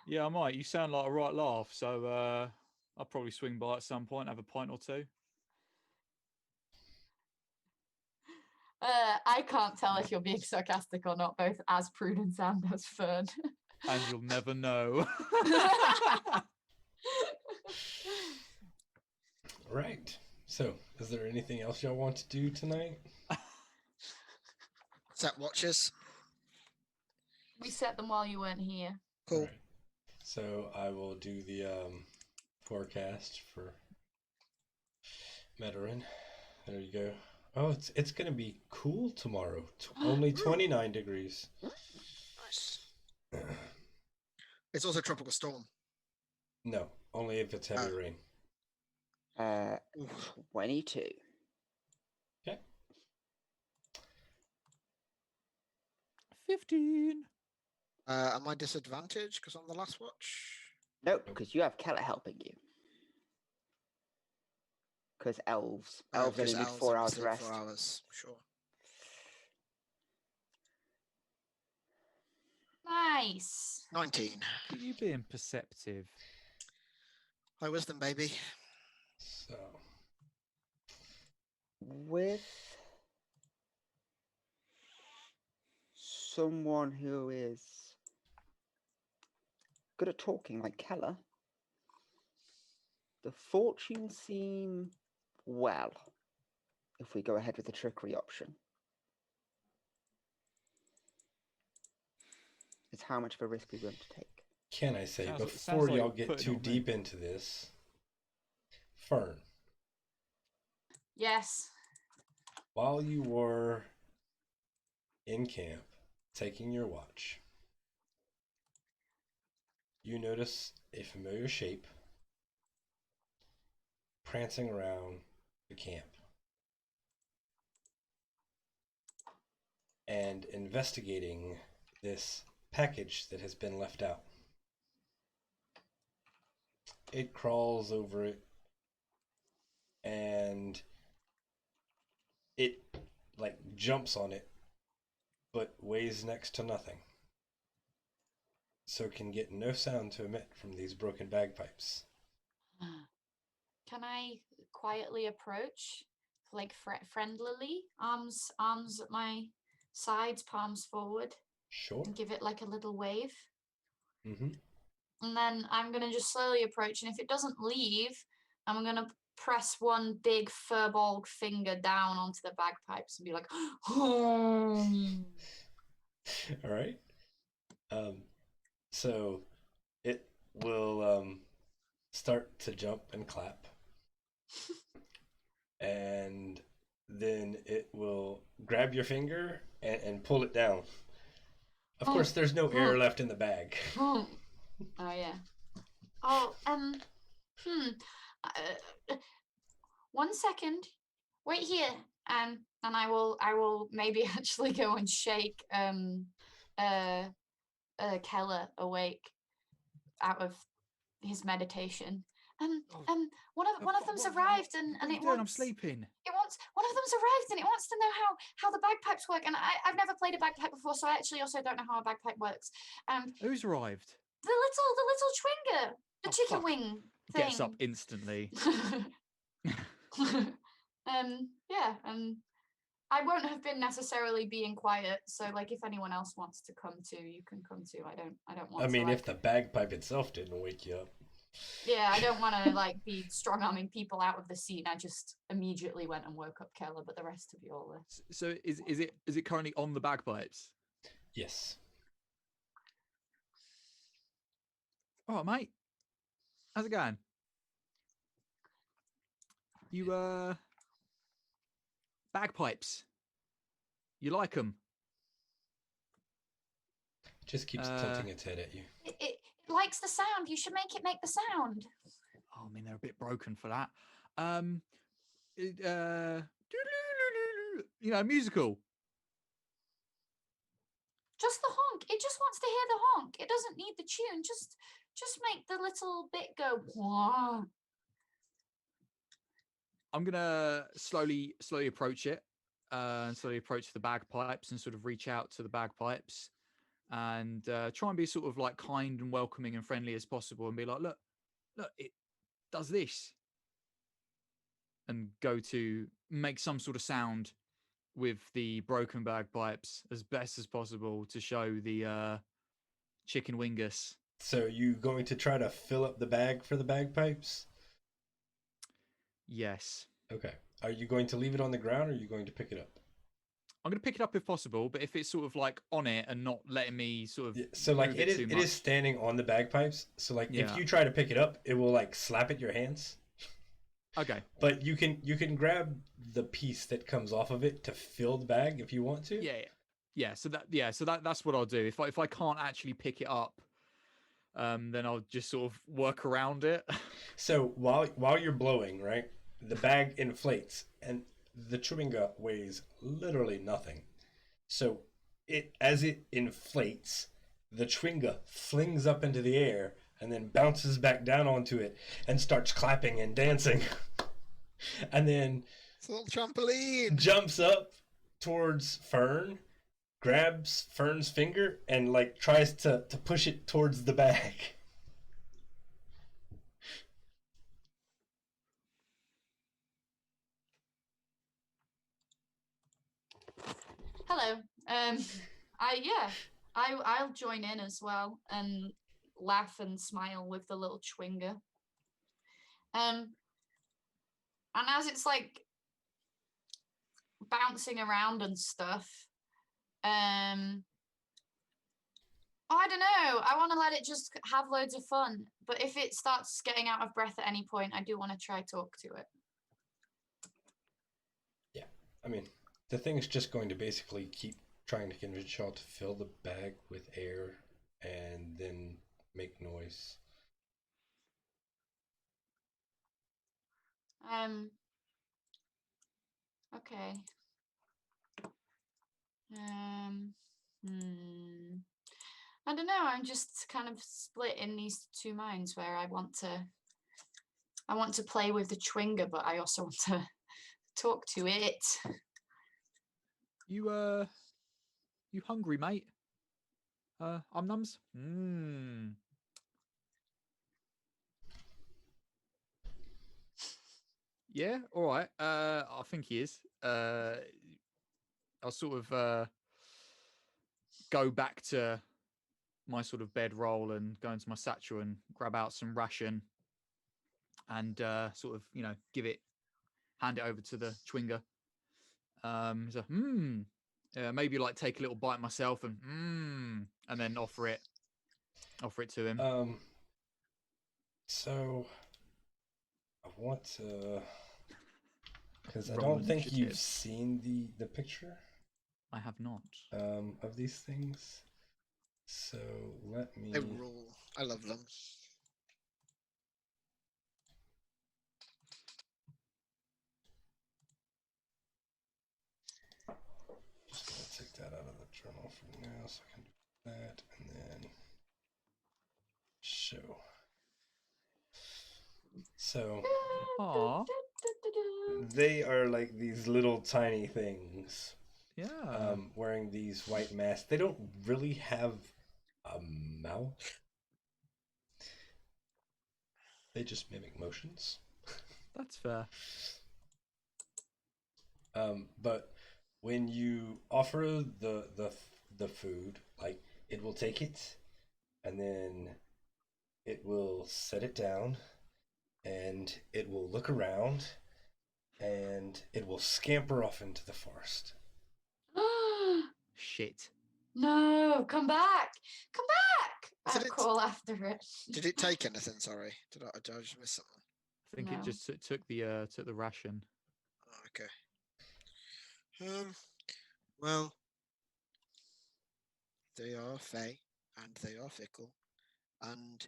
B: Yeah, I might. You sound like a right laugh, so I'll probably swing by at some point, have a pint or two.
E: I can't tell if you're being sarcastic or not, both as Prudence and as Fern.
B: And you'll never know.
A: Right. So, is there anything else y'all want to do tonight?
F: Set watches.
E: We set them while you weren't here.
F: Cool.
A: Right. So I will do the forecast for Meterin. There you go. Oh, it's gonna be cool tomorrow. Only 29 degrees.
F: Nice. It's also a tropical storm.
A: No, only if it's heavy rain.
C: 22.
A: Okay.
B: 15.
F: Am I disadvantaged because I'm the last watch?
C: Nope, because you have Keller helping you. Because elves. Elves only need 4 hours
F: obviously,
C: rest.
F: 4 hours, sure.
E: Nice.
F: 19.
B: Are you being perceptive?
F: High wisdom, baby.
A: So
C: With someone who is good at talking like Keller, the fortunes seem well if we go ahead with the trickery option. It's how much of a risk we're willing to take.
A: can I say
B: Sounds
A: before
B: like
A: y'all
B: you're
A: get
B: putting
A: too
B: it on me.
A: deep into this, Fern,
E: Yes.
A: while you were in camp taking your watch, you notice a familiar shape prancing around the camp and investigating this package that has been left out. It crawls over it and it like jumps on it but weighs next to nothing, so can get no sound to emit from these broken bagpipes.
E: Can I quietly approach, like friendlily, arms at my sides, palms forward,
A: Sure.
E: and give it like a little wave?
A: Mm-hmm.
E: And then I'm gonna just slowly approach, and if it doesn't leave, I'm gonna press one big furballed finger down onto the bagpipes and be like, "Home."
A: All right. So it will start to jump and clap, and then it will grab your finger and pull it down. Of course, there's no air left in the bag.
E: Oh yeah. Oh, 1 second. Wait here. And I will maybe actually go and shake Keller awake out of his meditation.
B: Oh,
E: One of them's arrived, and
B: what are you
E: it
B: doing? I'm
E: wants.
B: sleeping.
E: It wants. One of them's arrived, and it wants to know how the bagpipes work. And I've never played a bagpipe before, so I actually also don't know how a bagpipe works. And
B: Who's arrived?
E: the little Schwinger, the
B: Oh,
E: chicken
B: fuck.
E: wing
B: Gets up
E: thing.
B: instantly.
E: Yeah, and I won't have been necessarily being quiet. So like, if anyone else wants to come too, you can come too. I don't want
A: I mean,
E: to,
A: if the bagpipe itself didn't wake you up.
E: yeah, I don't want to like be strong arming people out of the scene. I just immediately went and woke up Keller, but the rest of you all are.
B: So is it currently on the bagpipes?
A: Yes.
B: All right, mate. How's it going? You bagpipes. You like them?
A: Just keeps tilting its head at you.
E: It likes the sound. You should make it make the sound.
B: Oh, I mean, they're a bit broken for that. Musical.
E: Just the honk. It just wants to hear the honk. It doesn't need the tune. Just make the little bit go. Wah.
B: I'm gonna slowly approach it, and slowly approach the bagpipes and sort of reach out to the bagpipes, and try and be sort of like kind and welcoming and friendly as possible, and be like, look, it does this, and go to make some sort of sound with the broken bagpipes as best as possible to show the chicken wingus.
A: So you going to try to fill up the bag for the bagpipes?
B: Yes.
A: Okay. Are you going to leave it on the ground or are you going to pick it up?
B: I'm going to pick it up if possible, but if it's sort of like on it and not letting me sort of
A: So like
B: move
A: it is
B: too
A: it
B: much.
A: is standing on the bagpipes. So like if
B: Yeah.
A: you try to pick it up, it will like slap at your hands.
B: Okay.
A: But you can grab the piece that comes off of it to fill the bag if you want to.
B: Yeah. So that's what I'll do. If I can't actually pick it up, then I'll just sort of work around it.
A: So while you're blowing, right, the bag inflates and the chewinga weighs literally nothing. So as it inflates, the chewinga flings up into the air and then bounces back down onto it and starts clapping and dancing. And then
F: It's a little trampoline.
A: jumps up towards Fern, grabs Fern's finger and like tries to push it towards the bag.
E: Hello. I'll join in as well and laugh and smile with the little Schwinger. And as it's like bouncing around and stuff, I don't know. I want to let it just have loads of fun. But if it starts getting out of breath at any point, I do want to try talk to it.
A: Yeah, I mean, the thing's just going to basically keep trying to convince y'all to fill the bag with air and then make noise.
E: Okay. I don't know. I'm just kind of split in these two minds where I want to play with the Schwinger, but I also want to talk to it.
B: You hungry, mate? I'm Nums. Yeah, all right. I think he is. I'll sort of go back to my sort of bedroll and go into my satchel and grab out some ration and sort of, hand it over to the Schwinger. So, maybe like take a little bite myself and then offer it to him.
A: So I want to, because I
B: Roll
A: don't think you've
B: initiative.
A: seen the picture
B: I have not.
A: of these things. So let me.
F: They rule. I love them.
A: for now, so I can do that and then show. So
B: Aw.
A: they are like these little tiny things,
B: Yeah.
A: wearing these white masks. They don't really have a mouth. They just mimic motions.
B: That's fair.
A: But when you offer the food, like it will take it, and then it will set it down, and it will look around, and it will scamper off into the forest.
B: Shit.
E: No, come back! Come back!
F: So
E: I
F: did-
E: call after it.
F: Did it take anything? Sorry, did I just miss something?
B: I think it
E: No.
B: just took the ration.
F: Oh, okay. Well, they are fey and they are fickle, and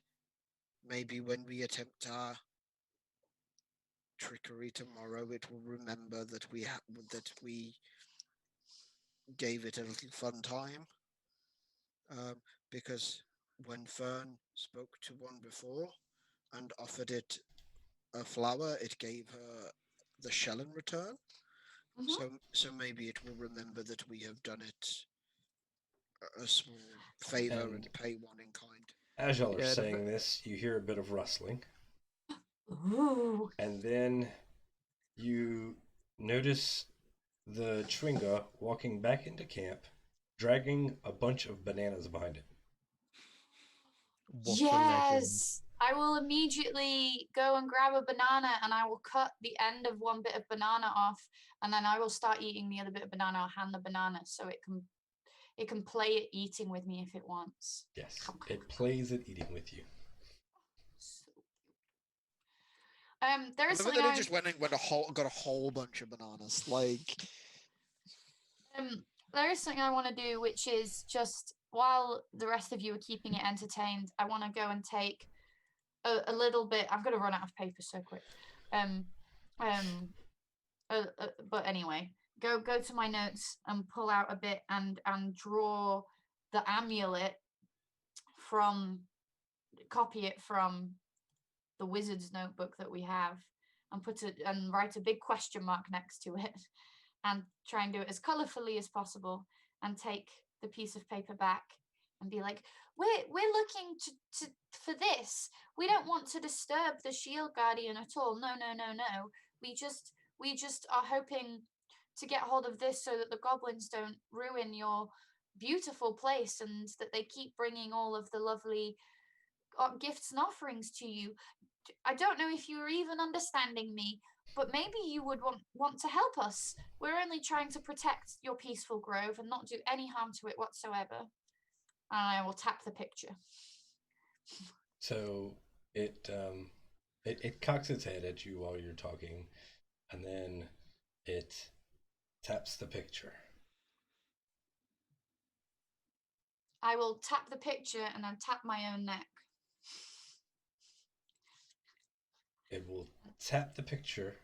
F: maybe when we attempt our trickery tomorrow, it will remember that we gave it a little fun time. Because when Fern spoke to one before and offered it a flower, it gave her the shell in return.
E: Mhm.
F: So maybe it will remember that we have done it a small favor and pay one in kind.
A: As y'all are
B: Yeah,
A: saying this, you hear a bit of rustling,
E: Ooh.
A: and then you notice the Chwinga walking back into camp, dragging a bunch of bananas behind it.
B: What a legend.
E: Yes! I will immediately go and grab a banana and I will cut the end of one bit of banana off and then I will start eating the other bit of banana. I'll hand the banana so it can play at eating with me if it wants.
A: Yes, it plays at eating with you.
E: So there is
F: Remember
E: something
F: that
E: I
F: he just got a whole bunch of bananas. Like,
E: there is something I want to do, which is just while the rest of you are keeping it entertained, I want to go and take a little bit. I'm going to run out of paper so quick. But anyway, go to my notes and pull out a bit and draw the amulet from, copy it from the wizard's notebook that we have, and put it and write a big question mark next to it, and try and do it as colorfully as possible, and take the piece of paper back and be like, we're looking to for this. We don't want to disturb the shield guardian at all. No. We just are hoping to get hold of this so that the goblins don't ruin your beautiful place and that they keep bringing all of the lovely gifts and offerings to you. I don't know if you're even understanding me, but maybe you would want to help us. We're only trying to protect your peaceful grove and not do any harm to it whatsoever. And I will tap the picture.
A: So it cocks its head at you while you're talking, and then it taps the picture.
E: I will tap the picture and then tap my own neck.
A: It will tap the picture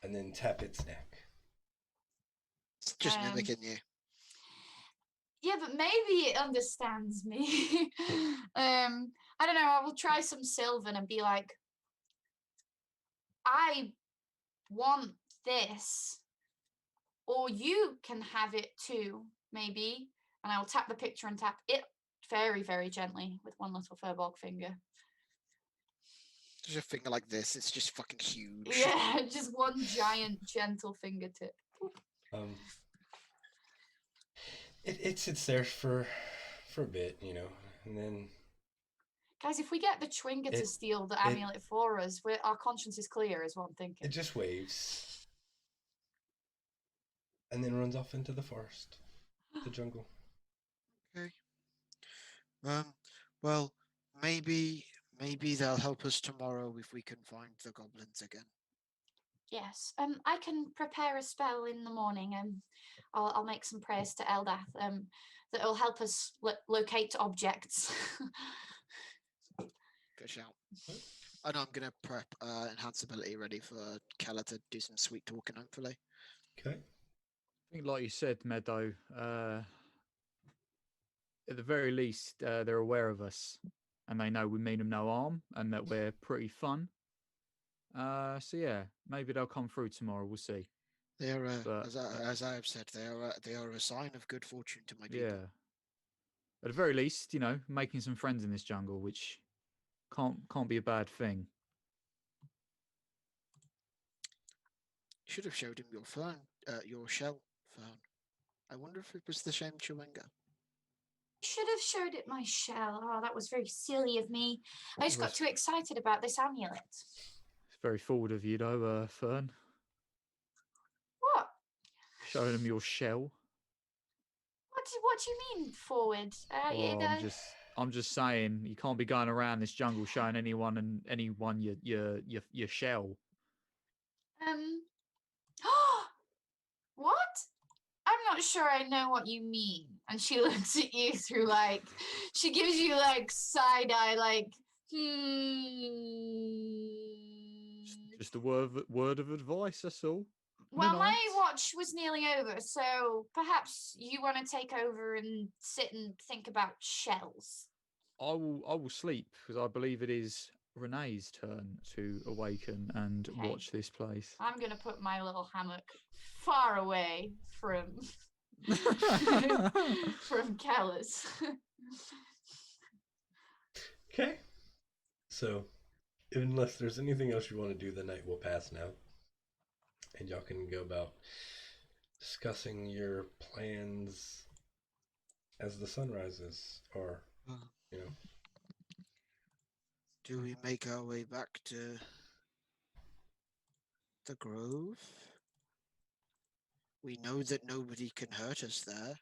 A: and then tap its neck.
F: it's just
E: Um,
F: mimicking you.
E: Yeah, but maybe it understands me. I don't know. I will try some Sylvan and be like, I want this, or you can have it too, maybe. And I will tap the picture and tap it very, very gently with one little furball finger.
F: Just a finger like this. It's just fucking huge.
E: Yeah, just one giant, gentle fingertip.
A: It sits there for a bit, and then
E: Guys, if we get the Chwinga to steal the amulet for us, our conscience is clear, is what I'm thinking.
A: it just waves and then runs off into the forest, the jungle.
F: Okay. Well, maybe they'll help us tomorrow if we can find the goblins again.
E: Yes, I can prepare a spell in the morning, and I'll make some prayers to Eldath that will help us locate objects.
F: Good shout. I know I'm gonna prep enhance ability ready for Keller to do some sweet talking, hopefully.
A: Okay.
B: I think, like you said, Meadow, at the very least, they're aware of us, and they know we mean them no harm, and that we're pretty fun. So yeah, maybe they'll come through tomorrow. We'll see.
D: They are,
B: But
D: as I have said, they are a sign of good fortune to my people.
B: yeah, at the very least, making some friends in this jungle, which can't be a bad thing.
D: You should have showed him your fern, your shell, Fern. I wonder if it was the same chewinga.
E: Should have showed it my shell. Oh, that was very silly of me. I just got
B: Was-
E: too excited about this amulet.
B: It's very forward of you, though, Fern,
E: What?
B: showing them your shell.
E: What do you mean forward?
B: Oh, I'm just saying you can't be going around this jungle showing anyone your shell.
E: What? I'm not sure I know what you mean. And she looks at you through she gives you side eye,
B: Just a word of advice. That's all.
E: Well, my
B: Night.
E: watch was nearly over, so perhaps you want to take over and sit and think about shells.
B: I will sleep because I believe it is Renee's turn to awaken and
E: Okay.
B: watch this place.
E: I'm gonna put my little hammock far away from from Kellis.
A: Okay. So, unless there's anything else you want to do, the night will pass now. And y'all can go about discussing your plans as the sun rises, or,
D: Do we make our way back to the grove? We know that nobody can hurt us there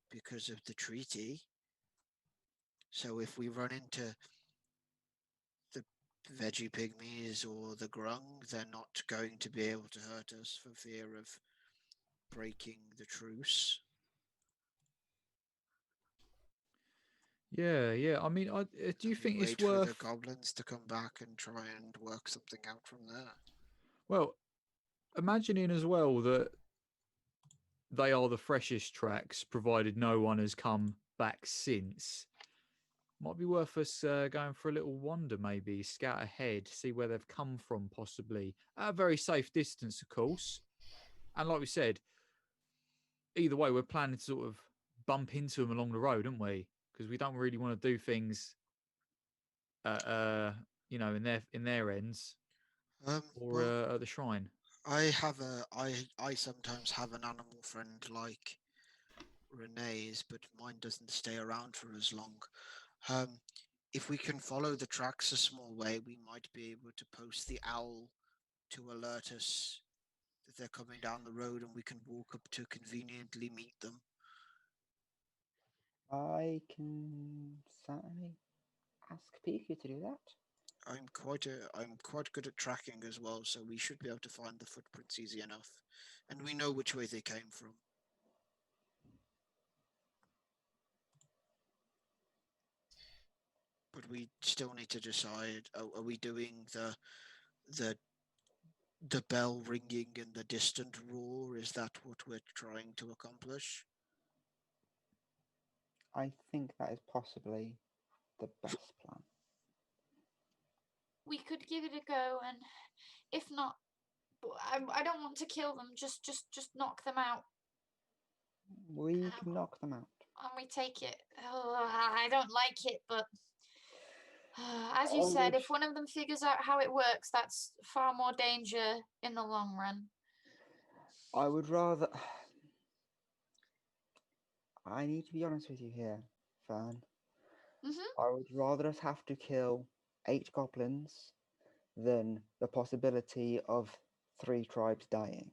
D: because of the treaty. So if we run into the veggie pygmies or the grung, they're not going to be able to hurt us for fear of breaking the truce.
B: Yeah. I mean, do you think it's
D: wait for
B: worth?
D: the goblins to come back and try and work something out from there?
B: Well, imagining as well that they are the freshest tracks, provided no one has come back since. Might be worth us going for a little wander, maybe scout ahead, see where they've come from, possibly at a very safe distance, of course. And like we said, either way, we're planning to sort of bump into them along the road, aren't we? Because we don't really want to do things, in their ends or
D: Well,
B: at the shrine.
D: I sometimes have an animal friend like Renee's, but mine doesn't stay around for as long. If we can follow the tracks a small way, we might be able to post the owl to alert us that they're coming down the road, and we can walk up to conveniently meet them.
C: I can certainly ask Piku to do that.
D: I'm quite good at tracking as well, so we should be able to find the footprints easy enough, and we know which way they came from. But we still need to decide: are we doing the bell ringing and the distant roar? Is that what we're trying to accomplish?
C: I think that is possibly the best plan.
E: We could give it a go, and if not, I don't want to kill them. Just knock them out,
C: We can knock them out.
E: and we take it. Oh, I don't like it, but as you said, if one of them figures out how it works, that's far more danger in the long run.
C: I would rather. I need to be honest with you here, Fern. I would rather us have to kill 8 goblins than the possibility of 3 tribes dying.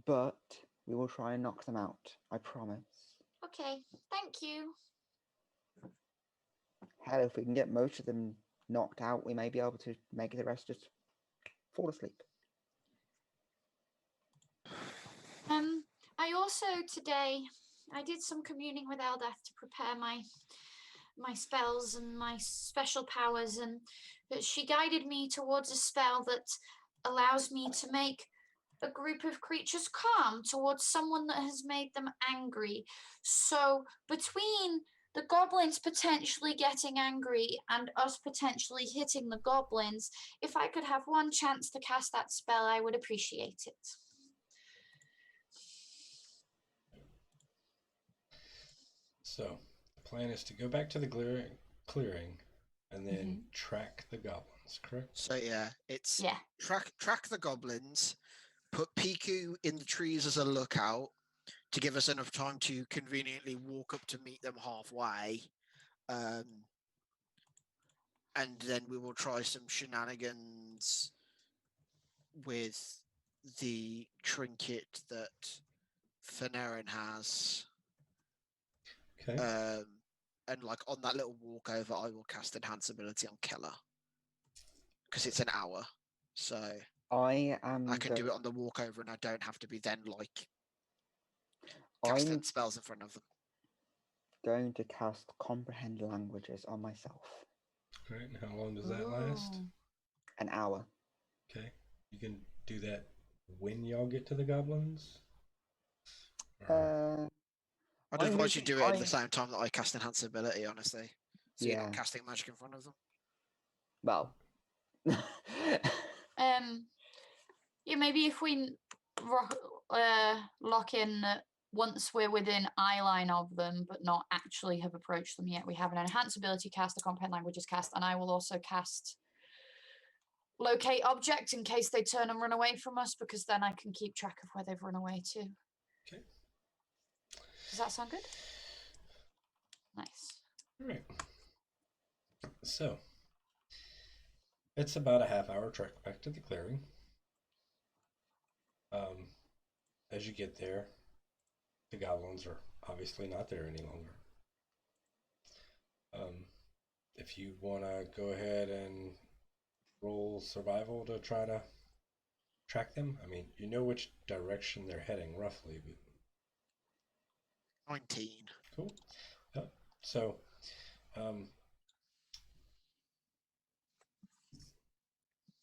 C: But we will try and knock them out, I promise.
E: Okay, thank you.
C: Hell, if we can get most of them knocked out, we may be able to make the rest just fall asleep.
E: I also today I did some communing with Eldath to prepare my spells and my special powers, and she guided me towards a spell that allows me to make a group of creatures calm towards someone that has made them angry. So between the goblins potentially getting angry and us potentially hitting the goblins, if I could have one chance to cast that spell, I would appreciate it.
A: So the plan is to go back to the clearing and then track the goblins, correct?
D: So yeah, it's
E: Yeah.
D: track the goblins, put Piku in the trees as a lookout to give us enough time to conveniently walk up to meet them halfway. And then we will try some shenanigans with the trinket that Fanarin has.
A: Okay.
D: And like on that little walkover, I will cast Enhance ability on Keller because it's an hour, so
C: I am.
D: I can do it on the walkover, and I don't have to be then like casting
C: I'm
D: spells in front of them.
C: going to cast Comprehend Languages on myself.
A: All right. And how long does that last?
E: Ooh.
C: An hour.
A: Okay. You can do that when y'all get to the goblins?
D: I'd
C: I'm
D: advise you
C: moving-
D: do it at the
C: I'm-
D: same time that I cast Enhance ability, honestly. So you're
C: Yeah.
D: not casting magic in front of them.
C: Well.
E: Yeah, maybe if we lock in once we're within eye line of them, but not actually have approached them yet. We have an enhance ability cast, a comprehend languages cast, and I will also cast locate object in case they turn and run away from us, because then I can keep track of where they've run away to.
A: Okay.
E: Does that sound good? Nice.
A: All right. So it's about a half-hour trek back to the clearing. As you get there, the goblins are obviously not there any longer. If you want to go ahead and roll survival to try to track them, I mean, you know which direction they're heading roughly. But...
D: 19.
A: Cool. So,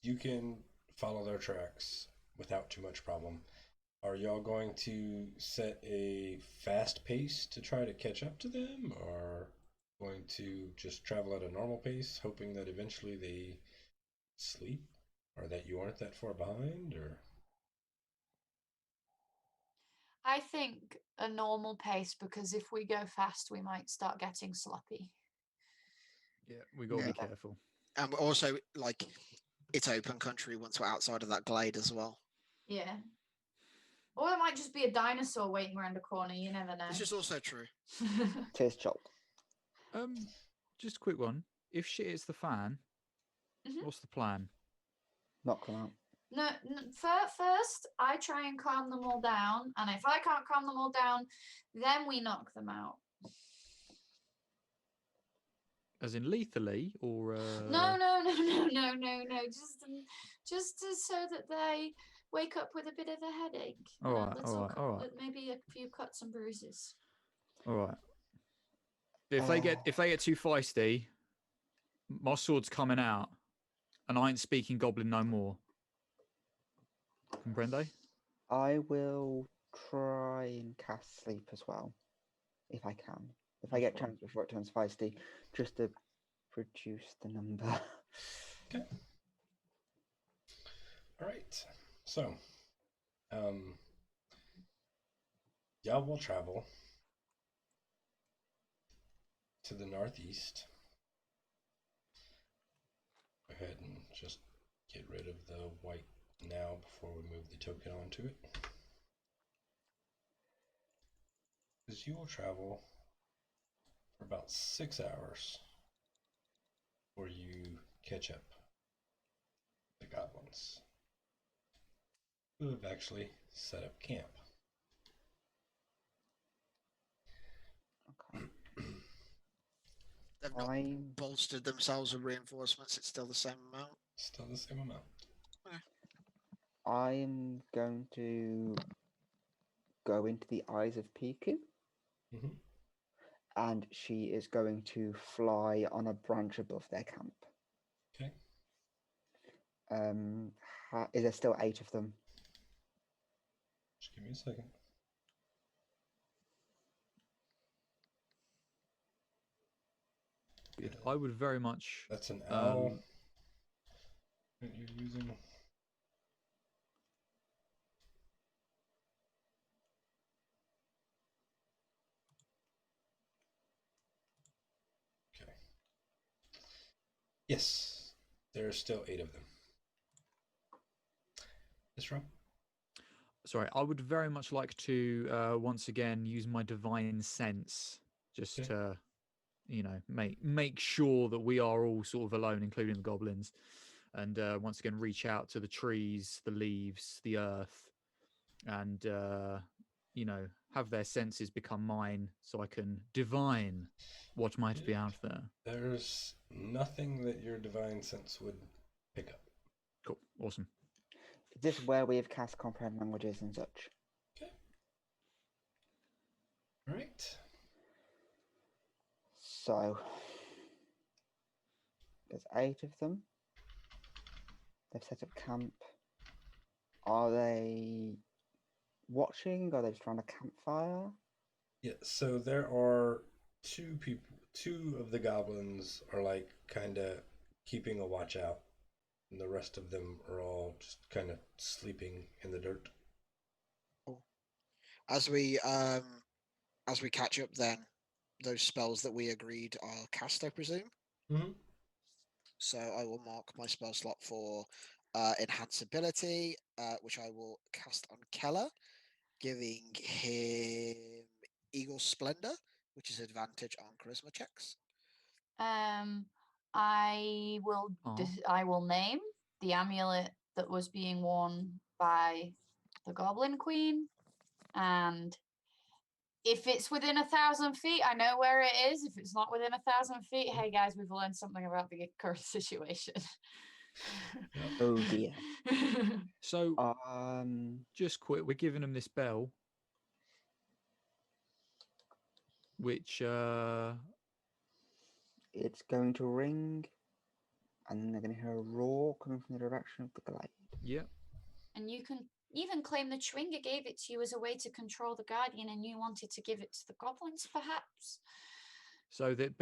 A: you can follow their tracks without too much problem. Are y'all going to set a fast pace to try to catch up to them, or going to just travel at a normal pace, hoping that eventually they sleep, or that you aren't that far behind, or?
E: I think a normal pace, because if we go fast, we might start getting sloppy.
B: Yeah, we got to
D: Yeah.
B: be careful.
D: And we're also, like, it's open country once we're outside of that glade as well.
E: Yeah. Or it might just be a dinosaur waiting around the corner. You never know.
D: This is also true.
C: Tis chopped.
B: Just a quick one. If shit hits the fan, what's the plan?
C: Knock them out.
E: No, first I try and calm them all down, and if I can't calm them all down, then we knock them out.
B: As in lethally, or
E: No. Just so that they wake up with a bit of a headache.
B: All
E: and
B: right,
E: a little
B: all right, all right.
E: Maybe a few cuts and bruises.
B: All right. If they get too feisty, my sword's coming out, and I ain't speaking goblin no more. Comprende?
C: I will try and cast sleep as well, if I can. If I get chance before it turns feisty, just to reduce the number.
A: Okay. All right. So, y'all will travel to the northeast. Go ahead and just get rid of the white now before we move the token onto it. Because you will travel for about 6 hours before you catch up the goblins, who have actually set up camp.
C: Okay.
D: They've not bolstered themselves with reinforcements. It's still the same amount.
A: Still the same amount.
C: I'm going to go into the eyes of Piku. And she is going to fly on a branch above their camp.
A: Okay.
C: Is there still 8 of them?
A: Just give me a second.
B: Good. I would very much.
A: That's an owl that you're using. Okay. Yes, there are still 8 of them. Yes, Rob?
B: Sorry, I would very much like to once again use my divine sense just
A: Okay.
B: to, make sure that we are all sort of alone, including the goblins, and once again reach out to the trees, the leaves, the earth, and have their senses become mine, so I can divine what might be out there.
A: There's nothing that your divine sense would pick up.
B: Cool, awesome.
C: Is this where we have cast comprehend languages and such?
A: Okay. All right.
C: So there's 8 of them. They've set up camp. Are they watching? Are they just around a campfire?
A: Yeah, so there are 2 people. 2 of the goblins are like kind of keeping a watch out, and the rest of them are all just kind of sleeping in the dirt.
D: As we catch up, then those spells that we agreed are cast, I presume.
A: Mm-hmm.
D: So I will mark my spell slot for enhance ability, which I will cast on Keller, giving him Eagle Splendor, which is advantage on charisma checks.
E: I will I will name the amulet that was being worn by the Goblin Queen, and if it's within 1,000 feet, I know where it is. If it's not within 1,000 feet, hey guys, we've learned something about the current situation.
C: Oh dear.
B: So just quick, we're giving them this bell, which
C: it's going to ring, and then they're going to hear a roar coming from the direction of the glade.
B: Yep.
E: And you can even claim the Schwinger gave it to you as a way to control the Guardian, and you wanted to give it to the goblins, perhaps.
B: So that,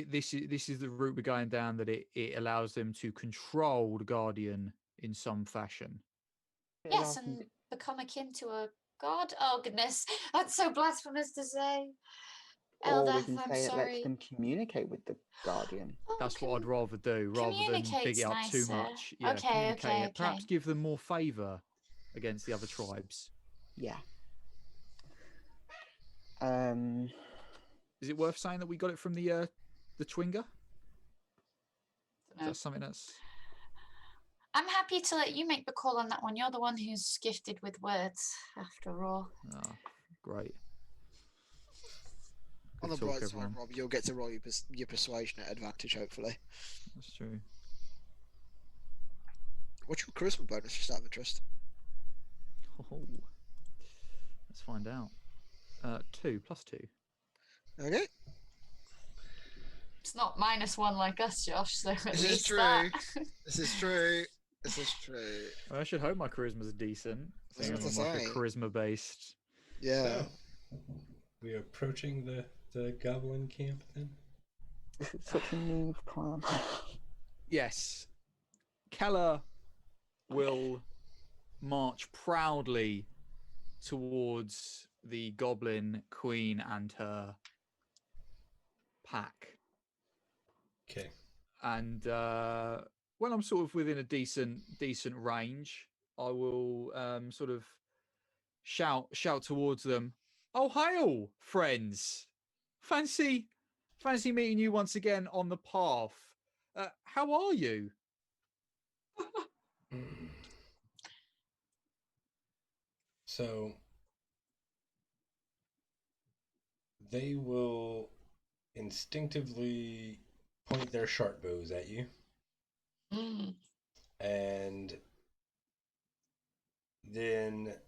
B: this is the route we're going down. That it allows them to control the Guardian in some fashion.
E: Yes, and become akin to a god. Oh goodness, that's so blasphemous to say.
C: Or we
E: Eldeth,
C: can
E: I'm
C: say it lets
E: sorry.
C: them communicate with the Guardian.
E: Oh,
B: That's what I'd rather do, rather than big it up too
E: nicer.
B: much. Yeah,
E: Okay,
B: communicate
E: okay,
B: it. Perhaps
E: okay.
B: give them more favour against the other tribes.
C: Yeah.
B: Is it worth saying that we got it from the Twinger? Is that something that's...
E: I'm happy to let you make the call on that one. You're the one who's gifted with words, after all.
B: Oh, great.
D: On the bright side, Rob, you'll get to roll your persuasion at advantage, hopefully.
B: That's true.
D: What's your charisma bonus, just out of interest?
B: Oh, let's find out. 2 + 2.
D: Okay.
E: It's not -1 like us, Josh. So
D: This is true. This is true. This is true.
B: Well, I should hope my charisma's decent.
D: That's what
B: I'm like a charisma-based.
D: Yeah.
A: So, we are approaching the goblin camp then?
C: This is such a move plan.
B: Yes. Keller will march proudly towards the Goblin Queen and her pack.
A: Okay.
B: And when I'm sort of within a decent range, I will sort of shout towards them. Oh, hail, friends! Fancy meeting you once again on the path. How are you?
A: So they will instinctively point their sharp bows at you. And then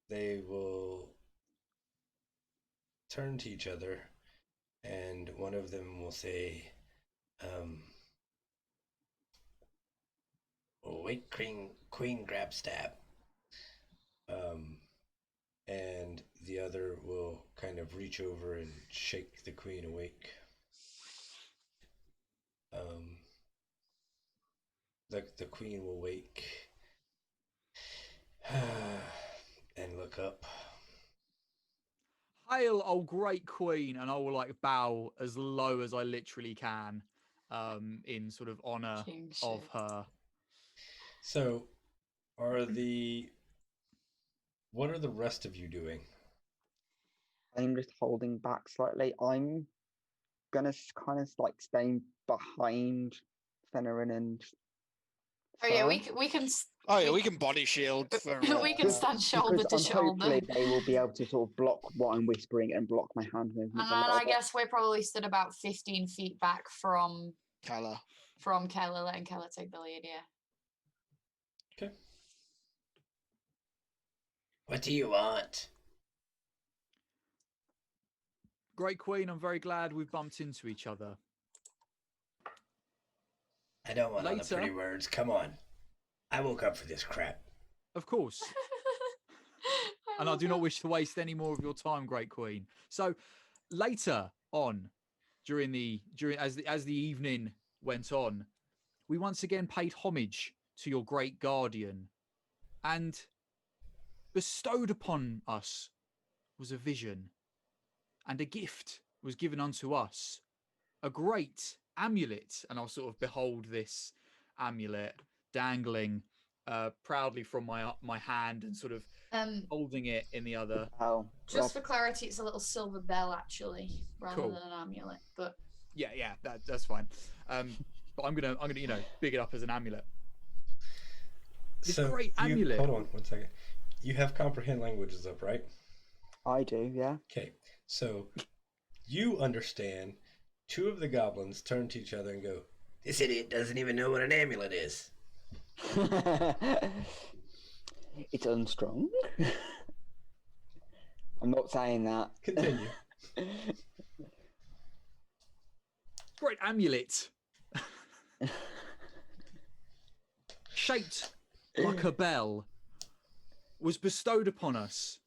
A: they will turn to each other, and one of them will say, "Oh, wait, Queen Grabstab. And the other will kind of reach over and shake the queen awake. The queen will wake and look up.
B: Hail, oh great queen, and I will like bow as low as I literally can, in sort of honor of
E: Kingship.
B: her.
A: So, what are the rest of you doing?
C: I'm just holding back slightly. I'm gonna kind of like stay behind Fennerin and.
E: Oh yeah,
C: Fern,
E: we can.
D: Oh yeah, we can body shield for.
E: We can stand shoulder
C: because
E: to shoulder.
C: hopefully they will be able to sort of block what I'm whispering and block my hand movements
E: And
C: a
E: then
C: little
E: I
C: bit.
E: guess we're probably stood about 15 feet back from
D: Keller.
E: Keller, letting Keller take the lead. Yeah.
A: Okay. What do you want?
B: Great queen, I'm very glad we've bumped into each other.
A: I don't want all the
B: Later.
A: pretty words. Come on. I woke up for this crap.
B: Of course. And I do not wish to waste any more of your time, great queen. So later on, as the evening went on, we once again paid homage to your great guardian, and bestowed upon us was a vision, and a gift was given unto us, a great amulet. And I'll sort of behold this amulet dangling proudly from my hand, and sort of holding it in the other.
C: Oh,
E: Just for clarity, it's a little silver bell actually, rather
B: Cool.
E: than an amulet. But
B: Yeah, that's fine. But I'm gonna big it up as an amulet. This great amulet.
A: Hold on 1 second. You have comprehend languages up, right?
C: I do, yeah.
A: Okay. So you understand. Two of the goblins turn to each other and go, "This idiot doesn't even know what an amulet is."
C: It's unstrung. I'm not saying that.
A: Continue.
B: Great amulet. Shaped like a bell, was bestowed upon us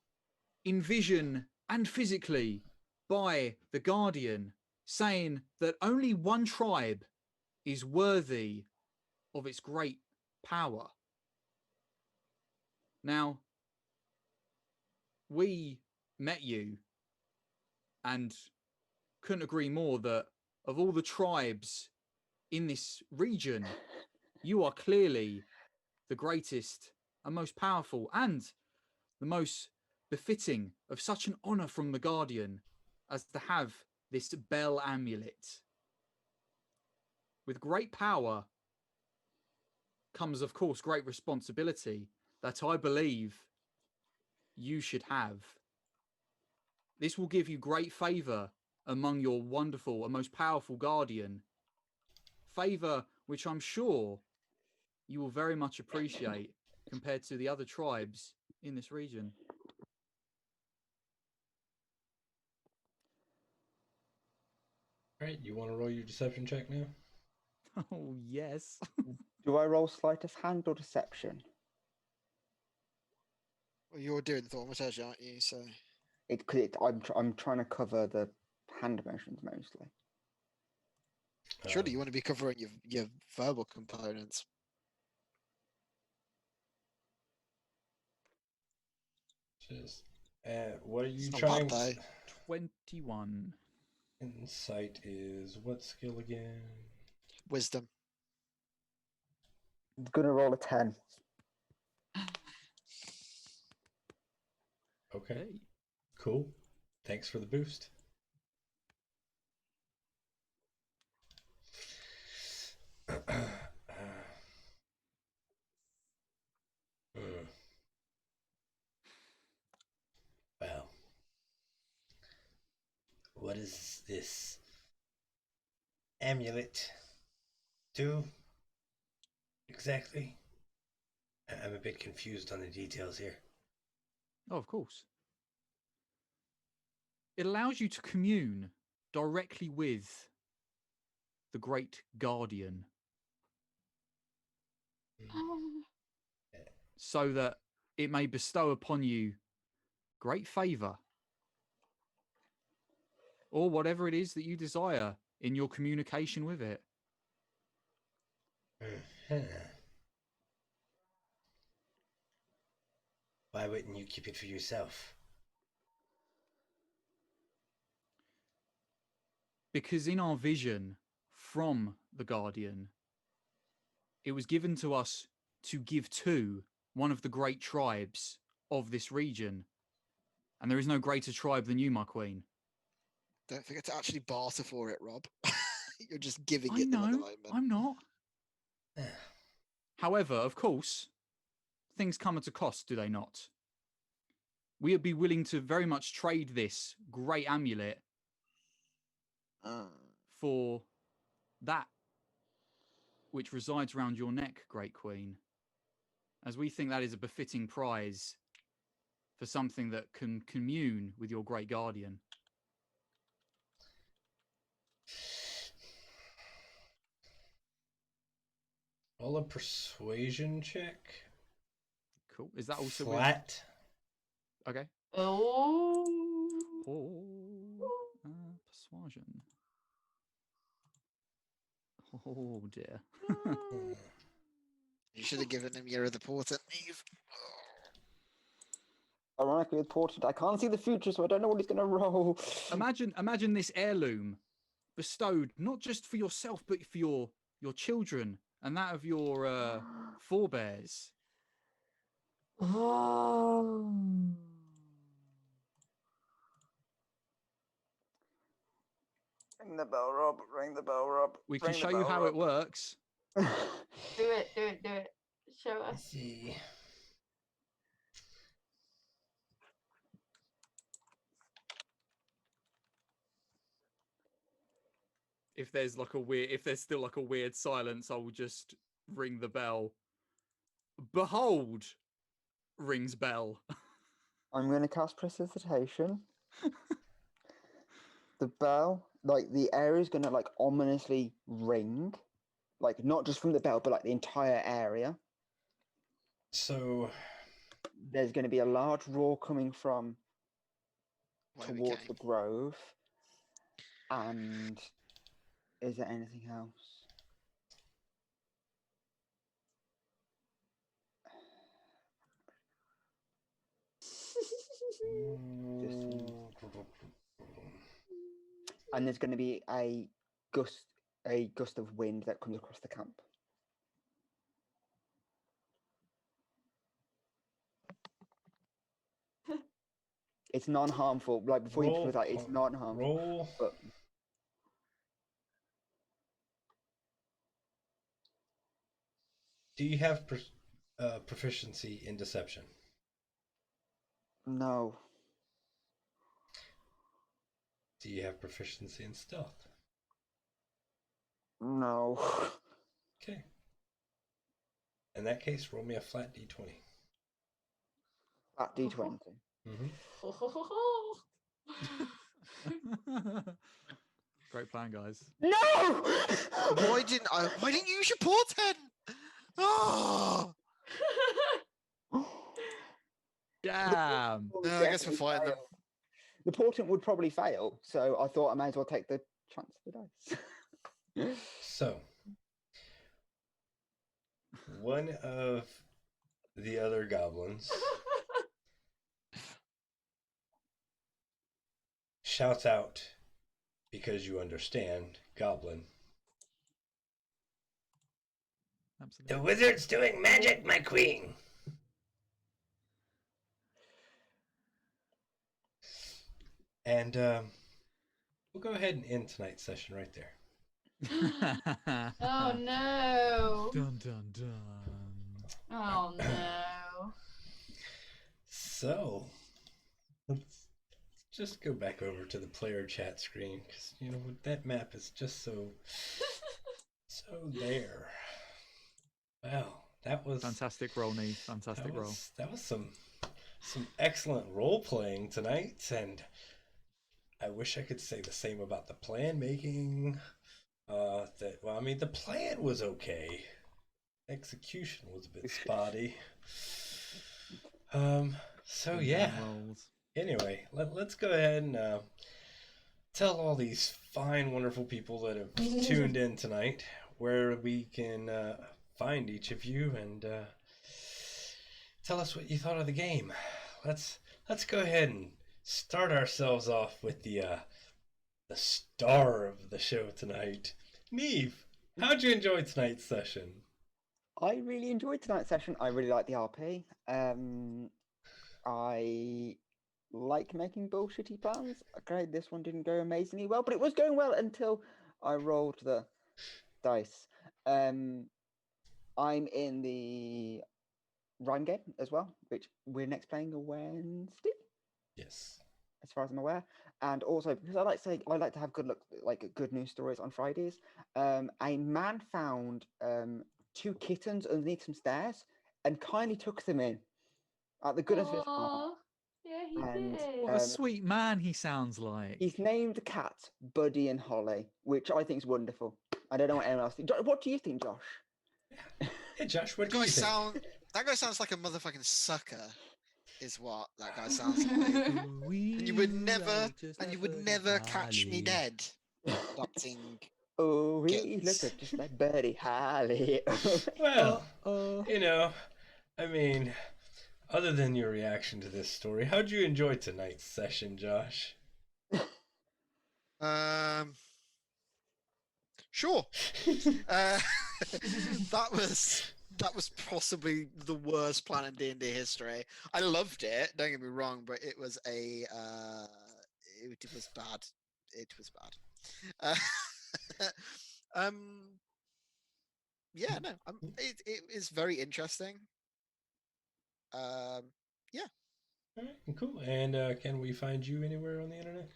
B: in vision and physically by the Guardian, saying that only one tribe is worthy of its great power. Now, we met you and couldn't agree more that of all the tribes in this region, you are clearly the greatest and most powerful, and the most befitting of such an honor from the Guardian as to have this bell amulet. With great power comes, of course, great responsibility that I believe you should have. This will give you great favor among your wonderful and most powerful Guardian. Favor which I'm sure you will very much appreciate compared to the other tribes in this region.
A: All right, you want to roll your deception check now?
B: Oh, yes.
C: Do I roll sleight of hand or deception?
D: Well, you're doing thaumaturgy, aren't you? So
C: I'm trying to cover the hand emotions mostly.
D: surely you want to be covering your verbal components.
A: What are you
D: It's not
A: trying?
D: bad, though.
B: 21.
A: Insight is what skill again?
D: Wisdom.
C: I'm gonna roll a 10.
A: Okay,
B: Hey.
A: cool. Thanks for the boost. Well, what does this amulet do exactly? I'm a bit confused on the details here.
B: Oh, of course. It allows you to commune directly with the Great Guardian, so that it may bestow upon you great favor, or whatever it is that you desire in your communication with it.
A: Uh-huh. Why wouldn't you keep it for yourself?
B: Because in our vision from the Guardian, it was given to us to give to one of the great tribes of this region. And there is no greater tribe than you, my queen.
D: Don't forget to actually barter for it, Rob. You're just giving
B: I
D: it them at the
B: know,
D: moment.
B: I'm not. However, of course, things come at a cost, do they not? We would be willing to very much trade this great amulet for that which resides round your neck, great queen, as we think that is a befitting prize for something that can commune with your great guardian.
A: Roll a persuasion check.
B: Cool. Is that also
A: flat?
B: With... Okay.
E: Oh.
B: Persuasion. Oh dear.
D: You should have given him Year of the Portent, Eve.
C: Ironically, with Portent, I can't see the future, so I don't know what he's going to roll.
B: Imagine this heirloom bestowed not just for yourself, but for your children and that of your forebears.
C: Oh. Ring the bell, Rob. Ring the bell, Rob.
B: We can
C: Ring the
B: show you
C: bell,
B: how
C: Rob.
B: it works.
E: Do it. Show
A: Let's
E: us.
A: see.
B: If there's still like a weird silence, I will just ring the bell. Behold, rings bell.
C: I'm going to cast Precipitation. The bell, like the area is going to like ominously ring. Like not just from the bell, but like the entire area.
A: So
C: There's going to be a large roar coming from
D: Where we
C: towards
D: came.
C: the grove. And is there anything else? And there's going to be a gust of wind that comes across the camp. It's non-harmful. Like before you
A: Roll-
C: put that, it's non-harmful.
A: roll.
C: But
A: Do you have proficiency in deception?
C: no,
A: Do you have proficiency in stealth?
C: no.
A: Okay. In that case, roll me a flat d20.
C: At D20.
B: Great plan, guys.
C: No!
D: Why didn't you use your portent? Oh!
B: Damn.
D: No, I guess we're fighting them.
C: The portent would probably fail, so I thought I may as well take the chance of the dice.
A: So, one of the other goblins shouts out, because you understand Goblin,
B: Absolutely.
A: "The wizard's doing magic, my queen!" And we'll go ahead and end tonight's session right there.
E: Oh no.
B: Dun dun dun.
E: Oh no.
A: So, let's just go back over to the player chat screen, because, you know, that map is just so there. Wow, that was...
B: Fantastic roll, Neve. Fantastic roll.
A: That was some excellent role playing tonight, and I wish I could say the same about the plan making. The plan was okay. Execution was a bit spotty. So
B: Boom,
A: yeah.
B: boom rolls.
A: Anyway, let's go ahead and tell all these fine, wonderful people that have tuned in tonight where we can find each of you and tell us what you thought of the game. Let's go ahead and start ourselves off with the star of the show tonight, Neve. How'd you enjoy tonight's session?
C: I really enjoyed tonight's session. I really like the RP. I like making bullshitty plans. Okay, this one didn't go amazingly well, but it was going well until I rolled the dice. I'm in the rhyme game as well, which we're next playing a Wednesday,
A: Yes.
C: as far as I'm aware. And also because I like to have good news stories on Fridays. A man found 2 kittens underneath some stairs and kindly took them in at the goodness of his heart.
E: Aw, yeah, he
C: And,
E: did.
B: What a sweet man he sounds like.
C: He's named the cats Buddy and Holly, which I think is wonderful. I don't know what anyone else thinks. What do you think, Josh?
A: Hey Josh, what
F: That
A: do
F: guy
A: you think?
F: that guy sounds like a motherfucking sucker, is what that guy sounds like. And you would never catch me dead. Adopting.
C: Oh, he
F: Kittens.
C: looks just like Buddy Holly.
A: Well, you know, I mean, other than your reaction to this story, how'd you enjoy tonight's session, Josh?
F: Sure. That was possibly the worst plan in D&D history. I loved it. Don't get me wrong, but it was it was bad. It was bad. Yeah, no. It is very interesting. Yeah.
A: All right, cool. And can we find you anywhere on the internet?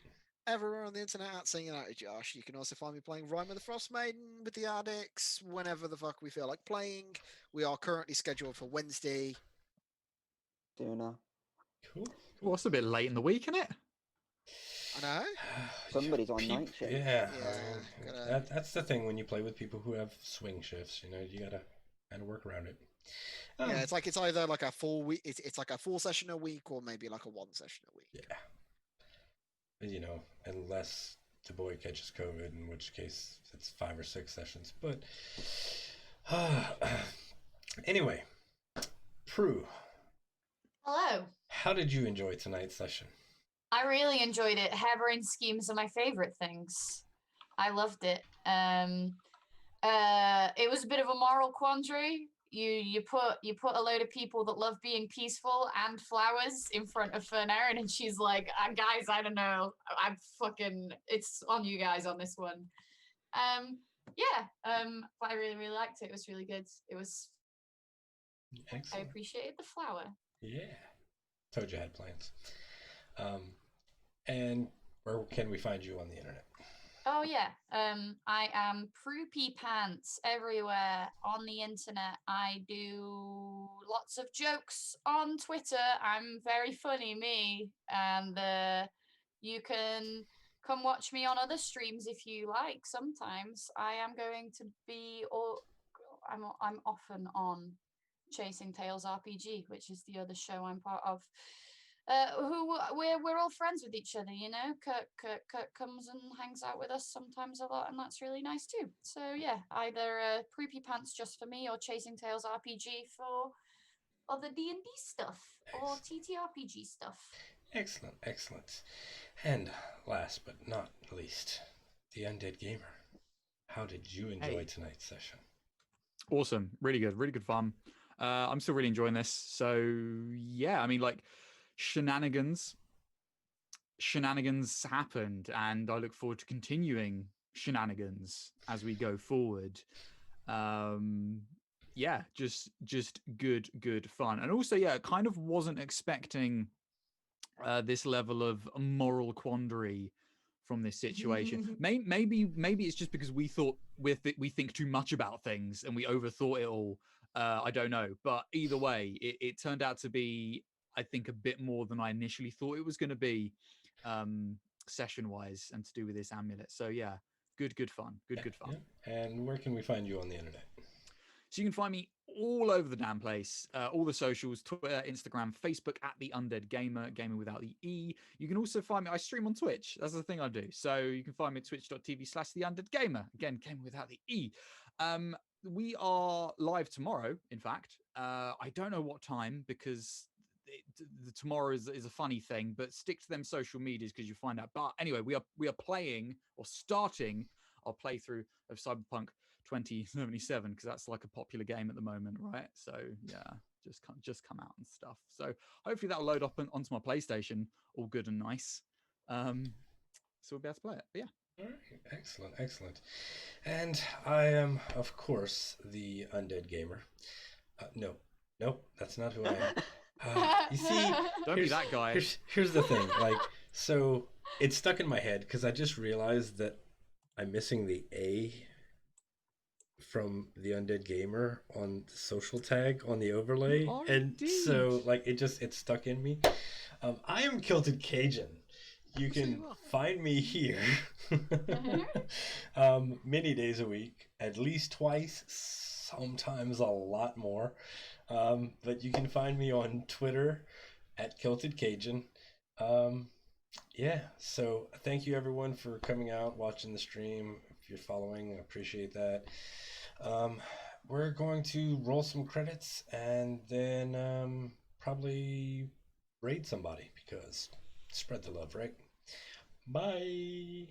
F: Everywhere on the internet at Singing Out to Josh. You can also find me playing Rhyme of the Frost Maiden with the Addicts whenever the fuck we feel like playing. We are currently scheduled for Wednesday.
C: Duna.
A: Cool.
B: Well, it's a bit late in the week, isn't it?
F: I know.
C: Somebody's on night shift.
A: Yeah,
F: gotta-
A: that's the thing when you play with people who have swing shifts. You know, you gotta kind of work around it.
F: Yeah, it's either like a full week. It's like a full session a week, or maybe like a 1 session a week.
A: Yeah. You know, unless the boy catches COVID, in which case it's 5 or 6 sessions. But anyway, Prue,
E: Hello.
A: how did you enjoy tonight's session?
E: I really enjoyed it. Harebrained schemes are my favorite things. I loved it. It was a bit of a moral quandary. You put a load of people that love being peaceful and flowers in front of Fernerin, and she's like, guys, I don't know. It's on you guys on this one. But I really, really liked it. It was really good. I
A: Excellent.
E: appreciated the flower.
A: Yeah. Told you I had plans. And where can we find you on the internet?
E: Oh yeah. I am Proopy Pants everywhere on the internet. I do lots of jokes on Twitter. I'm very funny, me. And you can come watch me on other streams if you like. Sometimes I am going to be I'm often on Chasing Tales RPG, which is the other show I'm part of. We're all friends with each other, you know. Kurt comes and hangs out with us sometimes a lot, and that's really nice too. So yeah, either Proopy Pants just for me, or Chasing Tales RPG for other D&D stuff or TTRPG stuff.
A: Excellent, excellent. And last but not least, the Undead Gamer. How did you enjoy tonight's session?
B: Awesome. Really good fun. I'm still really enjoying this. So yeah, I mean, like, shenanigans happened, and I look forward to continuing shenanigans as we go forward. Yeah, just good fun. And also, yeah, kind of wasn't expecting this level of moral quandary from this situation. Maybe it's just because we thought we think too much about things and we overthought it all. I don't know, but either way, it turned out to be, I think, a bit more than I initially thought it was going to be, session wise, and to do with this amulet. So yeah, good fun. Good fun.
A: Yeah. And where can we find you on the internet?
B: So you can find me all over the damn place. All the socials, Twitter, Instagram, Facebook at The Undead Gamer, gaming without the E. You can also find me, I stream on Twitch. That's the thing I do. So you can find me at twitch.tv/The Undead Gamer. Again, gaming without the E. We are live tomorrow, in fact. I don't know what time because tomorrow is a funny thing, but stick to them social medias because you find out. But anyway, we are playing or starting our playthrough of Cyberpunk 2077 because that's like a popular game at the moment, right? So yeah, just come out and stuff. So hopefully that'll load up onto my PlayStation, all good and nice. So we'll be able to play it. But yeah.
A: All right, excellent, excellent. And I am, of course, the Undead Gamer. No, that's not who I am. You see,
B: don't be that guy.
A: Here's the thing. Like, so it's stuck in my head because I just realized that I'm missing the A from the Undead Gamer on the social tag on the overlay, and so like it's stuck in me. I am Kilted Cajun. You can find me here many days a week, at least twice, sometimes a lot more. But you can find me on Twitter at Kilted Cajun. Yeah, so thank you everyone for coming out, watching the stream. If you're following, I appreciate that. We're going to roll some credits and then probably raid somebody because spread the love, right? Bye.